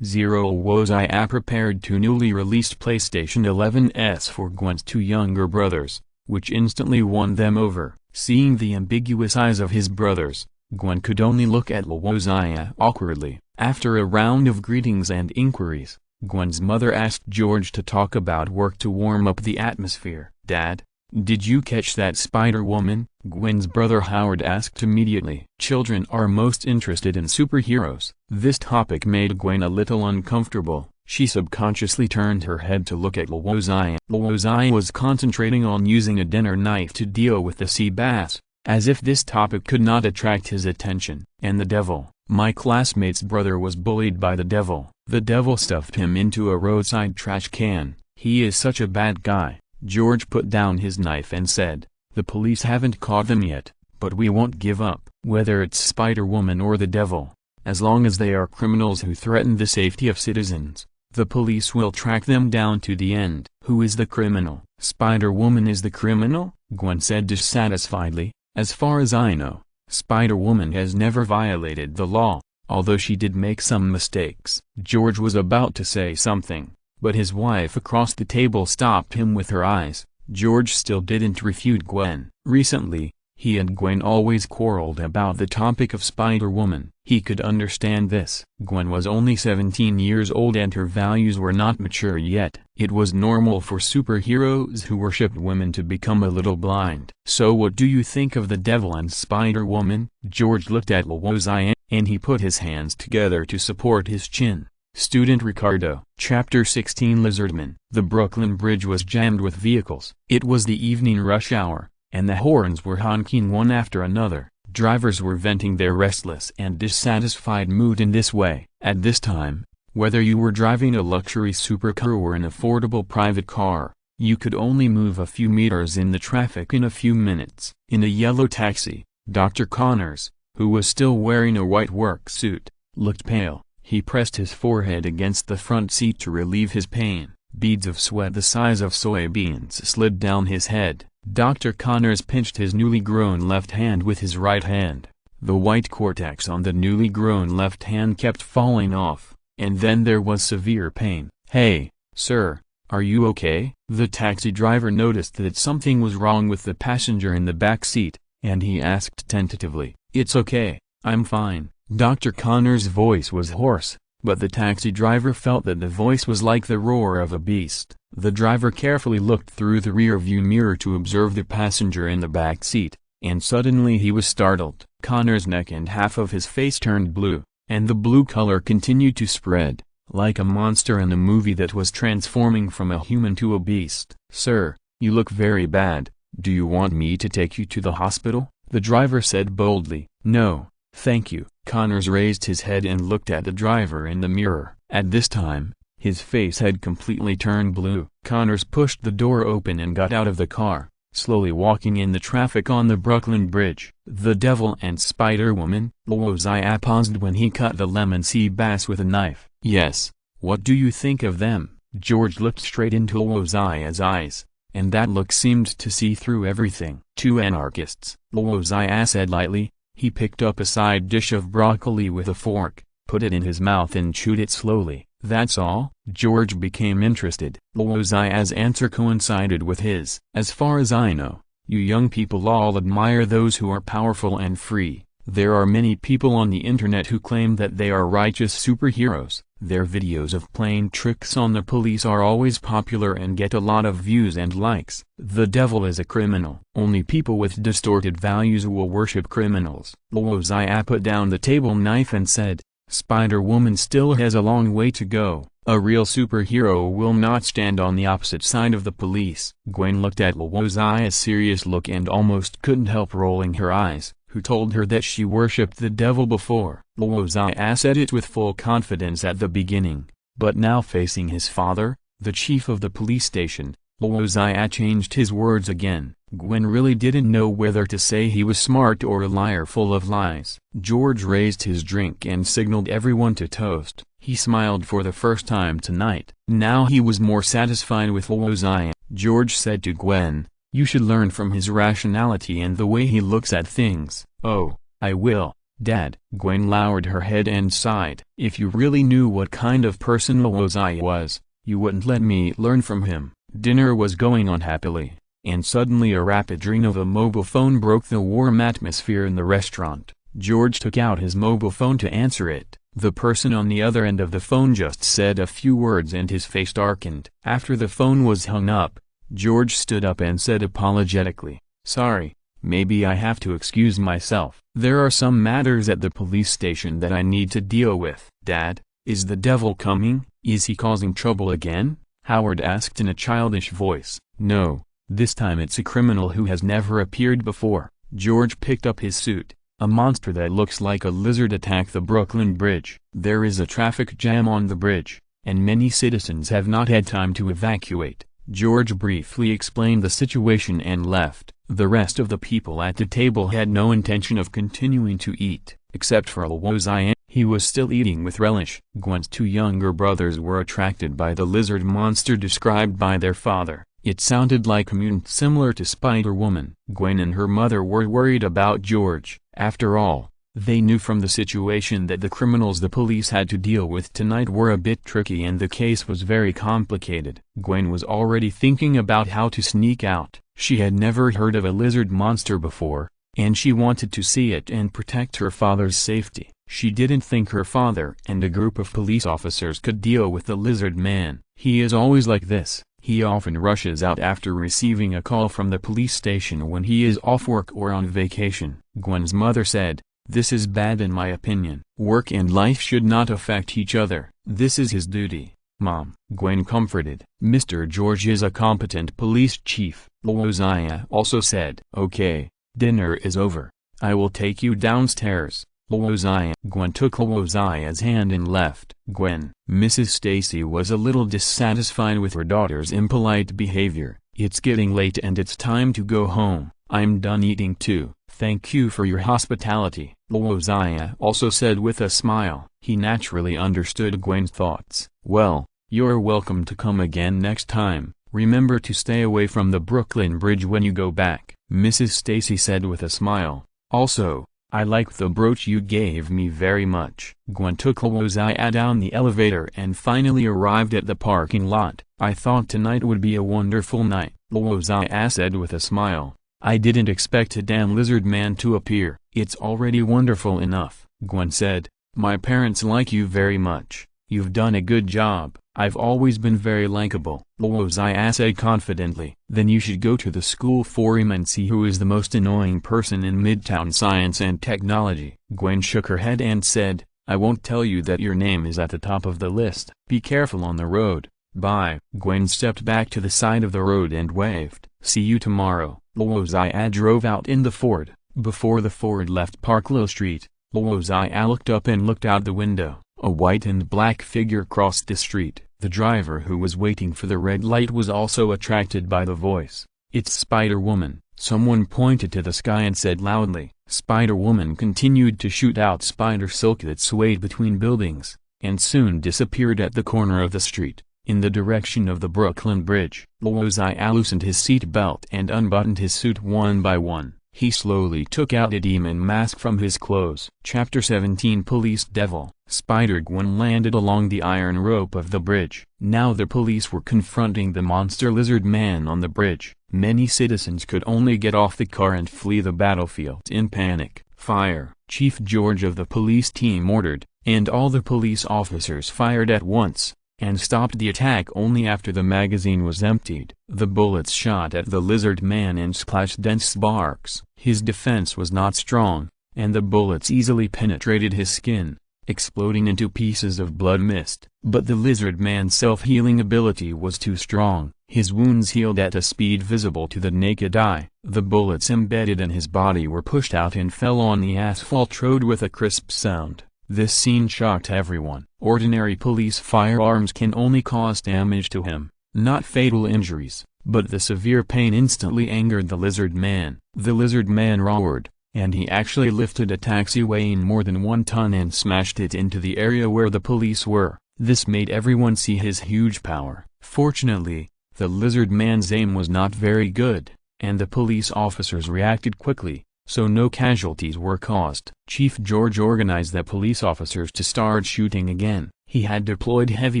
Luo Xia prepared two newly released PlayStation 11s for Gwen's two younger brothers, which instantly won them over. Seeing the ambiguous eyes of his brothers, Gwen could only look at Luo Xia awkwardly. After a round of greetings and inquiries, Gwen's mother asked George to talk about work to warm up the atmosphere. "Dad, did you catch that Spider-Woman?" Gwen's brother Howard asked immediately. Children are most interested in superheroes. This topic made Gwen a little uncomfortable. She subconsciously turned her head to look at Luo Xia. Luo Xia was concentrating on using a dinner knife to deal with the sea bass, as if this topic could not attract his attention. "And the devil. My classmate's brother was bullied by the devil. The devil stuffed him into a roadside trash can. He is such a bad guy." George put down his knife and said, "The police haven't caught them yet, but we won't give up. Whether it's Spider-Woman or the devil, as long as they are criminals who threaten the safety of citizens, the police will track them down to the end." "Who is the criminal?" "Spider-Woman is the criminal," Gwen said dissatisfiedly. "As far as I know, Spider-Woman has never violated the law, although she did make some mistakes." George was about to say something, but his wife across the table stopped him with her eyes. George still didn't refute Gwen. Recently, he and Gwen always quarreled about the topic of Spider-Woman. He could understand this. Gwen was only 17 years old and her values were not mature yet. It was normal for superheroes who worshipped women to become a little blind. "So what do you think of the devil and Spider-Woman?" George looked at Luo Xia, and he put his hands together to support his chin. Student Ricardo. Chapter 16 Lizardman. The Brooklyn Bridge was jammed with vehicles. It was the evening rush hour, and the horns were honking one after another. Drivers were venting their restless and dissatisfied mood in this way. At this time, whether you were driving a luxury supercar or an affordable private car, you could only move a few meters in the traffic in a few minutes. In a yellow taxi, Dr. Connors, who was still wearing a white work suit, looked pale. He pressed his forehead against the front seat to relieve his pain. Beads of sweat the size of soybeans slid down his head. Dr. Connors pinched his newly grown left hand with his right hand. The white cortex on the newly grown left hand kept falling off, and then there was severe pain. "Hey, sir, are you okay?" The taxi driver noticed that something was wrong with the passenger in the back seat, and he asked tentatively, "It's okay, I'm fine." Dr. Connors' voice was hoarse, but the taxi driver felt that the voice was like the roar of a beast. The driver carefully looked through the rear-view mirror to observe the passenger in the back seat, and suddenly he was startled. Connors' neck and half of his face turned blue, and the blue color continued to spread, like a monster in a movie that was transforming from a human to a beast. "Sir, you look very bad. Do you want me to take you to the hospital?" the driver said boldly. "No, thank you." Connors raised his head and looked at the driver in the mirror. At this time, his face had completely turned blue. Connors pushed the door open and got out of the car, slowly walking in the traffic on the Brooklyn Bridge. "The Devil and Spider-Woman." Luo Xia paused when he cut the lemon sea bass with a knife. "Yes, what do you think of them?" George looked straight into Luo Xia's eyes, and that look seemed to see through everything. "Two anarchists," Luo Xia said lightly. He picked up a side dish of broccoli with a fork, put it in his mouth and chewed it slowly. "That's all?" George became interested. Luo Xia's answer coincided with his. "As far as I know, you young people all admire those who are powerful and free. There are many people on the internet who claim that they are righteous superheroes. Their videos of playing tricks on the police are always popular and get a lot of views and likes. The devil is a criminal. Only people with distorted values will worship criminals." Luo Xia put down the table knife and said, "Spider-Woman still has a long way to go. A real superhero will not stand on the opposite side of the police." Gwen looked at Luo Xia's serious look and almost couldn't help rolling her eyes. "Who told her that she worshipped the devil before?" Luo Xia said it with full confidence at the beginning, but now facing his father, the chief of the police station, Luo Xia changed his words again. Gwen really didn't know whether to say he was smart or a liar full of lies. George raised his drink and signaled everyone to toast. He smiled for the first time tonight. Now he was more satisfied with Luo Xia. George said to Gwen, "You should learn from his rationality and the way he looks at things." "Oh, I will, Dad." Gwen lowered her head and sighed. "If you really knew what kind of person Luo Xia was, you wouldn't let me learn from him." Dinner was going on happily, and suddenly a rapid ring of a mobile phone broke the warm atmosphere in the restaurant. George took out his mobile phone to answer it. The person on the other end of the phone just said a few words and his face darkened. After the phone was hung up, George stood up and said apologetically, "Sorry, maybe I have to excuse myself. There are some matters at the police station that I need to deal with." "Dad, is the devil coming? Is he causing trouble again?" Howard asked in a childish voice. "No, this time it's a criminal who has never appeared before." George picked up his suit. "A monster that looks like a lizard attacked the Brooklyn Bridge. There is a traffic jam on the bridge, and many citizens have not had time to evacuate." George briefly explained the situation and left. The rest of the people at the table had no intention of continuing to eat, except for Luo Xia. He was still eating with relish. Gwen's two younger brothers were attracted by the lizard monster described by their father. It sounded like a mutant similar to Spider-Woman. Gwen and her mother were worried about George. After all, they knew from the situation that the criminals the police had to deal with tonight were a bit tricky and the case was very complicated. Gwen was already thinking about how to sneak out. She had never heard of a lizard monster before, and she wanted to see it and protect her father's safety. She didn't think her father and a group of police officers could deal with the lizard man. He is always like this. He often rushes out after receiving a call from the police station when he is off work or on vacation. Gwen's mother said, This is bad in my opinion. Work and life should not affect each other. This is his duty, Mom," Gwen comforted. "Mr. George is a competent police chief," Luo Xia also said. "Okay, dinner is over. I will take you downstairs." Luo Xia. Gwen took Luo Xia's hand and left. Gwen. Mrs. Stacy was a little dissatisfied with her daughter's impolite behavior. "It's getting late and it's time to go home. I'm done eating too. Thank you for your hospitality," Luo Xia also said with a smile. He naturally understood Gwen's thoughts. "Well, you're welcome to come again next time. Remember to stay away from the Brooklyn Bridge when you go back," Mrs. Stacy said with a smile. "Also, I like the brooch you gave me very much." Gwen took Luo Xia down the elevator and finally arrived at the parking lot. "I thought tonight would be a wonderful night," Luo Xia said with a smile. "I didn't expect a damn lizard man to appear." "It's already wonderful enough," Gwen said. "My parents like you very much. You've done a good job. I've always been very likable," Luo Xia said confidently. "Then you should go to the school forum and see who is the most annoying person in Midtown Science and Technology." Gwen shook her head and said, "I won't tell you that your name is at the top of the list. Be careful on the road. Bye." Gwen stepped back to the side of the road and waved. "See you tomorrow." Luo Xia drove out in the Ford. Before the Ford left Parklow Street, Luo Xia looked up and looked out the window. A white and black figure crossed the street. The driver who was waiting for the red light was also attracted by the voice. "It's Spider-Woman." Someone pointed to the sky and said loudly. Spider-Woman continued to shoot out spider silk that swayed between buildings, and soon disappeared at the corner of the street, in the direction of the Brooklyn Bridge. Luo Xia loosened his seat belt and unbuttoned his suit one by one. He slowly took out a demon mask from his clothes. Chapter 17 Police Devil. Spider-Gwen landed along the iron rope of the bridge. Now the police were confronting the monster lizard man on the bridge. Many citizens could only get off the car and flee the battlefield in panic. "Fire!" Chief George of the police team ordered, and all the police officers fired at once, and stopped the attack only after the magazine was emptied. The bullets shot at the lizard man and splashed dense sparks. His defense was not strong, and the bullets easily penetrated his skin, exploding into pieces of blood mist. But the lizard man's self-healing ability was too strong. His wounds healed at a speed visible to the naked eye. The bullets embedded in his body were pushed out and fell on the asphalt road with a crisp sound. This scene shocked everyone. Ordinary police firearms can only cause damage to him, not fatal injuries, but the severe pain instantly angered the lizard man. The lizard man roared, and he actually lifted a taxi weighing more than 1 ton and smashed it into the area where the police were. This made everyone see his huge power. Fortunately, the lizard man's aim was not very good, and the police officers reacted quickly, so no casualties were caused. Chief George organized the police officers to start shooting again. He had deployed heavy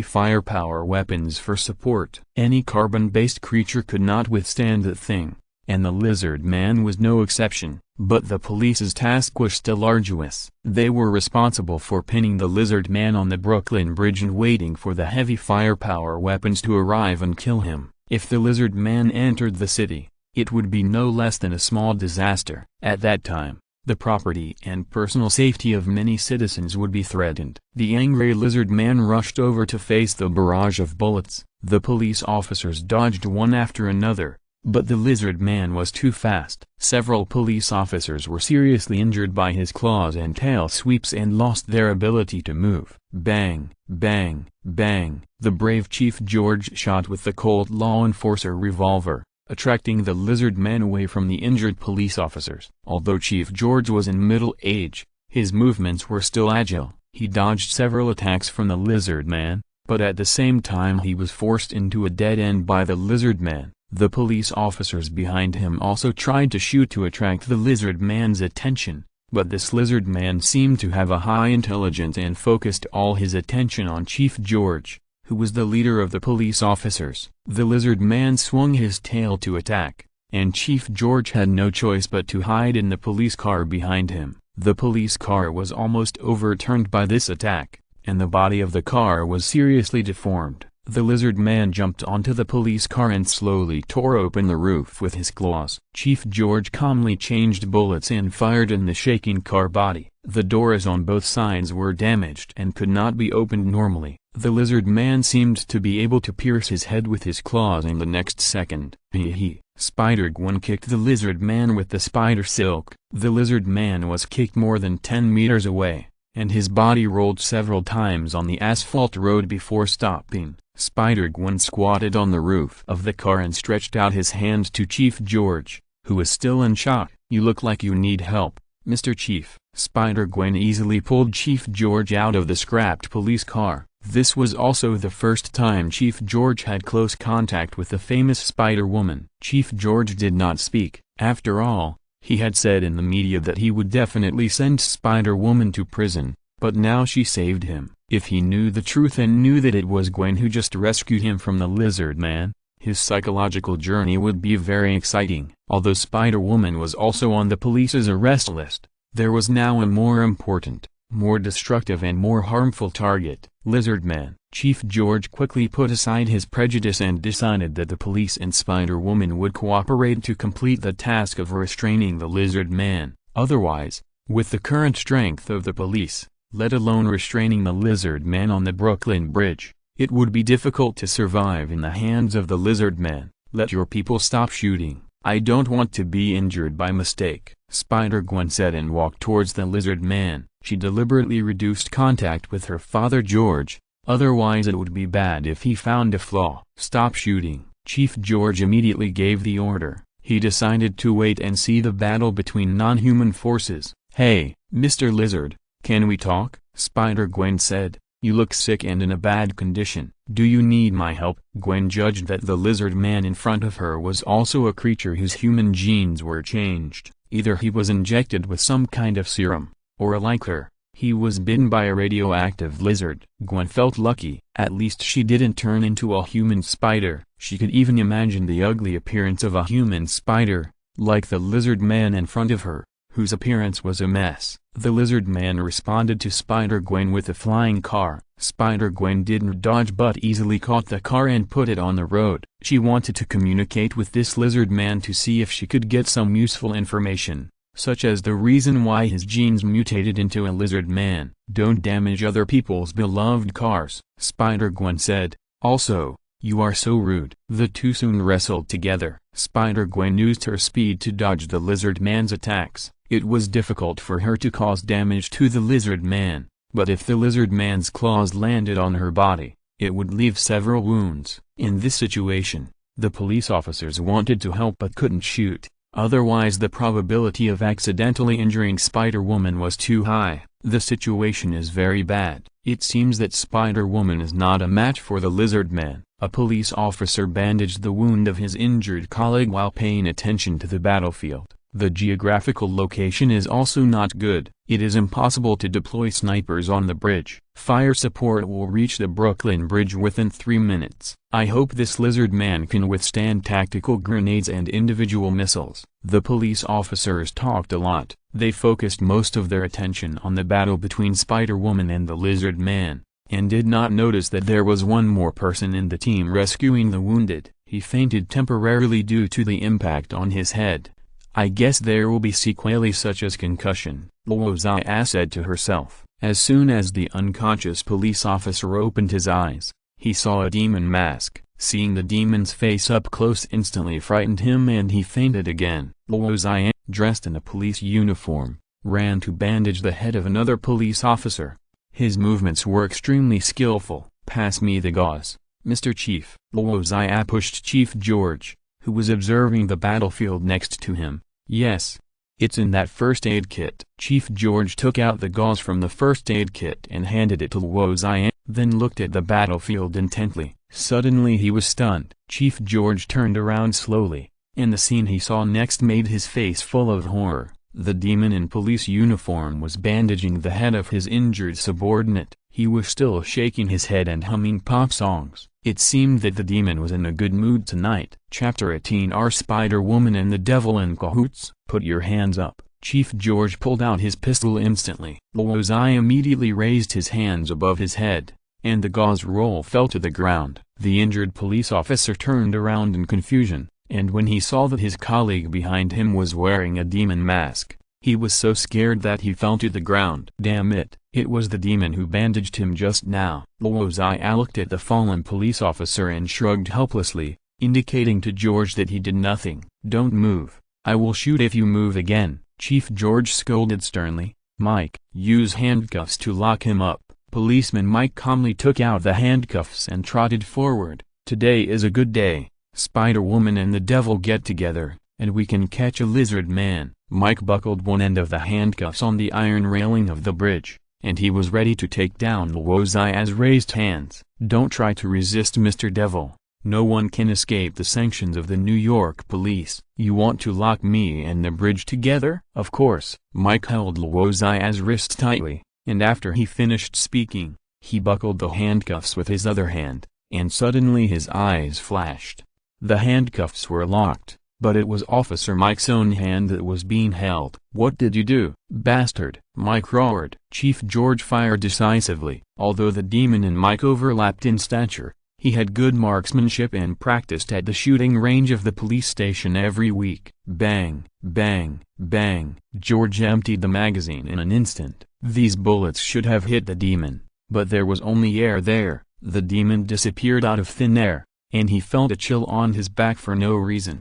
firepower weapons for support. Any carbon-based creature could not withstand the thing, and the lizard man was no exception. But the police's task was still arduous. They were responsible for pinning the lizard man on the Brooklyn Bridge and waiting for the heavy firepower weapons to arrive and kill him. If the lizard man entered the city, it would be no less than a small disaster. At that time, the property and personal safety of many citizens would be threatened. The angry lizard man rushed over to face the barrage of bullets. The police officers dodged one after another, but the lizard man was too fast. Several police officers were seriously injured by his claws and tail sweeps and lost their ability to move. Bang, bang, bang. The brave Chief George shot with the Colt law enforcer revolver, attracting the lizard man away from the injured police officers. Although Chief George was in middle age, his movements were still agile. He dodged several attacks from the lizard man, but at the same time he was forced into a dead end by the lizard man. The police officers behind him also tried to shoot to attract the lizard man's attention, but this lizard man seemed to have a high intelligence and focused all his attention on Chief George, who was the leader of the police officers. The lizard man swung his tail to attack, and Chief George had no choice but to hide in the police car behind him. The police car was almost overturned by this attack, and the body of the car was seriously deformed. The lizard man jumped onto the police car and slowly tore open the roof with his claws. Chief George calmly changed bullets and fired in the shaking car body. The doors on both sides were damaged and could not be opened normally. The lizard man seemed to be able to pierce his head with his claws in the next second. Spider-Gwen kicked the lizard man with the spider silk. The lizard man was kicked more than 10 meters away, and his body rolled several times on the asphalt road before stopping. Spider-Gwen squatted on the roof of the car and stretched out his hand to Chief George, who was still in shock. "You look like you need help, Mr. Chief." Spider-Gwen easily pulled Chief George out of the scrapped police car. This was also the first time Chief George had close contact with the famous Spider-Woman. Chief George did not speak. After all, he had said in the media that he would definitely send Spider-Woman to prison, but now she saved him. If he knew the truth and knew that it was Gwen who just rescued him from the lizard man, his psychological journey would be very exciting. Although Spider-Woman was also on the police's arrest list, there was now a more important, more destructive and more harmful target: Lizard Man. Chief George quickly put aside his prejudice and decided that the police and Spider-Woman would cooperate to complete the task of restraining the Lizard Man. Otherwise, with the current strength of the police, let alone restraining the Lizard Man on the Brooklyn Bridge, it would be difficult to survive in the hands of the Lizard Man. "Let your people stop shooting. I don't want to be injured by mistake," Spider-Gwen said and walked towards the Lizard Man. She deliberately reduced contact with her father George, otherwise it would be bad if he found a flaw. "Stop shooting." Chief George immediately gave the order. He decided to wait and see the battle between non-human forces. "Hey, Mr. Lizard, can we talk?" Spider-Gwen said. "You look sick and in a bad condition. Do you need my help?" Gwen judged that the lizard man in front of her was also a creature whose human genes were changed. Either he was injected with some kind of serum, or like her, he was bitten by a radioactive lizard. Gwen felt lucky. At least she didn't turn into a human spider. She could even imagine the ugly appearance of a human spider, like the lizard man in front of her, whose appearance was a mess. The lizard man responded to Spider-Gwen with a flying car. Spider-Gwen didn't dodge but easily caught the car and put it on the road. She wanted to communicate with this lizard man to see if she could get some useful information, such as the reason why his genes mutated into a lizard man. "Don't damage other people's beloved cars," Spider-Gwen said. "Also, you are so rude." The two soon wrestled together. Spider-Gwen used her speed to dodge the lizard man's attacks. It was difficult for her to cause damage to the lizard man, but if the lizard man's claws landed on her body, it would leave several wounds. In this situation, the police officers wanted to help but couldn't shoot, otherwise the probability of accidentally injuring Spider-Woman was too high. The situation is very bad. It seems that Spider-Woman is not a match for the lizard man. A police officer bandaged the wound of his injured colleague while paying attention to the battlefield. The geographical location is also not good. It is impossible to deploy snipers on the bridge. Fire support will reach the Brooklyn Bridge within 3 minutes. I hope this lizard man can withstand tactical grenades and individual missiles. The police officers talked a lot. They focused most of their attention on the battle between Spider-Woman and the lizard man, and did not notice that there was one more person in the team rescuing the wounded. He fainted temporarily due to the impact on his head. "I guess there will be sequelae such as concussion," Luo Xia said to herself. As soon as the unconscious police officer opened his eyes, he saw a demon mask. Seeing the demon's face up close instantly frightened him and he fainted again. Luo Xia, dressed in a police uniform, ran to bandage the head of another police officer. His movements were extremely skillful. "Pass me the gauze, Mr. Chief." Luo Xia pushed Chief George, who was observing the battlefield next to him. "Yes. It's in that first aid kit." Chief George took out the gauze from the first aid kit and handed it to Luo Xia, then looked at the battlefield intently. Suddenly he was stunned. Chief George turned around slowly, and the scene he saw next made his face full of horror. The demon in police uniform was bandaging the head of his injured subordinate. He was still shaking his head and humming pop songs. It seemed that the demon was in a good mood tonight. Chapter 18. Are Spider-Woman and the Devil in cahoots? "Put your hands up." Chief George pulled out his pistol instantly. Luo Xia immediately raised his hands above his head, and the gauze roll fell to the ground. The injured police officer turned around in confusion, and when he saw that his colleague behind him was wearing a demon mask, He was so scared that he fell to the ground. Damn it, it was the demon who bandaged him just now. Luo Xia looked at the fallen police officer and shrugged helplessly, indicating to George that he did nothing. Don't move. I will shoot if you move again, Chief George scolded sternly. Mike, use handcuffs to lock him up. Policeman Mike calmly took out the handcuffs and trotted forward. Today is a good day. Spider-Woman and the devil get together, and we can catch a lizard man. Mike buckled one end of the handcuffs on the iron railing of the bridge, and he was ready to take down Luo Xia's raised hands. Don't try to resist, Mr. Devil. No one can escape the sanctions of the New York police. You want to lock me and the bridge together? Of course. Mike held Luo Xia's wrist tightly, and after he finished speaking, he buckled the handcuffs with his other hand, and suddenly his eyes flashed. The handcuffs were locked, but it was Officer Mike's own hand that was being held. What did you do, bastard? Mike roared. Chief George fired decisively. Although the demon and Mike overlapped in stature, he had good marksmanship and practiced at the shooting range of the police station every week. Bang, bang, bang. George emptied the magazine in an instant. These bullets should have hit the demon, but there was only air there. The demon disappeared out of thin air, and he felt a chill on his back for no reason.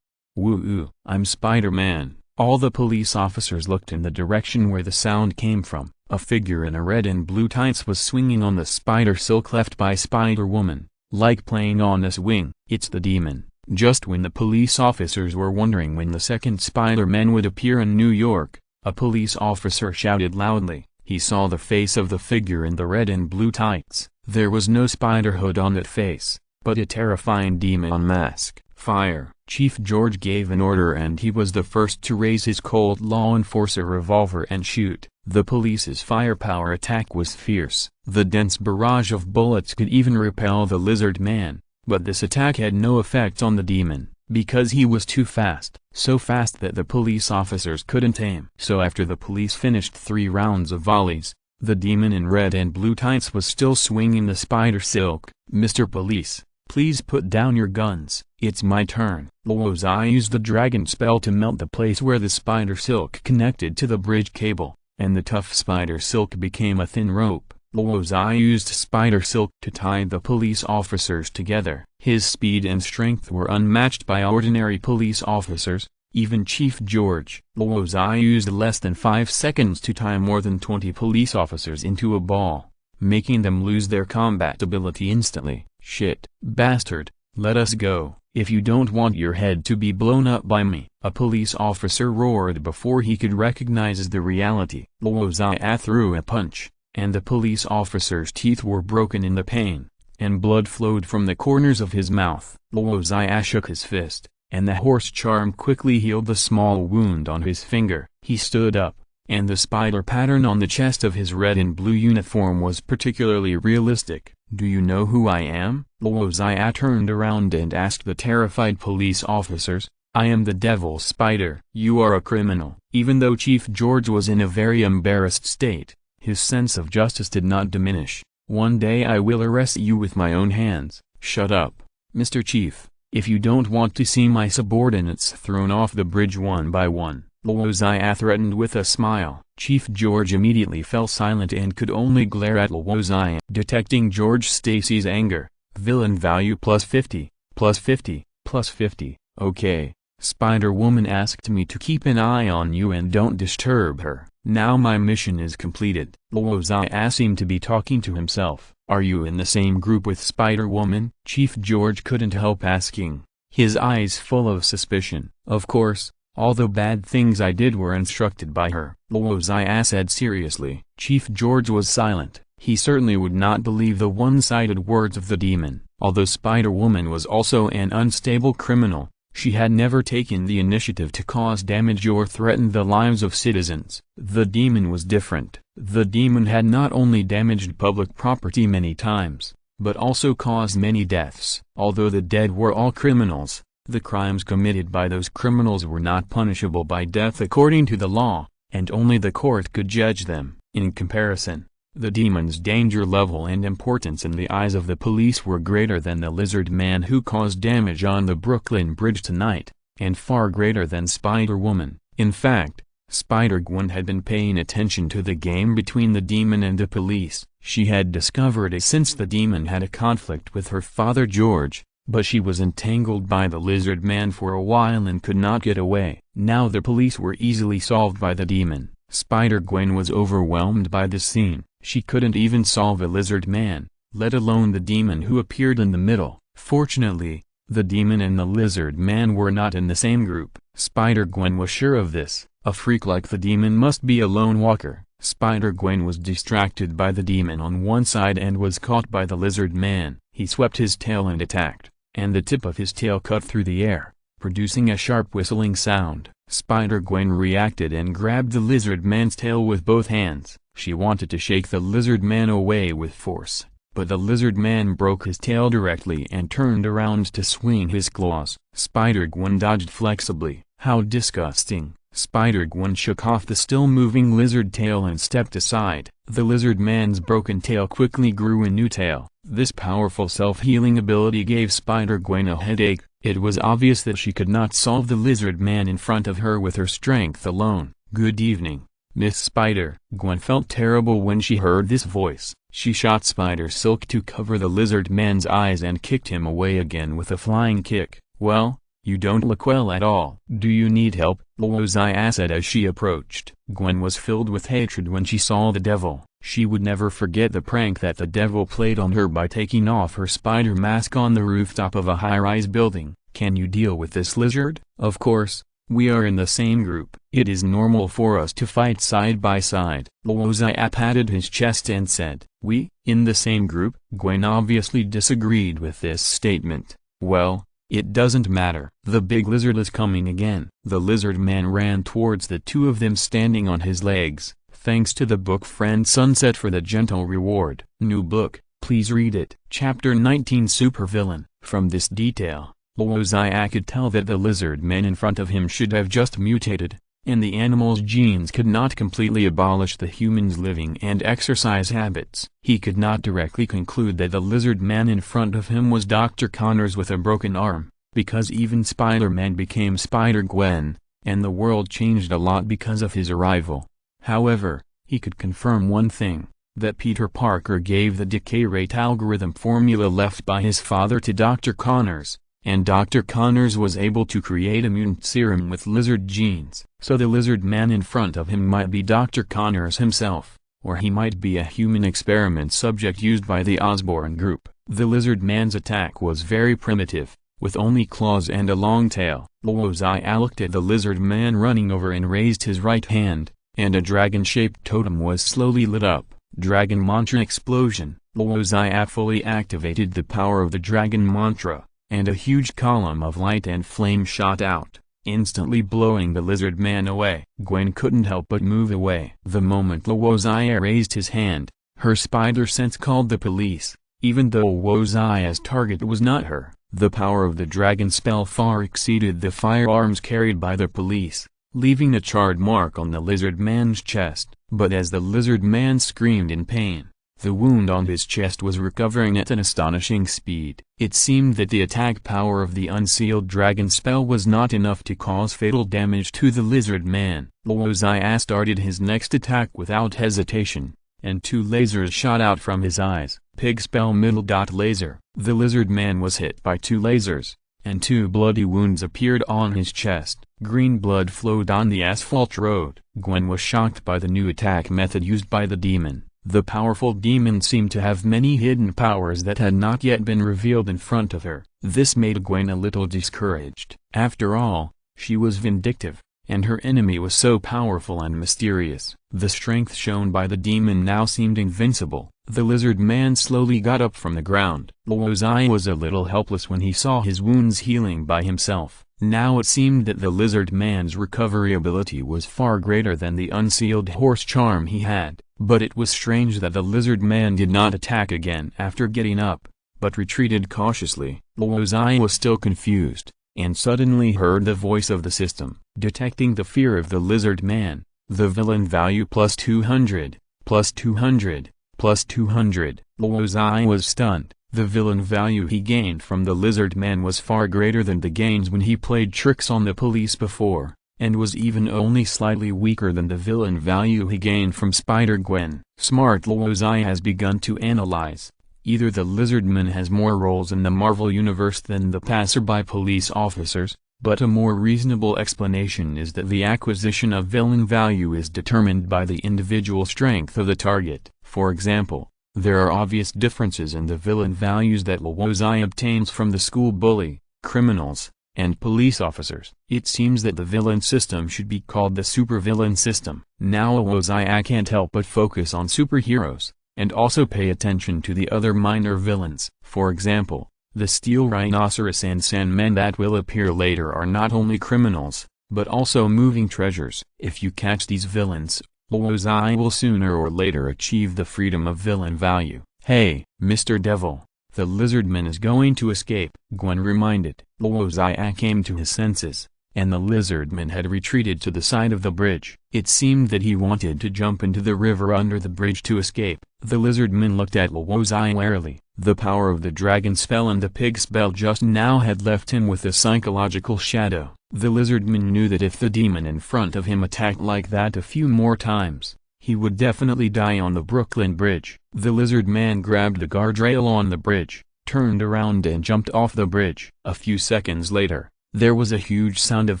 Woo-oo, I'm Spider-Man. All the police officers looked in the direction where the sound came from. A figure in a red and blue tights was swinging on the spider silk left by Spider-Woman, like playing on a swing. It's the demon. Just when the police officers were wondering when the second Spider-Man would appear in New York, a police officer shouted loudly. He saw the face of the figure in the red and blue tights. There was no spider hood on that face, but a terrifying demon mask. Fire! Chief George gave an order and he was the first to raise his cold law enforcer revolver and shoot. The police's firepower attack was fierce. The dense barrage of bullets could even repel the lizard man, but this attack had no effect on the demon, because he was too fast. So fast that the police officers couldn't aim. So after the police finished 3 rounds of volleys, the demon in red and blue tights was still swinging the spider silk. Mr. Police, please put down your guns. It's my turn. Luo Xia used the dragon spell to melt the place where the spider silk connected to the bridge cable, and the tough spider silk became a thin rope. Luo Xia used spider silk to tie the police officers together. His speed and strength were unmatched by ordinary police officers, even Chief George. Luo Xia used less than 5 seconds to tie more than 20 police officers into a ball, making them lose their combat ability instantly. Shit, bastard, let us go, if you don't want your head to be blown up by me. A police officer roared before he could recognize the reality. Luo Xia threw a punch, and the police officer's teeth were broken in the pain, and blood flowed from the corners of his mouth. Luo Xia shook his fist, and the horse charm quickly healed the small wound on his finger. He stood up, and the spider pattern on the chest of his red and blue uniform was particularly realistic. Do you know who I am? Luo Xia turned around and asked the terrified police officers. I am the Devil Spider. You are a criminal. Even though Chief George was in a very embarrassed state, his sense of justice did not diminish. One day I will arrest you with my own hands. Shut up, Mr. Chief, if you don't want to see my subordinates thrown off the bridge one by one. Luo Xia threatened with a smile. Chief George immediately fell silent and could only glare at Luo Xia. Detecting George Stacy's anger, villain value +50, +50, +50. Okay, Spider-Woman asked me to keep an eye on you and don't disturb her. Now my mission is completed. Luo Xia seemed to be talking to himself. Are you in the same group with Spider-Woman? Chief George couldn't help asking, his eyes full of suspicion. Of course. All the bad things I did were instructed by her, Luo Xia said seriously. Chief George was silent. He certainly would not believe the one-sided words of the demon. Although Spider-Woman was also an unstable criminal, she had never taken the initiative to cause damage or threaten the lives of citizens. The demon was different. The demon had not only damaged public property many times, but also caused many deaths. Although the dead were all criminals, the crimes committed by those criminals were not punishable by death according to the law, and only the court could judge them. In comparison, the demon's danger level and importance in the eyes of the police were greater than the lizard man who caused damage on the Brooklyn Bridge tonight, and far greater than Spider-Woman. In fact, Spider-Gwen had been paying attention to the game between the demon and the police. She had discovered it since the demon had a conflict with her father George, but she was entangled by the lizard man for a while and could not get away. Now the police were easily solved by the demon. Spider-Gwen was overwhelmed by this scene. She couldn't even solve a lizard man, let alone the demon who appeared in the middle. Fortunately, the demon and the lizard man were not in the same group. Spider-Gwen was sure of this. A freak like the demon must be a lone walker. Spider-Gwen was distracted by the demon on one side and was caught by the lizard man. He swept his tail and attacked, and the tip of his tail cut through the air, producing a sharp whistling sound. Spider-Gwen reacted and grabbed the lizard man's tail with both hands. She wanted to shake the lizard man away with force, but the lizard man broke his tail directly and turned around to swing his claws. Spider-Gwen dodged flexibly. How disgusting! Spider-Gwen shook off the still-moving lizard tail and stepped aside. The lizard man's broken tail quickly grew a new tail. This powerful self-healing ability gave Spider-Gwen a headache. It was obvious that she could not solve the lizard man in front of her with her strength alone. "Good evening, Miss Spider." Gwen felt terrible when she heard this voice. She shot Spider Silk to cover the lizard man's eyes and kicked him away again with a flying kick. "Well, you don't look well at all. Do you need help?" Luo Xia said as she approached. Gwen was filled with hatred when she saw the devil. She would never forget the prank that the devil played on her by taking off her spider mask on the rooftop of a high-rise building. "Can you deal with this lizard?" "Of course, we are in the same group. It is normal for us to fight side by side." Luo Xia patted his chest and said, "We, in the same group?" Gwen obviously disagreed with this statement. "Well, it doesn't matter. The big lizard is coming again." The lizard man ran towards the two of them standing on his legs. "Thanks to the book Friend Sunset for the gentle reward." New book, please read it. Chapter 19 Supervillain. From this detail, Luo Xia could tell that the lizard man in front of him should have just mutated, and the animal's genes could not completely abolish the human's living and exercise habits. He could not directly conclude that the lizard man in front of him was Dr. Connors with a broken arm, because even Spider-Man became Spider-Gwen, and the world changed a lot because of his arrival. However, he could confirm one thing, that Peter Parker gave the decay rate algorithm formula left by his father to Dr. Connors, and Dr. Connors was able to create a mutant serum with lizard genes. So the lizard man in front of him might be Dr. Connors himself, or he might be a human experiment subject used by the Osborn group. The lizard man's attack was very primitive, with only claws and a long tail. Luo Xia looked at the lizard man running over and raised his right hand, and a dragon-shaped totem was slowly lit up. Dragon Mantra Explosion. Luo Xia fully activated the power of the Dragon Mantra, and a huge column of light and flame shot out, instantly blowing the lizard man away. Gwen couldn't help but move away. The moment Luo Xia raised his hand, her spider sense called the police. Even though Luo Xia's target was not her, the power of the dragon spell far exceeded the firearms carried by the police, leaving a charred mark on the lizard man's chest. But as the lizard man screamed in pain, the wound on his chest was recovering at an astonishing speed. It seemed that the attack power of the unsealed dragon spell was not enough to cause fatal damage to the lizard man. Luo Xia started his next attack without hesitation, and two lasers shot out from his eyes. Pig spell middle dot laser. The lizard man was hit by two lasers, and two bloody wounds appeared on his chest. Green blood flowed on the asphalt road. Gwen was shocked by the new attack method used by the demon. The powerful demon seemed to have many hidden powers that had not yet been revealed in front of her. This made Gwen a little discouraged. After all, she was vindictive, and her enemy was so powerful and mysterious. The strength shown by the demon now seemed invincible. The lizard man slowly got up from the ground. Luo Xia was a little helpless when he saw his wounds healing by himself. Now it seemed that the lizard man's recovery ability was far greater than the unsealed horse charm he had. But it was strange that the lizard man did not attack again after getting up, but retreated cautiously. Luo Xia was still confused, and suddenly heard the voice of the system. Detecting the fear of the lizard man, the villain value plus 200, plus 200, plus 200. Luo Xia was stunned. The villain value he gained from the lizard man was far greater than the gains when he played tricks on the police before, and was even only slightly weaker than the villain value he gained from Spider-Gwen. Smart Luo Xia has begun to analyze. Either the Lizardman has more roles in the Marvel universe than the passerby police officers, but a more reasonable explanation is that the acquisition of villain value is determined by the individual strength of the target. For example, there are obvious differences in the villain values that Luo Xia obtains from the school bully, criminals, and police officers. It seems that the villain system should be called the supervillain system. Now Luo Xia can't help but focus on superheroes, and also pay attention to the other minor villains. For example, the steel rhinoceros and Sandman that will appear later are not only criminals, but also moving treasures. If you catch these villains, Luo Xia will sooner or later achieve the freedom of villain value. Hey, Mr. Devil, the Lizardman is going to escape, Gwen reminded. Luo Xia came to his senses, and the Lizardman had retreated to the side of the bridge. It seemed that he wanted to jump into the river under the bridge to escape. The Lizardman looked at Luo Xia warily. The power of the dragon spell and the pig spell just now had left him with a psychological shadow. The Lizardman knew that if the demon in front of him attacked like that a few more times, he would definitely die on the Brooklyn Bridge. The Lizardman grabbed the guardrail on the bridge, turned around and jumped off the bridge. A few seconds later, there was a huge sound of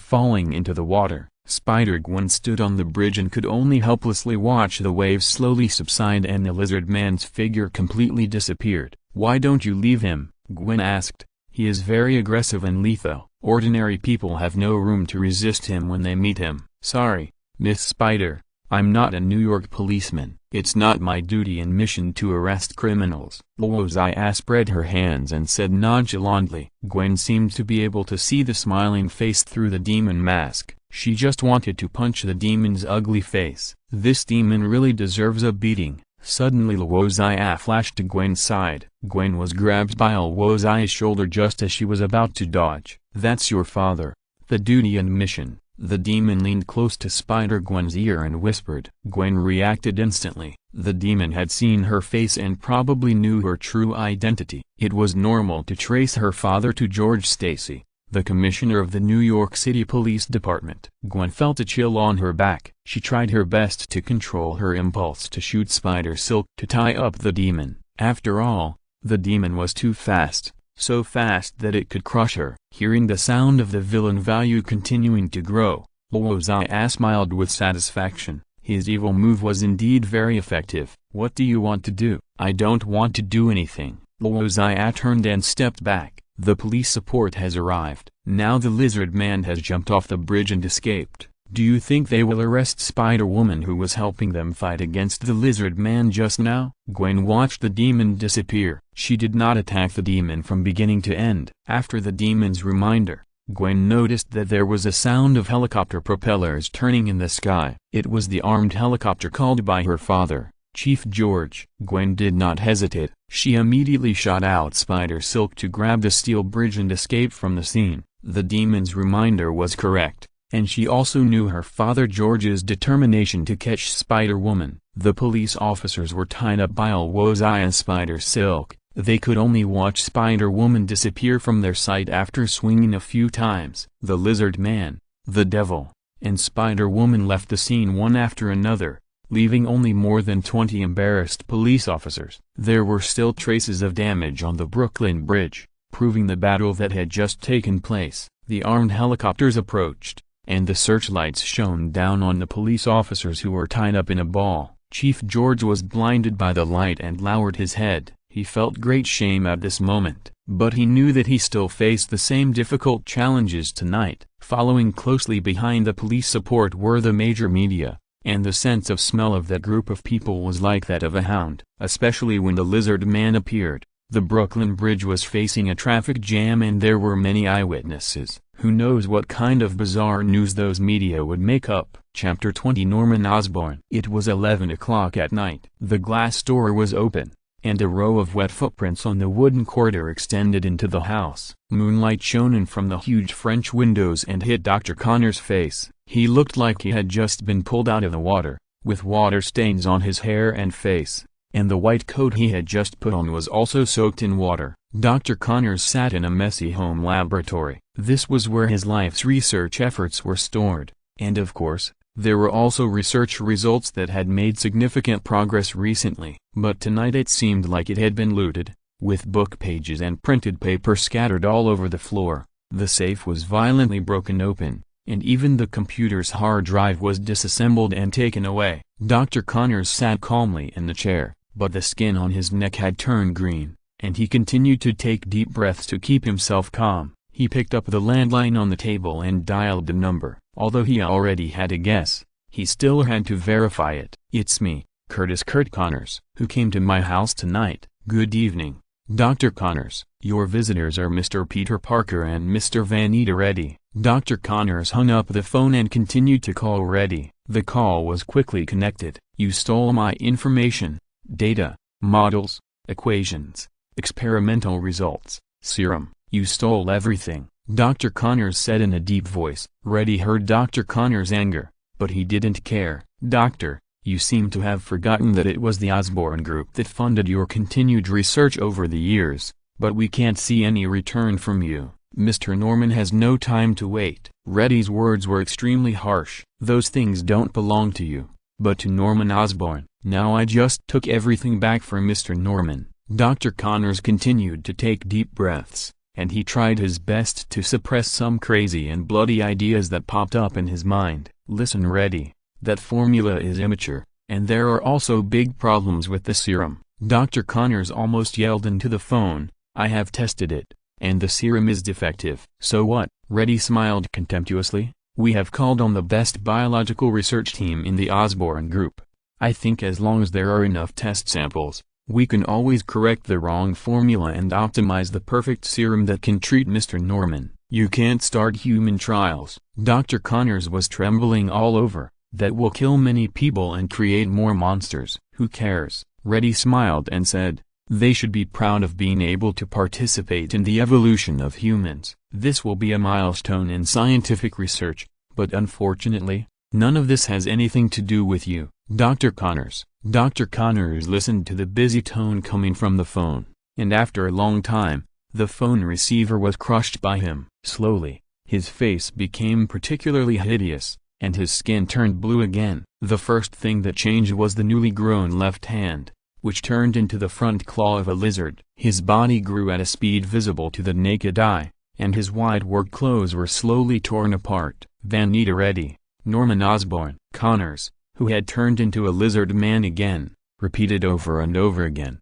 falling into the water. Spider-Gwen stood on the bridge and could only helplessly watch the waves slowly subside and the Lizardman's figure completely disappeared. "Why don't you leave him?" Gwen asked. "He is very aggressive and lethal. Ordinary people have no room to resist him when they meet him." "Sorry, Miss Spider, I'm not a New York policeman. It's not my duty and mission to arrest criminals." Luo Xia spread her hands and said nonchalantly. Gwen seemed to be able to see the smiling face through the demon mask. She just wanted to punch the demon's ugly face. This demon really deserves a beating. Suddenly Luo Xia flashed to Gwen's side. Gwen was grabbed by Luo Xia's shoulder just as she was about to dodge. "That's your father. The duty and mission." The demon leaned close to Spider-Gwen's ear and whispered. Gwen reacted instantly. The demon had seen her face and probably knew her true identity. It was normal to trace her father to George Stacy, the commissioner of the New York City Police Department. Gwen felt a chill on her back. She tried her best to control her impulse to shoot Spider Silk to tie up the demon. After all, the demon was too fast, so fast that it could crush her. Hearing the sound of the villain value continuing to grow, Luo Xia smiled with satisfaction. His evil move was indeed very effective. "What do you want to do?" "I don't want to do anything." Luo Xia turned and stepped back. "The police support has arrived. Now the lizard man has jumped off the bridge and escaped. Do you think they will arrest Spider-Woman who was helping them fight against the lizard man just now?" Gwen watched the demon disappear. She did not attack the demon from beginning to end. After the demon's reminder, Gwen noticed that there was a sound of helicopter propellers turning in the sky. It was the armed helicopter called by her father, Chief George. Gwen did not hesitate. She immediately shot out Spider Silk to grab the steel bridge and escape from the scene. The demon's reminder was correct, and she also knew her father George's determination to catch Spider-Woman. The police officers were tied up by Luo Xia's Spider Silk. They could only watch Spider-Woman disappear from their sight after swinging a few times. The Lizard Man, the Devil, and Spider-Woman left the scene one after another, leaving only more than 20 embarrassed police officers. There were still traces of damage on the Brooklyn Bridge, proving the battle that had just taken place. The armed helicopters approached, and the searchlights shone down on the police officers who were tied up in a ball. Chief George was blinded by the light and lowered his head. He felt great shame at this moment, but he knew that he still faced the same difficult challenges tonight. Following closely behind the police support were the major media, and the sense of smell of that group of people was like that of a hound, especially when the Lizard Man appeared. The Brooklyn Bridge was facing a traffic jam and there were many eyewitnesses. Who knows what kind of bizarre news those media would make up. Chapter 20 Norman Osborn. It was 11 o'clock at night. The glass door was open, and a row of wet footprints on the wooden corridor extended into the house. Moonlight shone in from the huge French windows and hit Dr. Connor's face. He looked like he had just been pulled out of the water, with water stains on his hair and face, and the white coat he had just put on was also soaked in water. Dr. Connors sat in a messy home laboratory. This was where his life's research efforts were stored, And of course, there were also research results that had made significant progress recently. But tonight it seemed like it had been looted, with book pages and printed paper scattered all over the floor. The safe was violently broken open, and even the computer's hard drive was disassembled and taken away. Dr. Connors sat calmly in the chair, but the skin on his neck had turned green, and he continued to take deep breaths to keep himself calm. He picked up the landline on the table and dialed the number. Although he already had a guess, he still had to verify it. "It's me, Kurt Connors, who came to my house tonight. Good evening, Dr. Connors. Your visitors are Mr. Peter Parker and Mr. Vanita Reddy." Dr. Connors hung up the phone and continued to call Reddy. The call was quickly connected. "You stole my information, data, models, equations, experimental results, serum. You stole everything," Dr. Connors said in a deep voice. Reddy heard Dr. Connors' anger, but he didn't care. "Doctor, you seem to have forgotten that it was the Osborn Group that funded your continued research over the years, but we can't see any return from you. Mr. Norman has no time to wait." Reddy's words were extremely harsh. "Those things don't belong to you, but to Norman Osborn. Now I just took everything back from Mr. Norman." Dr. Connors continued to take deep breaths, and he tried his best to suppress some crazy and bloody ideas that popped up in his mind. "Listen, Reddy, that formula is immature, and there are also big problems with the serum." Dr. Connors almost yelled into the phone. "I have tested it, and the serum is defective." "So what?" Reddy smiled contemptuously. "We have called on the best biological research team in the Osborn Group. I think as long as there are enough test samples, we can always correct the wrong formula and optimize the perfect serum that can treat Mr. Norman. You can't start human trials." Dr. Connors was trembling all over. "That will kill many people and create more monsters." "Who cares?" Reddy smiled and said. "They should be proud of being able to participate in the evolution of humans. This will be a milestone in scientific research, but unfortunately, none of this has anything to do with you, Dr. Connors." Dr. Connors listened to the busy tone coming from the phone, and after a long time, the phone receiver was crushed by him. Slowly, his face became particularly hideous, and his skin turned blue again. The first thing that changed was the newly grown left hand, which turned into the front claw of a lizard. His body grew at a speed visible to the naked eye, and his wide work clothes were slowly torn apart. Vanita Reddy, Norman Osborn. Connors, who had turned into a lizard man again, repeated over and over again.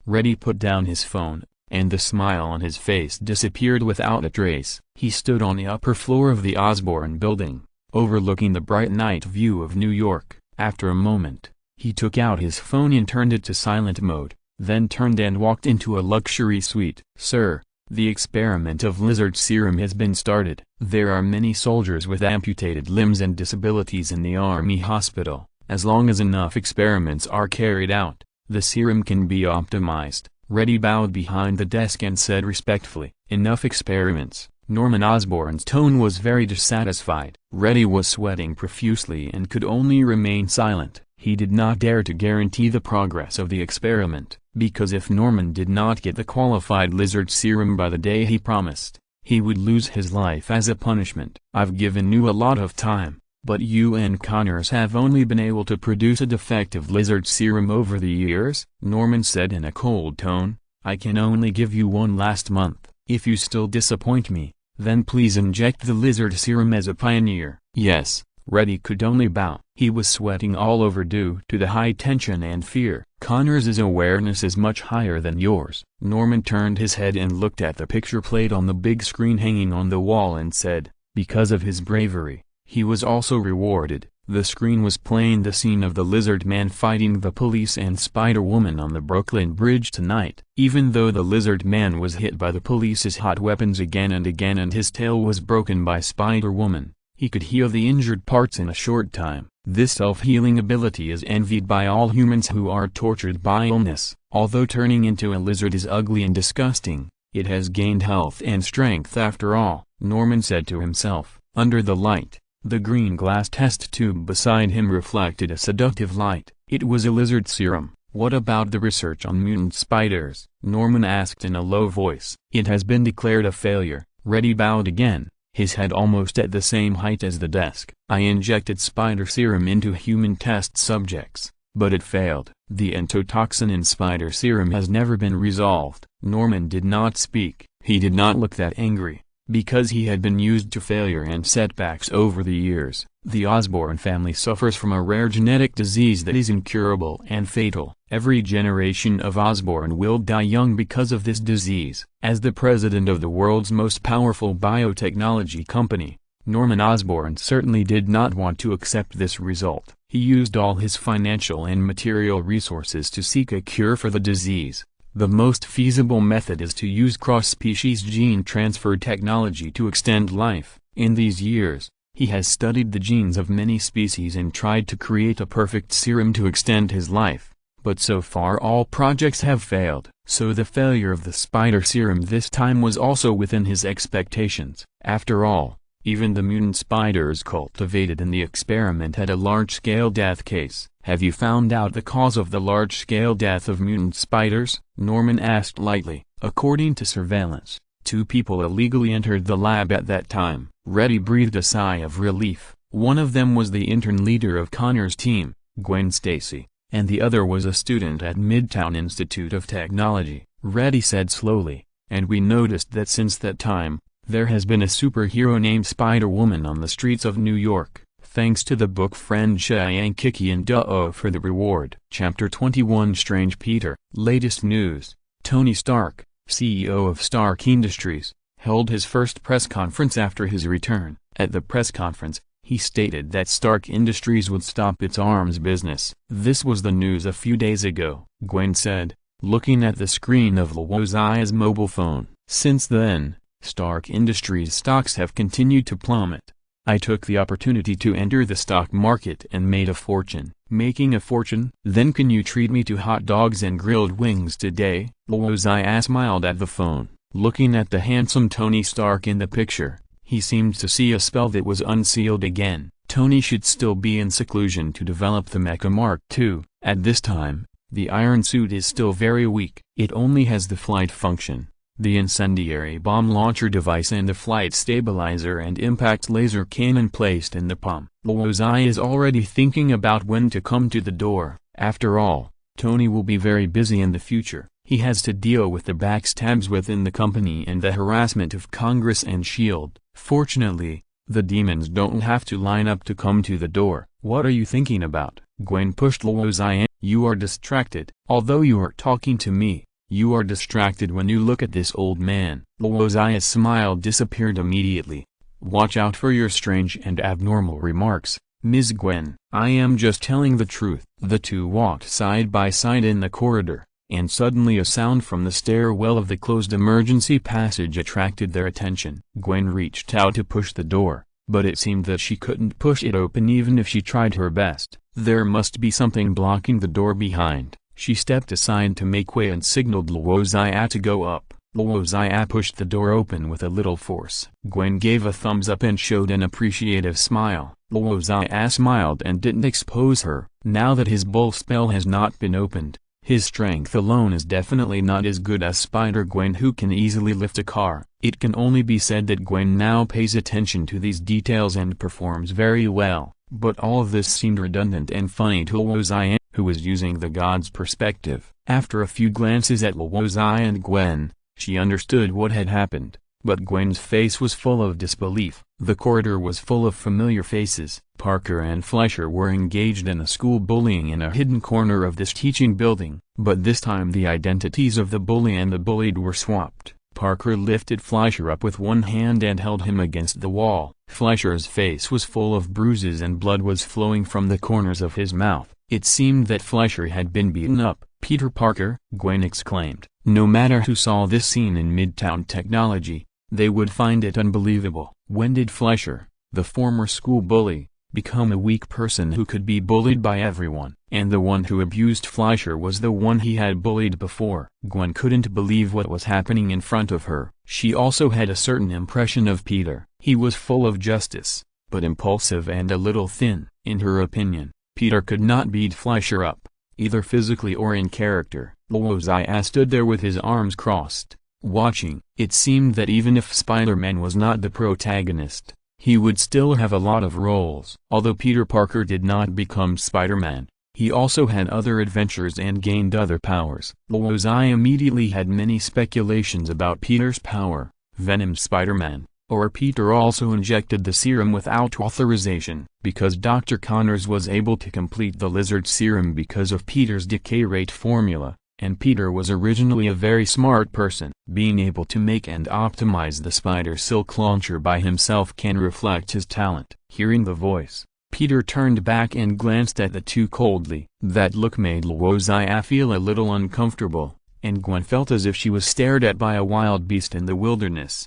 Reddy put down his phone, and the smile on his face disappeared without a trace. He stood on the upper floor of the Osborn building, overlooking the bright night view of New York. After a moment, he took out his phone and turned it to silent mode, then turned and walked into a luxury suite. "Sir, the experiment of lizard serum has been started. There are many soldiers with amputated limbs and disabilities in the Army hospital. As long as enough experiments are carried out, the serum can be optimized." Reddy bowed behind the desk and said respectfully, "Enough experiments." Norman Osborn's tone was very dissatisfied. Reddy was sweating profusely and could only remain silent. He did not dare to guarantee the progress of the experiment, because if Norman did not get the qualified lizard serum by the day he promised, he would lose his life as a punishment. "I've given you a lot of time, but you and Connors have only been able to produce a defective lizard serum over the years," Norman said in a cold tone. "I can only give you one last month. If you still disappoint me, then please inject the lizard serum as a pioneer." "Yes." Reddy could only bow. He was sweating all over due to the high tension and fear. "Connors' awareness is much higher than yours." Norman turned his head and looked at the picture plate on the big screen hanging on the wall and said, "Because of his bravery, he was also rewarded." The screen was playing the scene of the lizard man fighting the police and Spider-Woman on the Brooklyn Bridge tonight. Even though the lizard man was hit by the police's hot weapons again and again and his tail was broken by Spider-Woman, he could heal the injured parts in a short time. This self-healing ability is envied by all humans who are tortured by illness. Although turning into a lizard is ugly and disgusting, it has gained health and strength after all, Norman said to himself. Under the light, the green glass test tube beside him reflected a seductive light. It was a lizard serum. "What about the research on mutant spiders?" Norman asked in a low voice. "It has been declared a failure." Reddy bowed again. his head almost at the same height as the desk. I injected spider serum into human test subjects, but it failed. The entotoxin in spider serum has never been resolved. Norman did not speak. He did not look that angry, because he had been used to failure and setbacks over the years. The Osborn family suffers from a rare genetic disease that is incurable and fatal. Every generation of Osborn will die young because of this disease. As the president of the world's most powerful biotechnology company, Norman Osborn certainly did not want to accept this result. He used all his financial and material resources to seek a cure for the disease. The most feasible method is to use cross-species gene transfer technology to extend life. In these years, he has studied the genes of many species and tried to create a perfect serum to extend his life, but so far all projects have failed. So the failure of the spider serum this time was also within his expectations. After all, even the mutant spiders cultivated in the experiment had a large-scale death case. Have you found out the cause of the large-scale death of mutant spiders? Norman asked lightly. According to surveillance, 2 people illegally entered the lab at that time. Reddy breathed a sigh of relief. One of them was the intern leader of Connor's team, Gwen Stacy, and the other was a student at Midtown Institute of Technology. Reddy said slowly, and we noticed that since that time, there has been a superhero named Spider-Woman on the streets of New York. Thanks to the book Friend Cheyenne Kiki and Duo for the reward. Chapter 21 Strange Peter. Latest news. Tony Stark, CEO of Stark Industries, held his first press conference after his return. At the press conference, he stated that Stark Industries would stop its arms business. This was the news a few days ago, Gwen said, looking at the screen of Luo Xia's mobile phone. Since then, Stark Industries stocks have continued to plummet. I took the opportunity to enter the stock market and made a fortune. Making a fortune? Then can you treat me to hot dogs and grilled wings today? Luo Xia smiled at the phone. Looking at the handsome Tony Stark in the picture, he seemed to see a spell that was unsealed again. Tony should still be in seclusion to develop the Mecha Mark II. At this time, the iron suit is still very weak. It only has the flight function, the incendiary bomb launcher device and the flight stabilizer and impact laser cannon placed in the palm. Luo Xia is already thinking about when to come to the door. After all, Tony will be very busy in the future. He has to deal with the backstabs within the company and the harassment of Congress and S.H.I.E.L.D. Fortunately, the demons don't have to line up to come to the door. What are you thinking about? Gwen pushed Luo Xia. You are distracted. Although you are talking to me, you are distracted when you look at this old man. Luo Xia's smile disappeared immediately. Watch out for your strange and abnormal remarks, Ms. Gwen. I am just telling the truth. The two walked side by side in the corridor, and suddenly a sound from the stairwell of the closed emergency passage attracted their attention. Gwen reached out to push the door, but it seemed that she couldn't push it open even if she tried her best. There must be something blocking the door behind. She stepped aside to make way and signaled Luo Xia to go up. Luo Xia pushed the door open with a little force. Gwen gave a thumbs up and showed an appreciative smile. Luo Xia smiled and didn't expose her. Now that his bull spell has not been opened, his strength alone is definitely not as good as Spider-Gwen, who can easily lift a car. It can only be said that Gwen now pays attention to these details and performs very well. But all of this seemed redundant and funny to Luo Xia, who was using the god's perspective. After a few glances at Luo Xia and Gwen, she understood what had happened, but Gwen's face was full of disbelief. The corridor was full of familiar faces. Parker and Fleischer were engaged in a school bullying in a hidden corner of this teaching building, but this time the identities of the bully and the bullied were swapped. Parker lifted Fleischer up with one hand and held him against the wall. Fleischer's face was full of bruises and blood was flowing from the corners of his mouth. It seemed that Fleischer had been beaten up. Peter Parker, Gwen exclaimed. No matter who saw this scene in Midtown Technology, they would find it unbelievable. When did Fleischer, the former school bully, become a weak person who could be bullied by everyone? And the one who abused Fleischer was the one he had bullied before. Gwen couldn't believe what was happening in front of her. She also had a certain impression of Peter. He was full of justice, but impulsive and a little thin. In her opinion, Peter could not beat Fleischer up, either physically or in character. Luo Xia stood there with his arms crossed, watching. It seemed that even if Spider-Man was not the protagonist, he would still have a lot of roles. Although Peter Parker did not become Spider-Man, he also had other adventures and gained other powers. Luo Xia immediately had many speculations about Peter's power. Venom Spider-Man, or Peter also injected the serum without authorization. Because Dr. Connors was able to complete the lizard serum because of Peter's decay rate formula, and Peter was originally a very smart person. Being able to make and optimize the spider silk launcher by himself can reflect his talent. Hearing the voice, Peter turned back and glanced at the two coldly. That look made Luo Xia feel a little uncomfortable, and Gwen felt as if she was stared at by a wild beast in the wilderness.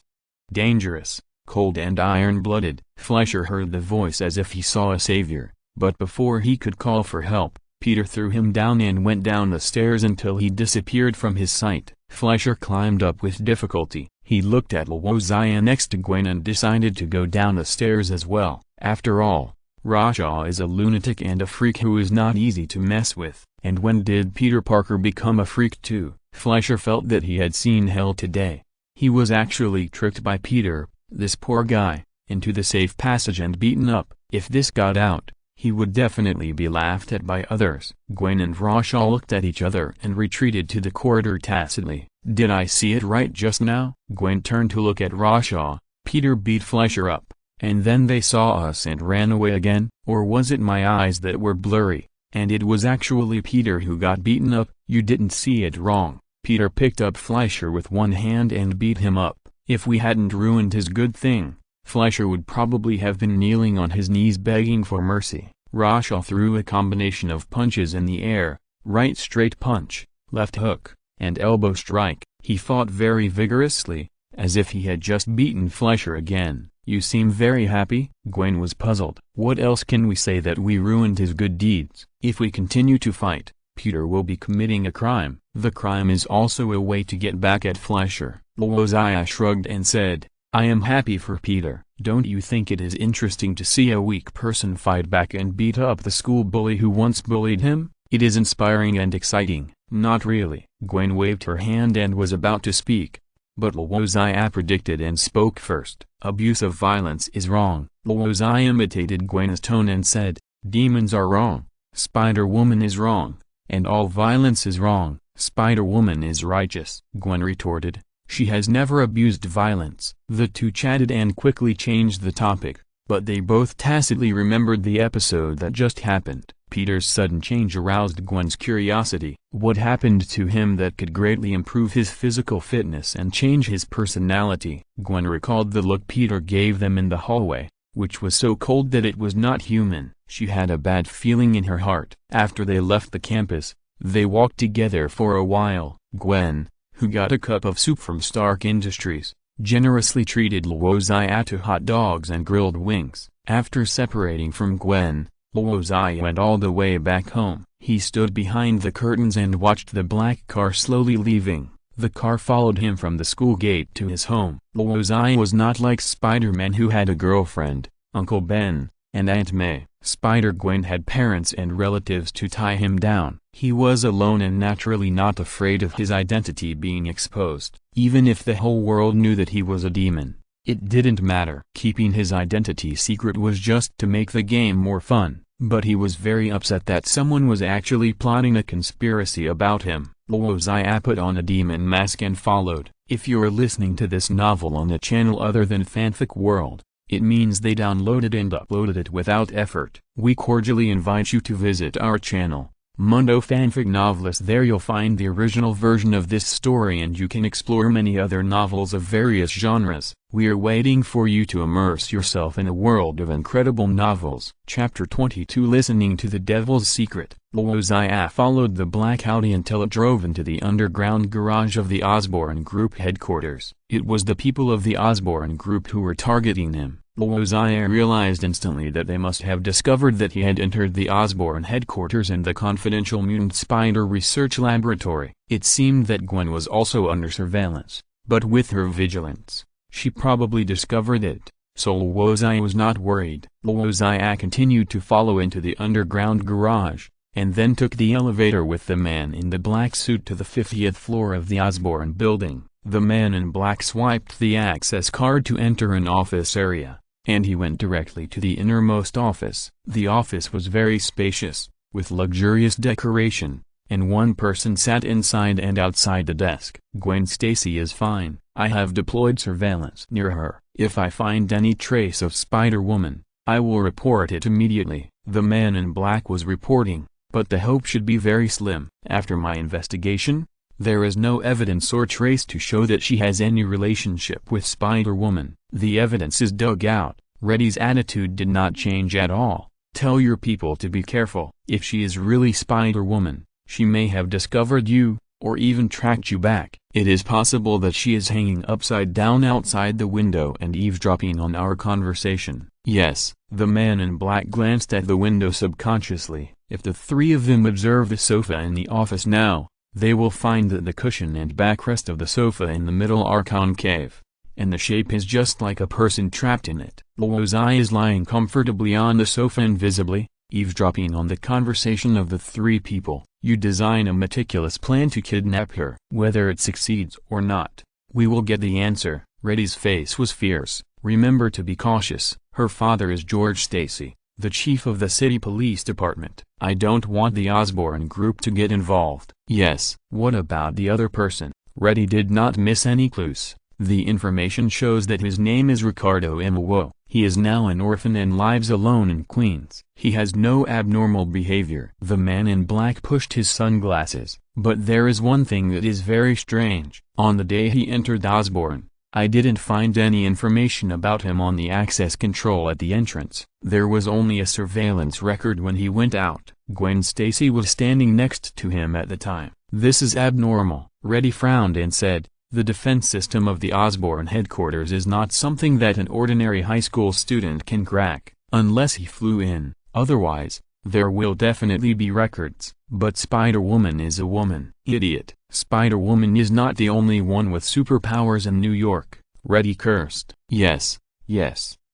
Dangerous, cold and iron-blooded. Fleischer heard the voice as if he saw a savior, but before he could call for help, Peter threw him down and went down the stairs until he disappeared from his sight. Fleischer climbed up with difficulty. He looked at Luo Xia next to Gwen and decided to go down the stairs as well. After all, Rasha is a lunatic and a freak who is not easy to mess with. And when did Peter Parker become a freak too? Fleischer felt that he had seen hell today. He was actually tricked by Peter, this poor guy, into the safe passage and beaten up. If this got out, he would definitely be laughed at by others. Gwen and Rasha looked at each other and retreated to the corridor tacitly. Did I see it right just now? Gwen turned to look at Rasha. Peter beat Fleischer up, and then they saw us and ran away again? Or was it my eyes that were blurry, and it was actually Peter who got beaten up? You didn't see it wrong. Peter picked up Fleischer with one hand and beat him up. If we hadn't ruined his good thing, Fleischer would probably have been kneeling on his knees begging for mercy. Rasha threw a combination of punches in the air, right straight punch, left hook, and elbow strike. He fought very vigorously, as if he had just beaten Fleischer again. You seem very happy? Gwen was puzzled. What else can we say that we ruined his good deeds? If we continue to fight, Peter will be committing a crime. The crime is also a way to get back at Fleischer. Luo Xia shrugged and said, I am happy for Peter. Don't you think it is interesting to see a weak person fight back and beat up the school bully who once bullied him? It is inspiring and exciting. Not really. Gwen waved her hand and was about to speak, but Luo Xia predicted and spoke first. Abuse of violence is wrong. Luo Xia imitated Gwen's tone and said, demons are wrong, Spider-Woman is wrong, and all violence is wrong. Spider-Woman is righteous. Gwen retorted, she has never abused violence. The two chatted and quickly changed the topic, but they both tacitly remembered the episode that just happened. Peter's sudden change aroused Gwen's curiosity. What happened to him that could greatly improve his physical fitness and change his personality? Gwen recalled the look Peter gave them in the hallway, which was so cold that it was not human. She had a bad feeling in her heart. After they left the campus, they walked together for a while. Gwen, who got a cup of soup from Stark Industries, generously treated Luo Xia to hot dogs and grilled wings. After separating from Gwen, Luo Xia went all the way back home. He stood behind the curtains and watched the black car slowly leaving. The car followed him from the school gate to his home. Luo Xia was not like Spider-Man, who had a girlfriend, Uncle Ben, and Aunt May. Spider-Gwen had parents and relatives to tie him down. He was alone and naturally not afraid of his identity being exposed. Even if the whole world knew that he was a demon, it didn't matter. Keeping his identity secret was just to make the game more fun, but he was very upset that someone was actually plotting a conspiracy about him. Luo Xia put on a demon mask and followed. If you're listening to this novel on a channel other than Fanfic World, it means they downloaded and uploaded it without effort. We cordially invite you to visit our channel, Mundo Fanfic Novelist. There you'll find the original version of this story and you can explore many other novels of various genres. We are waiting for you to immerse yourself in a world of incredible novels. Chapter 22, Listening to the Devil's Secret. Luo Xia followed the black Audi until it drove into the underground garage of the Osborn Group headquarters. It was the people of the Osborn Group who were targeting him. Luo Xia realized instantly that they must have discovered that he had entered the Osborn headquarters and the confidential mutant spider research laboratory. It seemed that Gwen was also under surveillance, but with her vigilance, she probably discovered it, so Luo Xia was not worried. Luo Xia continued to follow into the underground garage, and then took the elevator with the man in the black suit to the 50th floor of the Osborne building. The man in black swiped the access card to enter an office area, and he went directly to the innermost office. The office was very spacious, with luxurious decoration, and one person sat inside and outside the desk. Gwen Stacy is fine. I have deployed surveillance near her. If I find any trace of Spider-Woman, I will report it immediately, the man in black was reporting, but the hope should be very slim. After my investigation, there is no evidence or trace to show that she has any relationship with Spider-Woman. The evidence is dug out. Reddy's attitude did not change at all. Tell your people to be careful. If she is really Spider-Woman, she may have discovered you, or even tracked you back. It is possible that she is hanging upside down outside the window and eavesdropping on our conversation. Yes, the man in black glanced at the window subconsciously. If the three of them observe the sofa in the office now, they will find that the cushion and backrest of the sofa in the middle are concave, and the shape is just like a person trapped in it. Luo Xia is lying comfortably on the sofa invisibly, eavesdropping on the conversation of the three people. You design a meticulous plan to kidnap her. Whether it succeeds or not, we will get the answer. Reddy's face was fierce. Remember to be cautious. Her father is George Stacy, the chief of the city police department. I don't want the Osborne group to get involved. Yes. What about the other person? Reddy did not miss any clues. The information shows that his name is Ricardo Luo. He is now an orphan and lives alone in Queens. He has no abnormal behavior. The man in black pushed his sunglasses. But there is one thing that is very strange. On the day he entered Osborne, I didn't find any information about him on the access control at the entrance. There was only a surveillance record when he went out. Gwen Stacy was standing next to him at the time. This is abnormal. Reddy frowned and said, the defense system of the Osborne headquarters is not something that an ordinary high school student can crack, unless he flew in. Otherwise, there will definitely be records. But Spider-Woman is a woman. Idiot. Spider-Woman is not the only one with superpowers in New York. Reddy cursed. Yes,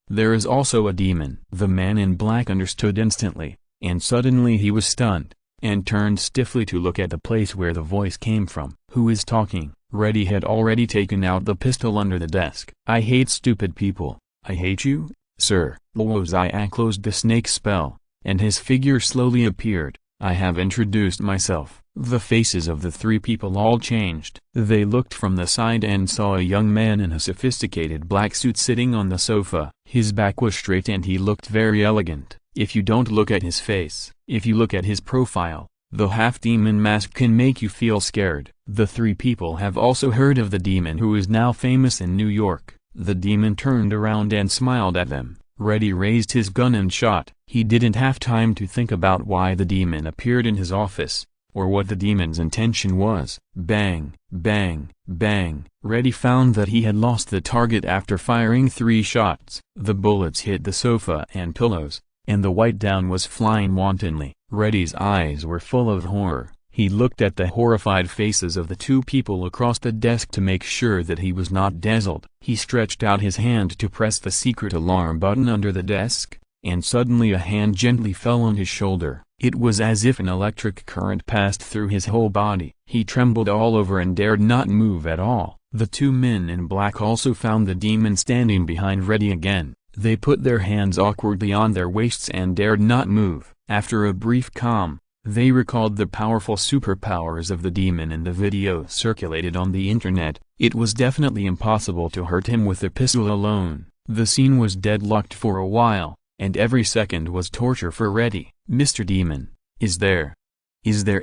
there is also a demon. The man in black understood instantly, and suddenly he was stunned, and turned stiffly to look at the place where the voice came from. Who is talking? Reddy had already taken out the pistol under the desk. I hate stupid people. I hate you, sir. Luo Xia closed the snake spell, and his figure slowly appeared. I have introduced myself. The faces of the three people all changed. They looked from the side and saw a young man in a sophisticated black suit sitting on the sofa. His back was straight and he looked very elegant. If you don't look at his face, if you look at his profile, the half-demon mask can make you feel scared. The three people have also heard of the demon who is now famous in New York. The demon turned around and smiled at them. Reddy raised his gun and shot. He didn't have time to think about why the demon appeared in his office, or what the demon's intention was. Bang, bang, bang. Reddy found that he had lost the target after firing 3 shots. The bullets hit the sofa and pillows, and the white down was flying wantonly. Reddy's eyes were full of horror. He looked at the horrified faces of the two people across the desk to make sure that he was not dazzled. He stretched out his hand to press the secret alarm button under the desk, and suddenly a hand gently fell on his shoulder. It was as if an electric current passed through his whole body. He trembled all over and dared not move at all. The two men in black also found the demon standing behind Reddy again. They put their hands awkwardly on their waists and dared not move. After a brief calm, they recalled the powerful superpowers of the demon in the video circulated on the internet. It was definitely impossible to hurt him with a pistol alone. The scene was deadlocked for a while, and every second was torture for Reddy. Mr. Demon, is there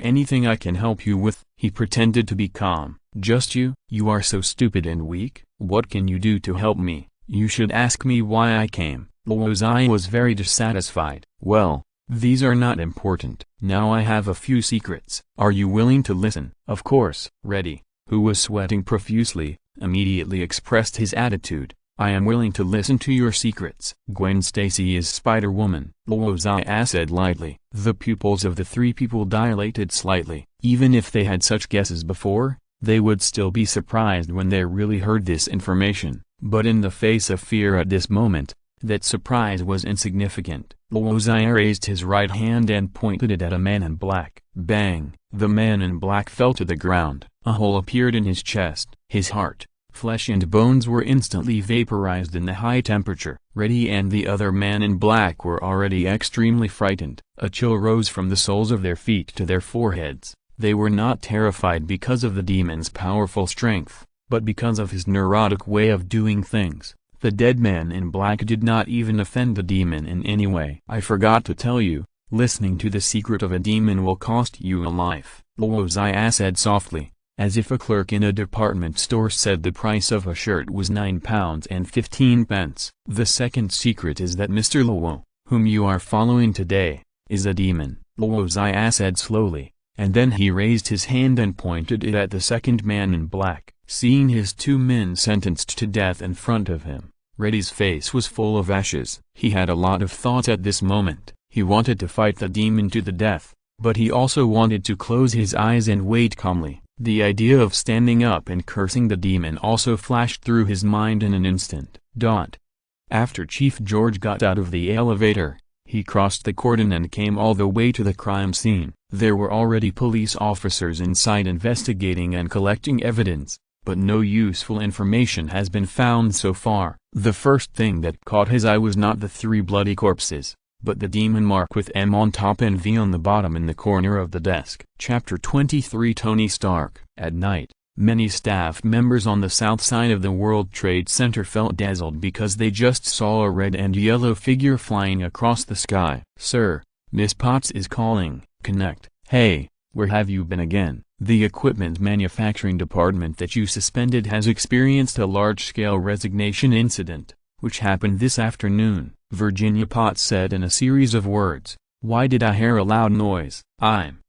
anything I can help you with? He pretended to be calm. Just you? You are so stupid and weak. What can you do to help me? You should ask me why I came. Luo Xia was very dissatisfied. Well, these are not important. Now I have a few secrets. Are you willing to listen? Of course. Reddy, who was sweating profusely, immediately expressed his attitude. I am willing to listen to your secrets. Gwen Stacy is Spider-Woman, Luo Xia said lightly. The pupils of the three people dilated slightly. Even if they had such guesses before, they would still be surprised when they really heard this information. But in the face of fear at this moment, That surprise was insignificant. Luo Xia raised his right hand and pointed it at a man in black. Bang! The man in black fell to the ground. A hole appeared in his chest. His heart, flesh and bones were instantly vaporized in the high temperature. Reddy and the other man in black were already extremely frightened. A chill rose from the soles of their feet to their foreheads. They were not terrified because of the demon's powerful strength, but because of his neurotic way of doing things. The dead man in black did not even offend the demon in any way. I forgot to tell you, listening to the secret of a demon will cost you a life, Luo Xia said softly, as if a clerk in a department store said the price of a shirt was £9.15. The second secret is that Mr. Luo, whom you are following today, is a demon, Luo Xia said slowly, and then he raised his hand and pointed it at the second man in black. Seeing his two men sentenced to death in front of him, Reddy's face was full of ashes. He had a lot of thoughts at this moment. He wanted to fight the demon to the death, but he also wanted to close his eyes and wait calmly. The idea of standing up and cursing the demon also flashed through his mind in an instant. After Chief George got out of the elevator, he crossed the cordon and came all the way to the crime scene. There were already police officers inside investigating and collecting evidence, but no useful information has been found so far. The first thing that caught his eye was not the 3 bloody corpses, but the demon mark with M on top and V on the bottom in the corner of the desk. Chapter 23 Tony Stark. At night, many staff members on the south side of the World Trade Center felt dazzled because they just saw a red and yellow figure flying across the sky. "Sir, Miss Potts is calling. Connect." "Hey, where have you been again?" "The equipment manufacturing department that you suspended has experienced a large-scale resignation incident, which happened this afternoon," Virginia Potts said in a series of words. "Why did I hear a loud noise?" "I'm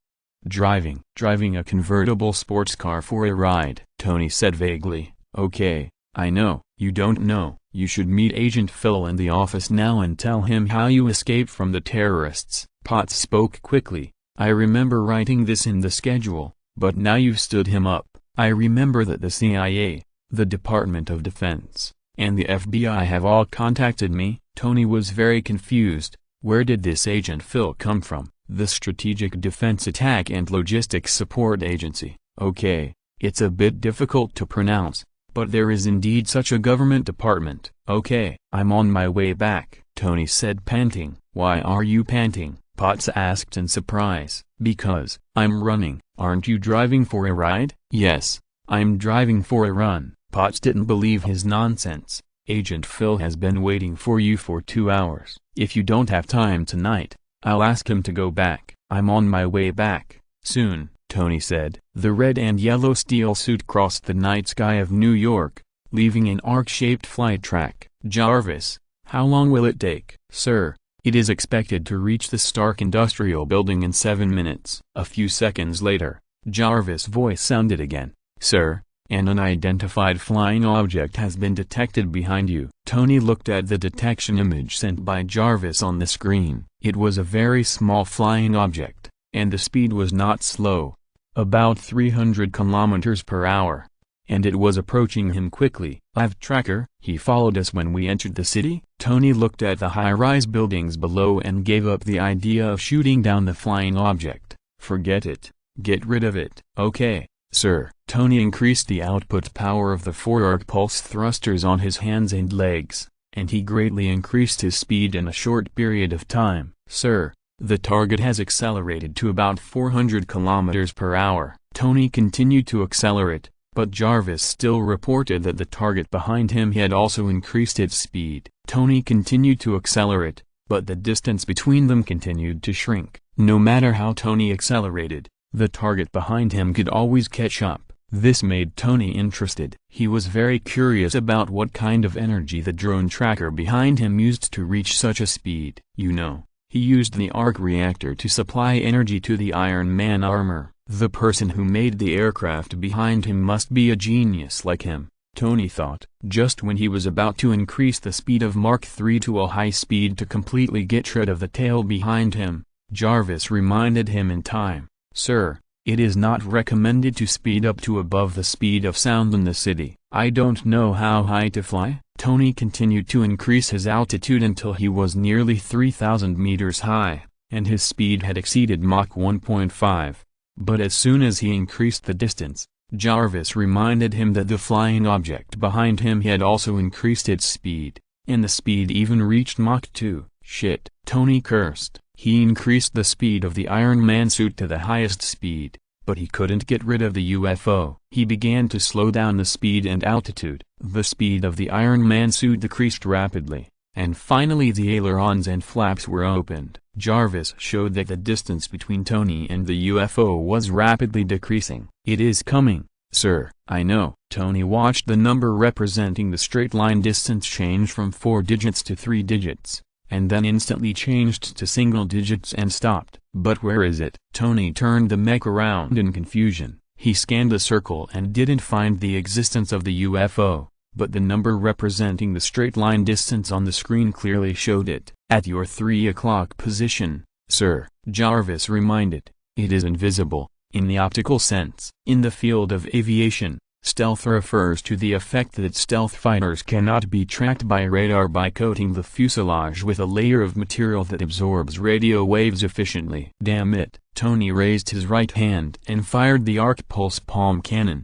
driving a convertible sports car for a ride," Tony said vaguely. "Okay, I know. You don't know. You should meet Agent Phil in the office now and tell him how you escaped from the terrorists." Potts spoke quickly. "I remember writing this in the schedule, but now you've stood him up. I remember that the CIA, the Department of Defense, and the FBI have all contacted me." Tony was very confused. Where did this Agent Phil come from? "The Strategic Defense Attack and Logistics Support Agency." "Okay, it's a bit difficult to pronounce, but there is indeed such a government department." "Okay, I'm on my way back," Tony said panting. "Why are you panting?" Potts asked in surprise. "Because I'm running." "Aren't you driving for a ride?" "Yes, I'm driving for a run." Potts didn't believe his nonsense. "Agent Phil has been waiting for you for 2 hours. If you don't have time tonight, I'll ask him to go back." "I'm on my way back, soon," Tony said. The red and yellow steel suit crossed the night sky of New York, leaving an arc-shaped flight track. "Jarvis, how long will it take?" "Sir, it is expected to reach the Stark Industrial Building in 7 minutes. A few seconds later, Jarvis' voice sounded again. "Sir, an unidentified flying object has been detected behind you." Tony looked at the detection image sent by Jarvis on the screen. It was a very small flying object, and the speed was not slow. About 300 kilometers per hour. And it was approaching him quickly. "I've tracker." "He followed us when we entered the city?" Tony looked at the high-rise buildings below and gave up the idea of shooting down the flying object. "Forget it. Get rid of it." "Okay, sir." Tony increased the output power of the 4-arc pulse thrusters on his hands and legs, and he greatly increased his speed in a short period of time. "Sir, the target has accelerated to about 400 kilometers per hour." Tony continued to accelerate, but Jarvis still reported that the target behind him had also increased its speed. Tony continued to accelerate, but the distance between them continued to shrink. No matter how Tony accelerated, the target behind him could always catch up. This made Tony interested. He was very curious about what kind of energy the drone tracker behind him used to reach such a speed. "You know, he used the arc reactor to supply energy to the Iron Man armor." The person who made the aircraft behind him must be a genius like him, Tony thought. Just when he was about to increase the speed of Mark III to a high speed to completely get rid of the tail behind him, Jarvis reminded him in time. "Sir, it is not recommended to speed up to above the speed of sound in the city." "I don't know how high to fly," Tony continued to increase his altitude until he was nearly 3,000 meters high, and his speed had exceeded Mach 1.5. But as soon as he increased the distance, Jarvis reminded him that the flying object behind him had also increased its speed, and the speed even reached Mach 2. Shit, Tony cursed. He increased the speed of the Iron Man suit to the highest speed, but he couldn't get rid of the UFO. He began to slow down the speed and altitude. The speed of the Iron Man suit decreased rapidly, and finally the ailerons and flaps were opened. Jarvis showed that the distance between Tony and the UFO was rapidly decreasing. "It is coming, sir." "I know." Tony watched the number representing the straight line distance change from 4 digits to 3 digits, and then instantly changed to single digits and stopped. "But where is it?" Tony turned the mech around in confusion. He scanned the circle and didn't find the existence of the UFO, but the number representing the straight line distance on the screen clearly showed it. "At your 3 o'clock position, sir," Jarvis reminded. "It is invisible, in the optical sense." In the field of aviation, stealth refers to the effect that stealth fighters cannot be tracked by radar by coating the fuselage with a layer of material that absorbs radio waves efficiently. "Damn it." Tony raised his right hand and fired the arc pulse palm cannon.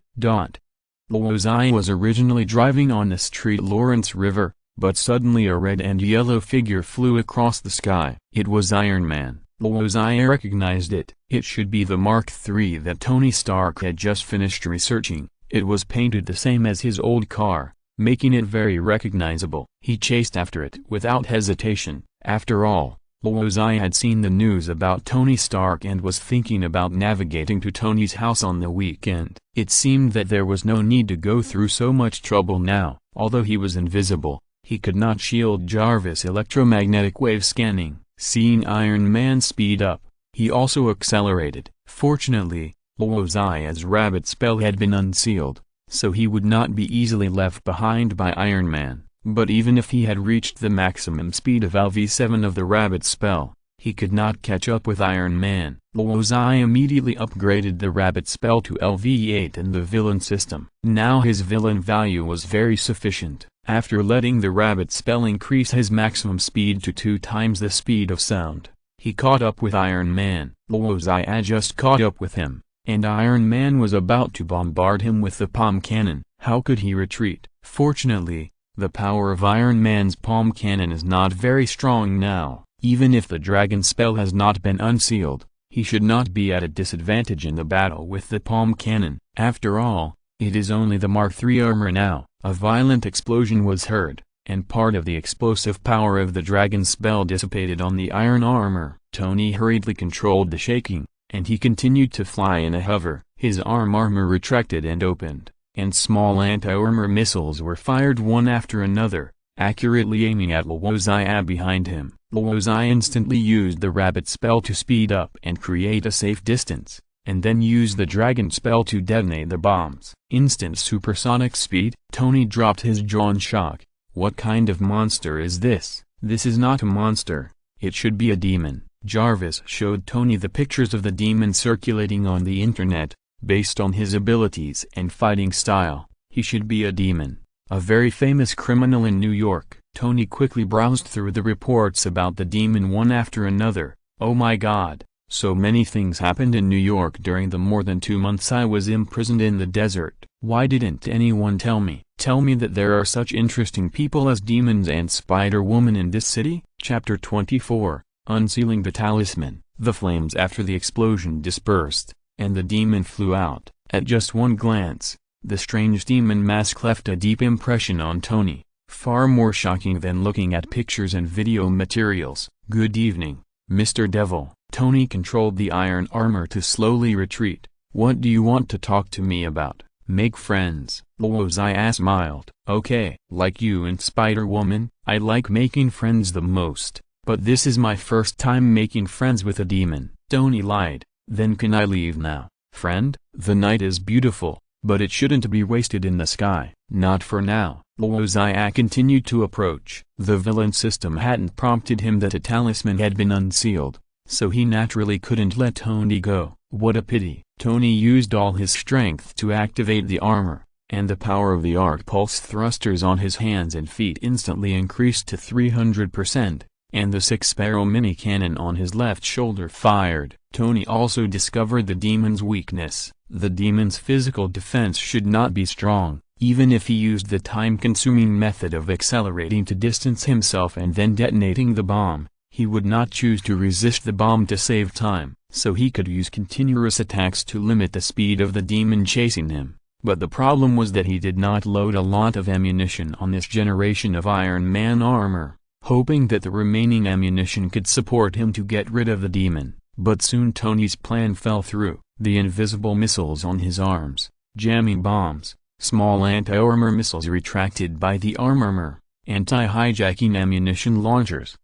Luo Xia was originally driving on the St. Lawrence River, but suddenly a red and yellow figure flew across the sky. It was Iron Man. Luo Xia recognized it. It should be the Mark III that Tony Stark had just finished researching. It was painted the same as his old car, making it very recognizable. He chased after it without hesitation. After all, Luo Xia had seen the news about Tony Stark and was thinking about navigating to Tony's house on the weekend. It seemed that there was no need to go through so much trouble now. Although he was invisible, he could not shield Jarvis' electromagnetic wave scanning. Seeing Iron Man speed up, he also accelerated. Fortunately, Luo Xia's rabbit spell had been unsealed, so he would not be easily left behind by Iron Man. But even if he had reached the maximum speed of LV7 of the rabbit spell, he could not catch up with Iron Man. Luo Xia immediately upgraded the rabbit spell to LV8 in the villain system. Now his villain value was very sufficient. After letting the rabbit spell increase his maximum speed to 2 times the speed of sound, he caught up with Iron Man. Luo Xia just caught up with him, and Iron Man was about to bombard him with the palm cannon. How could he retreat? Fortunately, the power of Iron Man's palm cannon is not very strong now. Even if the dragon spell has not been unsealed, he should not be at a disadvantage in the battle with the palm cannon. After all, it is only the Mark III armor now. A violent explosion was heard, and part of the explosive power of the dragon spell dissipated on the iron armor. Tony hurriedly controlled the shaking, and he continued to fly in a hover. His armor retracted and opened, and small anti-armor missiles were fired one after another, accurately aiming at Luo Xia behind him. Luo Xia instantly used the rabbit spell to speed up and create a safe distance, and then used the dragon spell to detonate the bombs. Instant supersonic speed. Tony dropped his jaw in shock. What kind of monster is this? This is not a monster. It should be a demon. Jarvis showed Tony the pictures of the demon circulating on the internet. Based on his abilities and fighting style, he should be a demon, a very famous criminal in New York. Tony quickly browsed through the reports about the demon one after another. Oh my god, so many things happened in New York during the more than 2 months I was imprisoned in the desert. Why didn't anyone tell me? Tell me that there are such interesting people as demons and Spider-Woman in this city? Chapter 24, Unsealing the Talisman. The flames after the explosion dispersed, and the demon flew out. At just one glance, the strange demon mask left a deep impression on Tony, far more shocking than looking at pictures and video materials. Good evening, Mr. Devil. Tony controlled the iron armor to slowly retreat. What do you want to talk to me about? Make friends. Luo Xia smiled. Okay. Like you and Spider-Woman, I like making friends the most, but this is my first time making friends with a demon. Tony lied. Then can I leave now, friend? The night is beautiful, but it shouldn't be wasted in the sky. Not for now. Luo Xia continued to approach. The villain system hadn't prompted him that a talisman had been unsealed, so he naturally couldn't let Tony go. What a pity. Tony used all his strength to activate the armor, and the power of the arc pulse thrusters on his hands and feet instantly increased to 300%, and the 6-barrel mini cannon on his left shoulder fired. Tony also discovered the demon's weakness. The demon's physical defense should not be strong. Even if he used the time-consuming method of accelerating to distance himself and then detonating the bomb, he would not choose to resist the bomb to save time, so he could use continuous attacks to limit the speed of the demon chasing him. But the problem was that he did not load a lot of ammunition on this generation of Iron Man armor, hoping that the remaining ammunition could support him to get rid of the demon. But soon Tony's plan fell through. The invisible missiles on his arms, jamming bombs, small anti-armor missiles retracted by the armor, anti-hijacking ammunition launchers.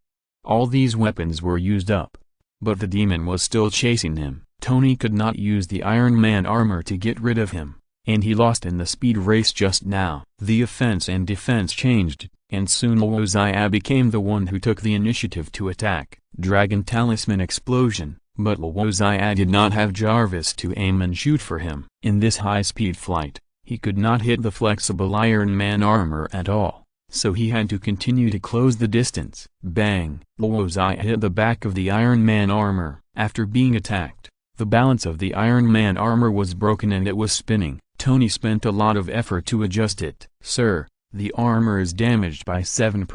All these weapons were used up. But the demon was still chasing him. Tony could not use the Iron Man armor to get rid of him, and he lost in the speed race just now. The offense and defense changed, and soon Luo Xia became the one who took the initiative to attack. Dragon Talisman explosion. But Luo Xia did not have Jarvis to aim and shoot for him. In this high-speed flight, he could not hit the flexible Iron Man armor at all, so he had to continue to close the distance. Bang! Luo Xia hit the back of the Iron Man armor. After being attacked, the balance of the Iron Man armor was broken and it was spinning. Tony spent a lot of effort to adjust it. Sir, the armor is damaged by 7%.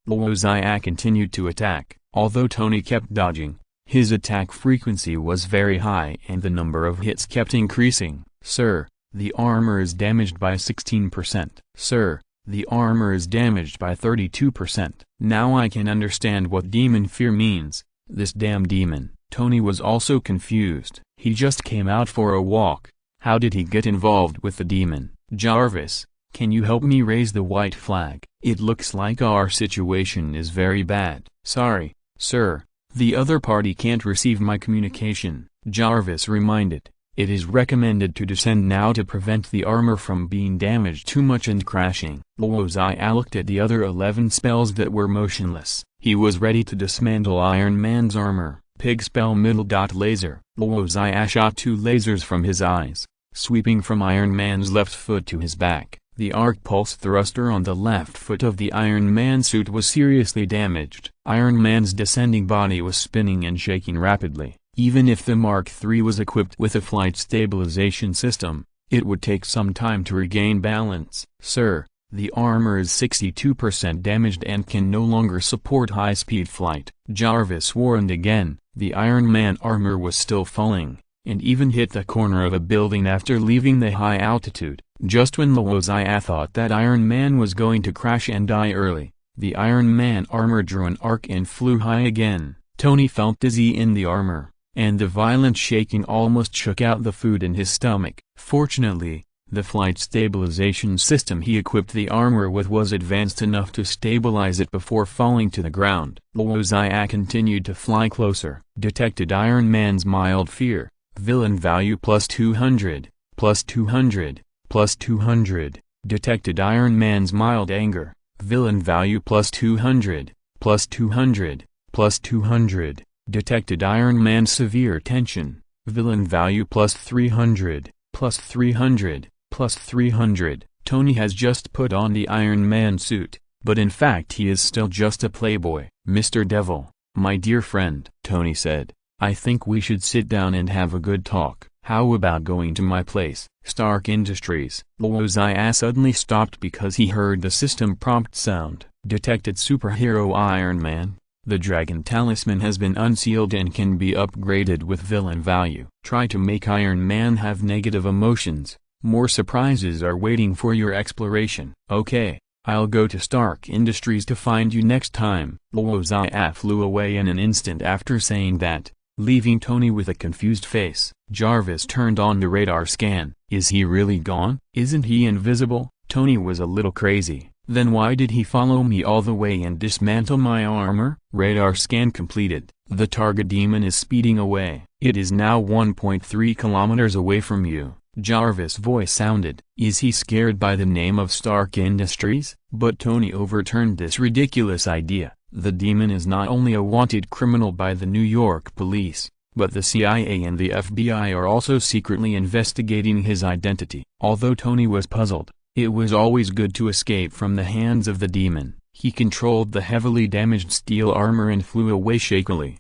Luo Xia continued to attack, although Tony kept dodging. His attack frequency was very high and the number of hits kept increasing. Sir, the armor is damaged by 16%. Sir, the armor is damaged by 32%. Now I can understand what demon fear means. This damn demon. Tony was also confused. He just came out for a walk. How did he get involved with the demon? Jarvis, can you help me raise the white flag? It looks like our situation is very bad. Sorry, sir. The other party can't receive my communication, Jarvis reminded. It is recommended to descend now to prevent the armor from being damaged too much and crashing. Luo Xia looked at the other 11 spells that were motionless. He was ready to dismantle Iron Man's armor. Pig spell middle dot laser. Luo Xia shot 2 lasers from his eyes, sweeping from Iron Man's left foot to his back. The arc pulse thruster on the left foot of the Iron Man suit was seriously damaged. Iron Man's descending body was spinning and shaking rapidly. Even if the Mark III was equipped with a flight stabilization system, it would take some time to regain balance. Sir, the armor is 62% damaged and can no longer support high-speed flight. Jarvis warned again. The Iron Man armor was still falling, and even hit the corner of a building after leaving the high altitude. Just when Luo Xia thought that Iron Man was going to crash and die early, the Iron Man armor drew an arc and flew high again. Tony felt dizzy in the armor, and the violent shaking almost shook out the food in his stomach. Fortunately, the flight stabilization system he equipped the armor with was advanced enough to stabilize it before falling to the ground. Luo Xia continued to fly closer. Detected Iron Man's mild fear. Villain value plus 200, plus 200. Plus 200. Detected Iron Man's mild anger. Villain value plus 200, plus 200, plus 200. Detected Iron Man's severe tension. Villain value plus 300, plus 300, plus 300. Tony has just put on the Iron Man suit, but in fact he is still just a playboy. Mr. Devil, my dear friend, Tony said, I think we should sit down and have a good talk. How about going to my place, Stark Industries? Luo Xia suddenly stopped because he heard the system prompt sound. Detected superhero Iron Man. The Dragon Talisman has been unsealed and can be upgraded with villain value. Try to make Iron Man have negative emotions. More surprises are waiting for your exploration. Okay, I'll go to Stark Industries to find you next time. Luo Xia flew away in an instant after saying that, leaving Tony with a confused face. Jarvis turned on the radar scan. Is he really gone? Isn't he invisible? Tony was a little crazy. Then why did he follow me all the way and dismantle my armor? Radar scan completed. The target demon is speeding away. It is now 1.3 kilometers away from you. Jarvis' voice sounded. Is he scared by the name of Stark Industries? But Tony overturned this ridiculous idea. The demon is not only a wanted criminal by the New York police, but the CIA and the FBI are also secretly investigating his identity. Although Tony was puzzled, it was always good to escape from the hands of the demon. He controlled the heavily damaged steel armor and flew away shakily.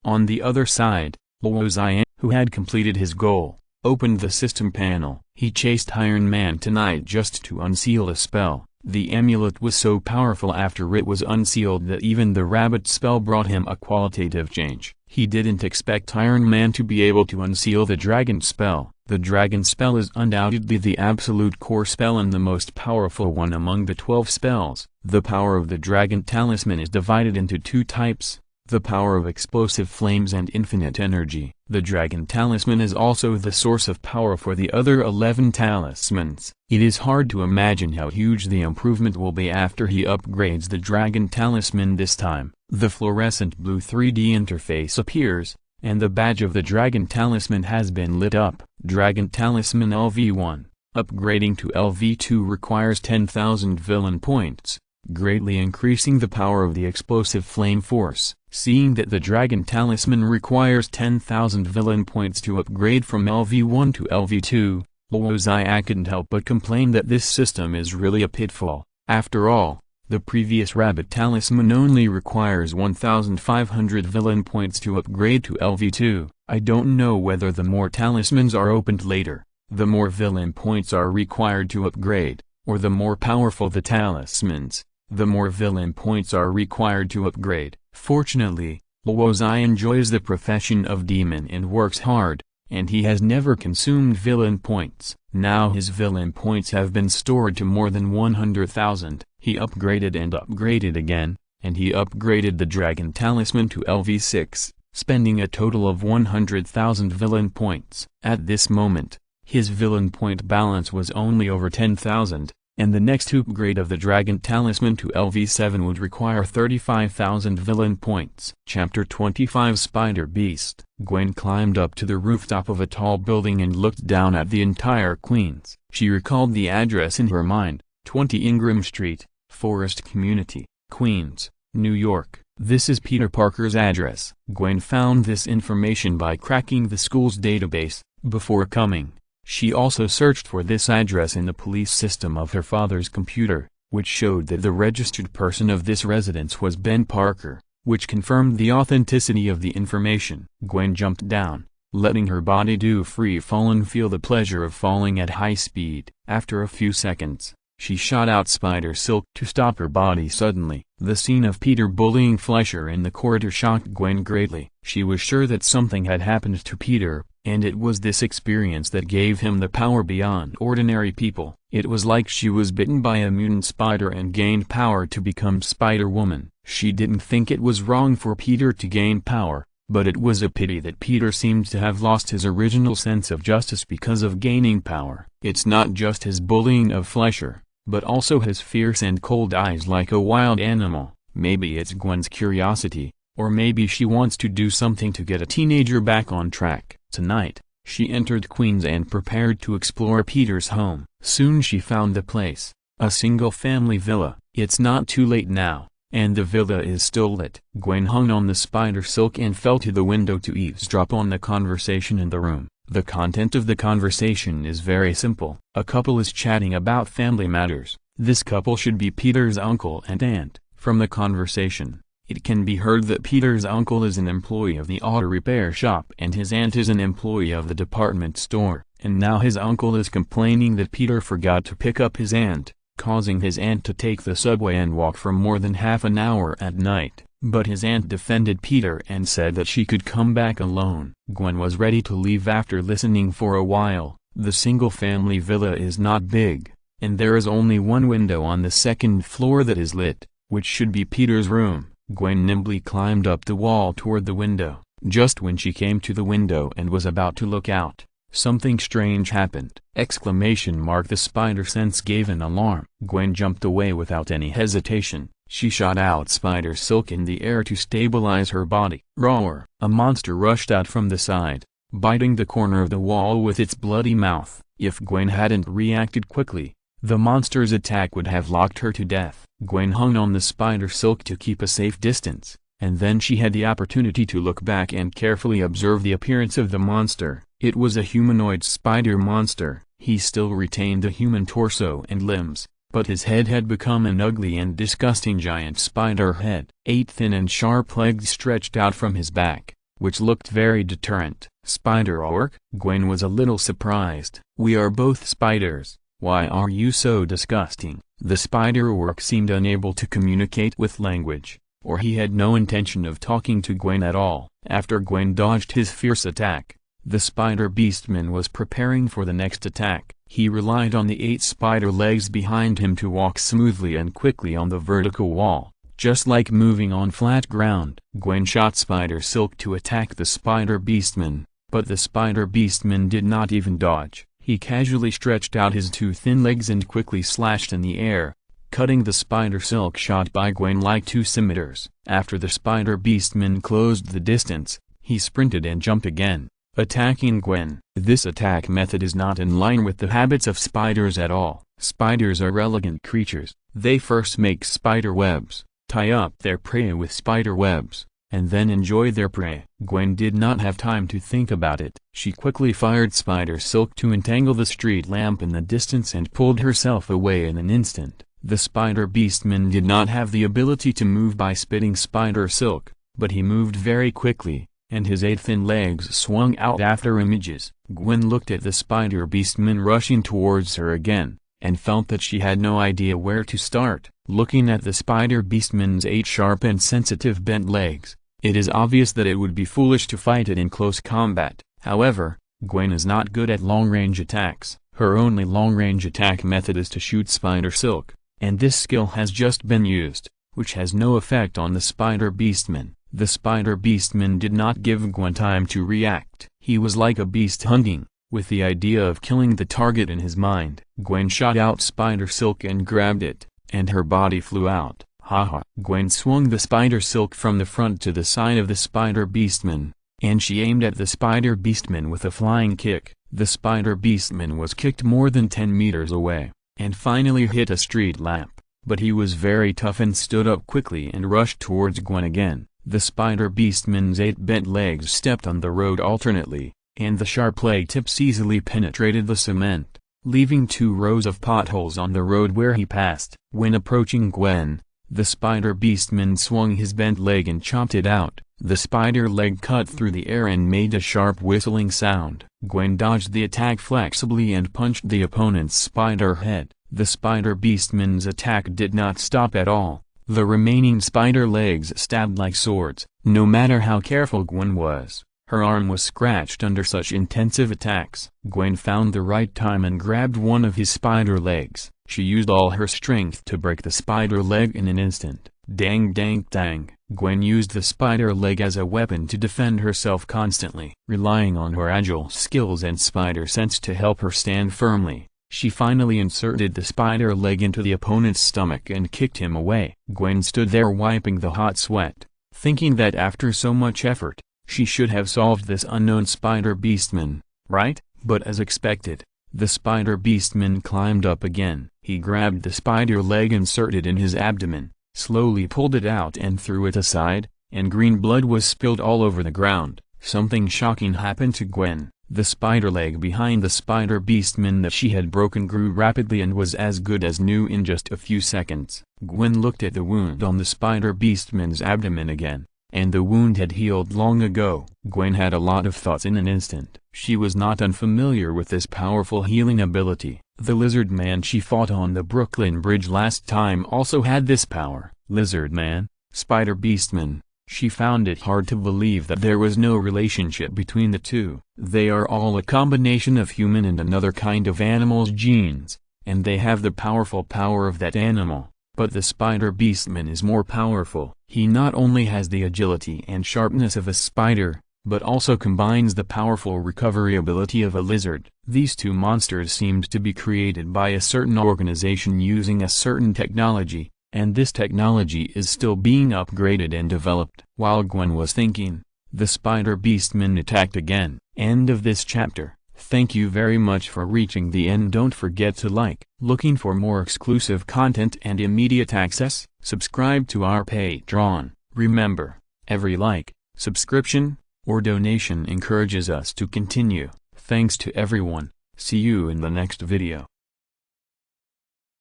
On the other side, Luo Xia, who had completed his goal, opened the system panel. He chased Iron Man tonight just to unseal a spell. The amulet was so powerful after it was unsealed that even the rabbit spell brought him a qualitative change. He didn't expect Iron Man to be able to unseal the dragon spell. The dragon spell is undoubtedly the absolute core spell and the most powerful one among the 12 spells. The power of the dragon talisman is divided into two types: the power of explosive flames and infinite energy. The dragon talisman is also the source of power for the other 11 talismans. It is hard to imagine how huge the improvement will be after he upgrades the dragon talisman this time. The fluorescent blue 3D interface appears, and the badge of the dragon talisman has been lit up. Dragon talisman LV1. Upgrading to LV2 requires 10,000 villain points, greatly increasing the power of the explosive flame force. Seeing that the dragon talisman requires 10,000 villain points to upgrade from LV1 to LV2, Luo Xia couldn't help but complain that this system is really a pitfall. After all, the previous rabbit talisman only requires 1,500 villain points to upgrade to LV2. I don't know whether the more talismans are opened later, the more villain points are required to upgrade, or the more powerful the talismans, the more villain points are required to upgrade. Fortunately, Luo Xia enjoys the profession of demon and works hard, and he has never consumed villain points. Now his villain points have been stored to more than 100,000. He upgraded and upgraded again, and he upgraded the dragon talisman to LV6, spending a total of 100,000 villain points. At this moment, his villain point balance was only over 10,000. And the next upgrade of the dragon talisman to LV7 would require 35,000 villain points. Chapter 25 Spider Beast. Gwen climbed up to the rooftop of a tall building and looked down at the entire Queens. She recalled the address in her mind: 20 Ingram Street, Forest Community, Queens, New York. This is Peter Parker's address. Gwen found this information by cracking the school's database. Before coming, she also searched for this address in the police system of her father's computer, which showed that the registered person of this residence was Ben Parker, which confirmed the authenticity of the information. Gwen jumped down, letting her body do free fall and feel the pleasure of falling at high speed. After a few seconds, she shot out spider silk to stop her body suddenly. The scene of Peter bullying Fleischer in the corridor shocked Gwen greatly. She was sure that something had happened to Peter, and it was this experience that gave him the power beyond ordinary people. It was like she was bitten by a mutant spider and gained power to become Spider-Woman. She didn't think it was wrong for Peter to gain power, but it was a pity that Peter seemed to have lost his original sense of justice because of gaining power. It's not just his bullying of Fleischer, but also his fierce and cold eyes like a wild animal. Maybe it's Gwen's curiosity, or maybe she wants to do something to get a teenager back on track. Tonight, she entered Queens and prepared to explore Peter's home. Soon she found the place, a single-family villa. It's not too late now, and the villa is still lit. Gwen hung on the spider silk and fell to the window to eavesdrop on the conversation in the room. The content of the conversation is very simple. A couple is chatting about family matters. This couple should be Peter's uncle and aunt. From the conversation, it can be heard that Peter's uncle is an employee of the auto repair shop and his aunt is an employee of the department store. And now his uncle is complaining that Peter forgot to pick up his aunt, causing his aunt to take the subway and walk for more than half an hour at night. But his aunt defended Peter and said that she could come back alone. Gwen was ready to leave after listening for a while. The single-family villa is not big, and there is only one window on the second floor that is lit, which should be Peter's room. Gwen nimbly climbed up the wall toward the window. Just when she came to the window and was about to look out, something strange happened! The spider sense gave an alarm. Gwen jumped away without any hesitation. She shot out spider silk in the air to stabilize her body. Roar! A monster rushed out from the side, biting the corner of the wall with its bloody mouth. If Gwen hadn't reacted quickly, the monster's attack would have locked her to death. Gwen hung on the spider silk to keep a safe distance, and then she had the opportunity to look back and carefully observe the appearance of the monster. It was a humanoid spider monster. He still retained a human torso and limbs, but his head had become an ugly and disgusting giant spider head. 8 thin and sharp legs stretched out from his back, which looked very deterrent. Spider-Orc? Gwen was a little surprised. We are both spiders. Why are you so disgusting? The Spider-Orc seemed unable to communicate with language, or he had no intention of talking to Gwen at all. After Gwen dodged his fierce attack, the Spider Beastman was preparing for the next attack. He relied on the 8 spider legs behind him to walk smoothly and quickly on the vertical wall, just like moving on flat ground. Gwen shot Spider Silk to attack the Spider Beastman, but the Spider Beastman did not even dodge. He casually stretched out his 2 thin legs and quickly slashed in the air, cutting the Spider Silk shot by Gwen like 2 scimitars. After the Spider Beastman closed the distance, he sprinted and jumped again, attacking Gwen. This attack method is not in line with the habits of spiders at all. Spiders are elegant creatures. They first make spider webs, tie up their prey with spider webs, and then enjoy their prey. Gwen did not have time to think about it. She quickly fired Spider Silk to entangle the street lamp in the distance and pulled herself away in an instant. The Spider Beastman did not have the ability to move by spitting Spider Silk, but he moved very quickly, and his 8 thin legs swung out after images. Gwen looked at the Spider Beastman rushing towards her again, and felt that she had no idea where to start. Looking at the Spider Beastman's 8 sharp and sensitive bent legs, it is obvious that it would be foolish to fight it in close combat. However, Gwen is not good at long-range attacks. Her only long-range attack method is to shoot Spider Silk, and this skill has just been used, which has no effect on the Spider Beastman. The Spider Beastman did not give Gwen time to react. He was like a beast hunting, with the idea of killing the target in his mind. Gwen shot out Spider Silk and grabbed it, and her body flew out. Haha. Gwen swung the Spider Silk from the front to the side of the Spider Beastman, and she aimed at the Spider Beastman with a flying kick. The Spider Beastman was kicked more than 10 meters away, and finally hit a street lamp, but he was very tough and stood up quickly and rushed towards Gwen again. The Spider Beastman's 8 bent legs stepped on the road alternately, and the sharp leg tips easily penetrated the cement, leaving 2 rows of potholes on the road where he passed. When approaching Gwen, the Spider Beastman swung his bent leg and chopped it out. The spider leg cut through the air and made a sharp whistling sound. Gwen dodged the attack flexibly and punched the opponent's spider head. The Spider Beastman's attack did not stop at all. The remaining spider legs stabbed like swords. No matter how careful Gwen was, her arm was scratched under such intensive attacks. Gwen found the right time and grabbed one of his spider legs. She used all her strength to break the spider leg in an instant. Dang dang dang. Gwen used the spider leg as a weapon to defend herself constantly. Relying on her agile skills and spider sense to help her stand firmly, she finally inserted the spider leg into the opponent's stomach and kicked him away. Gwen stood there wiping the hot sweat, thinking that after so much effort, she should have solved this unknown Spider Beastman, right? But as expected, the Spider Beastman climbed up again. He grabbed the spider leg inserted in his abdomen, slowly pulled it out and threw it aside, and green blood was spilled all over the ground. Something shocking happened to Gwen. The spider leg behind the Spider Beastman that she had broken grew rapidly and was as good as new in just a few seconds. Gwen looked at the wound on the Spider Beastman's abdomen again, and the wound had healed long ago. Gwen had a lot of thoughts in an instant. She was not unfamiliar with this powerful healing ability. The lizard man she fought on the Brooklyn Bridge last time also had this power. Lizard man, Spider Beastman. She found it hard to believe that there was no relationship between the two. They are all a combination of human and another kind of animal's genes, and they have the powerful power of that animal. But the Spider Beastman is more powerful. He not only has the agility and sharpness of a spider, but also combines the powerful recovery ability of a lizard. These two monsters seemed to be created by a certain organization using a certain technology, and this technology is still being upgraded and developed. While Gwen was thinking, the Spider Beastman attacked again. End of this chapter. Thank you very much for reaching the end. Don't forget to like. Looking for more exclusive content and immediate access? Subscribe to our Patreon. Remember, Every like, subscription, or donation encourages us to continue. Thanks to everyone. See you in the next video.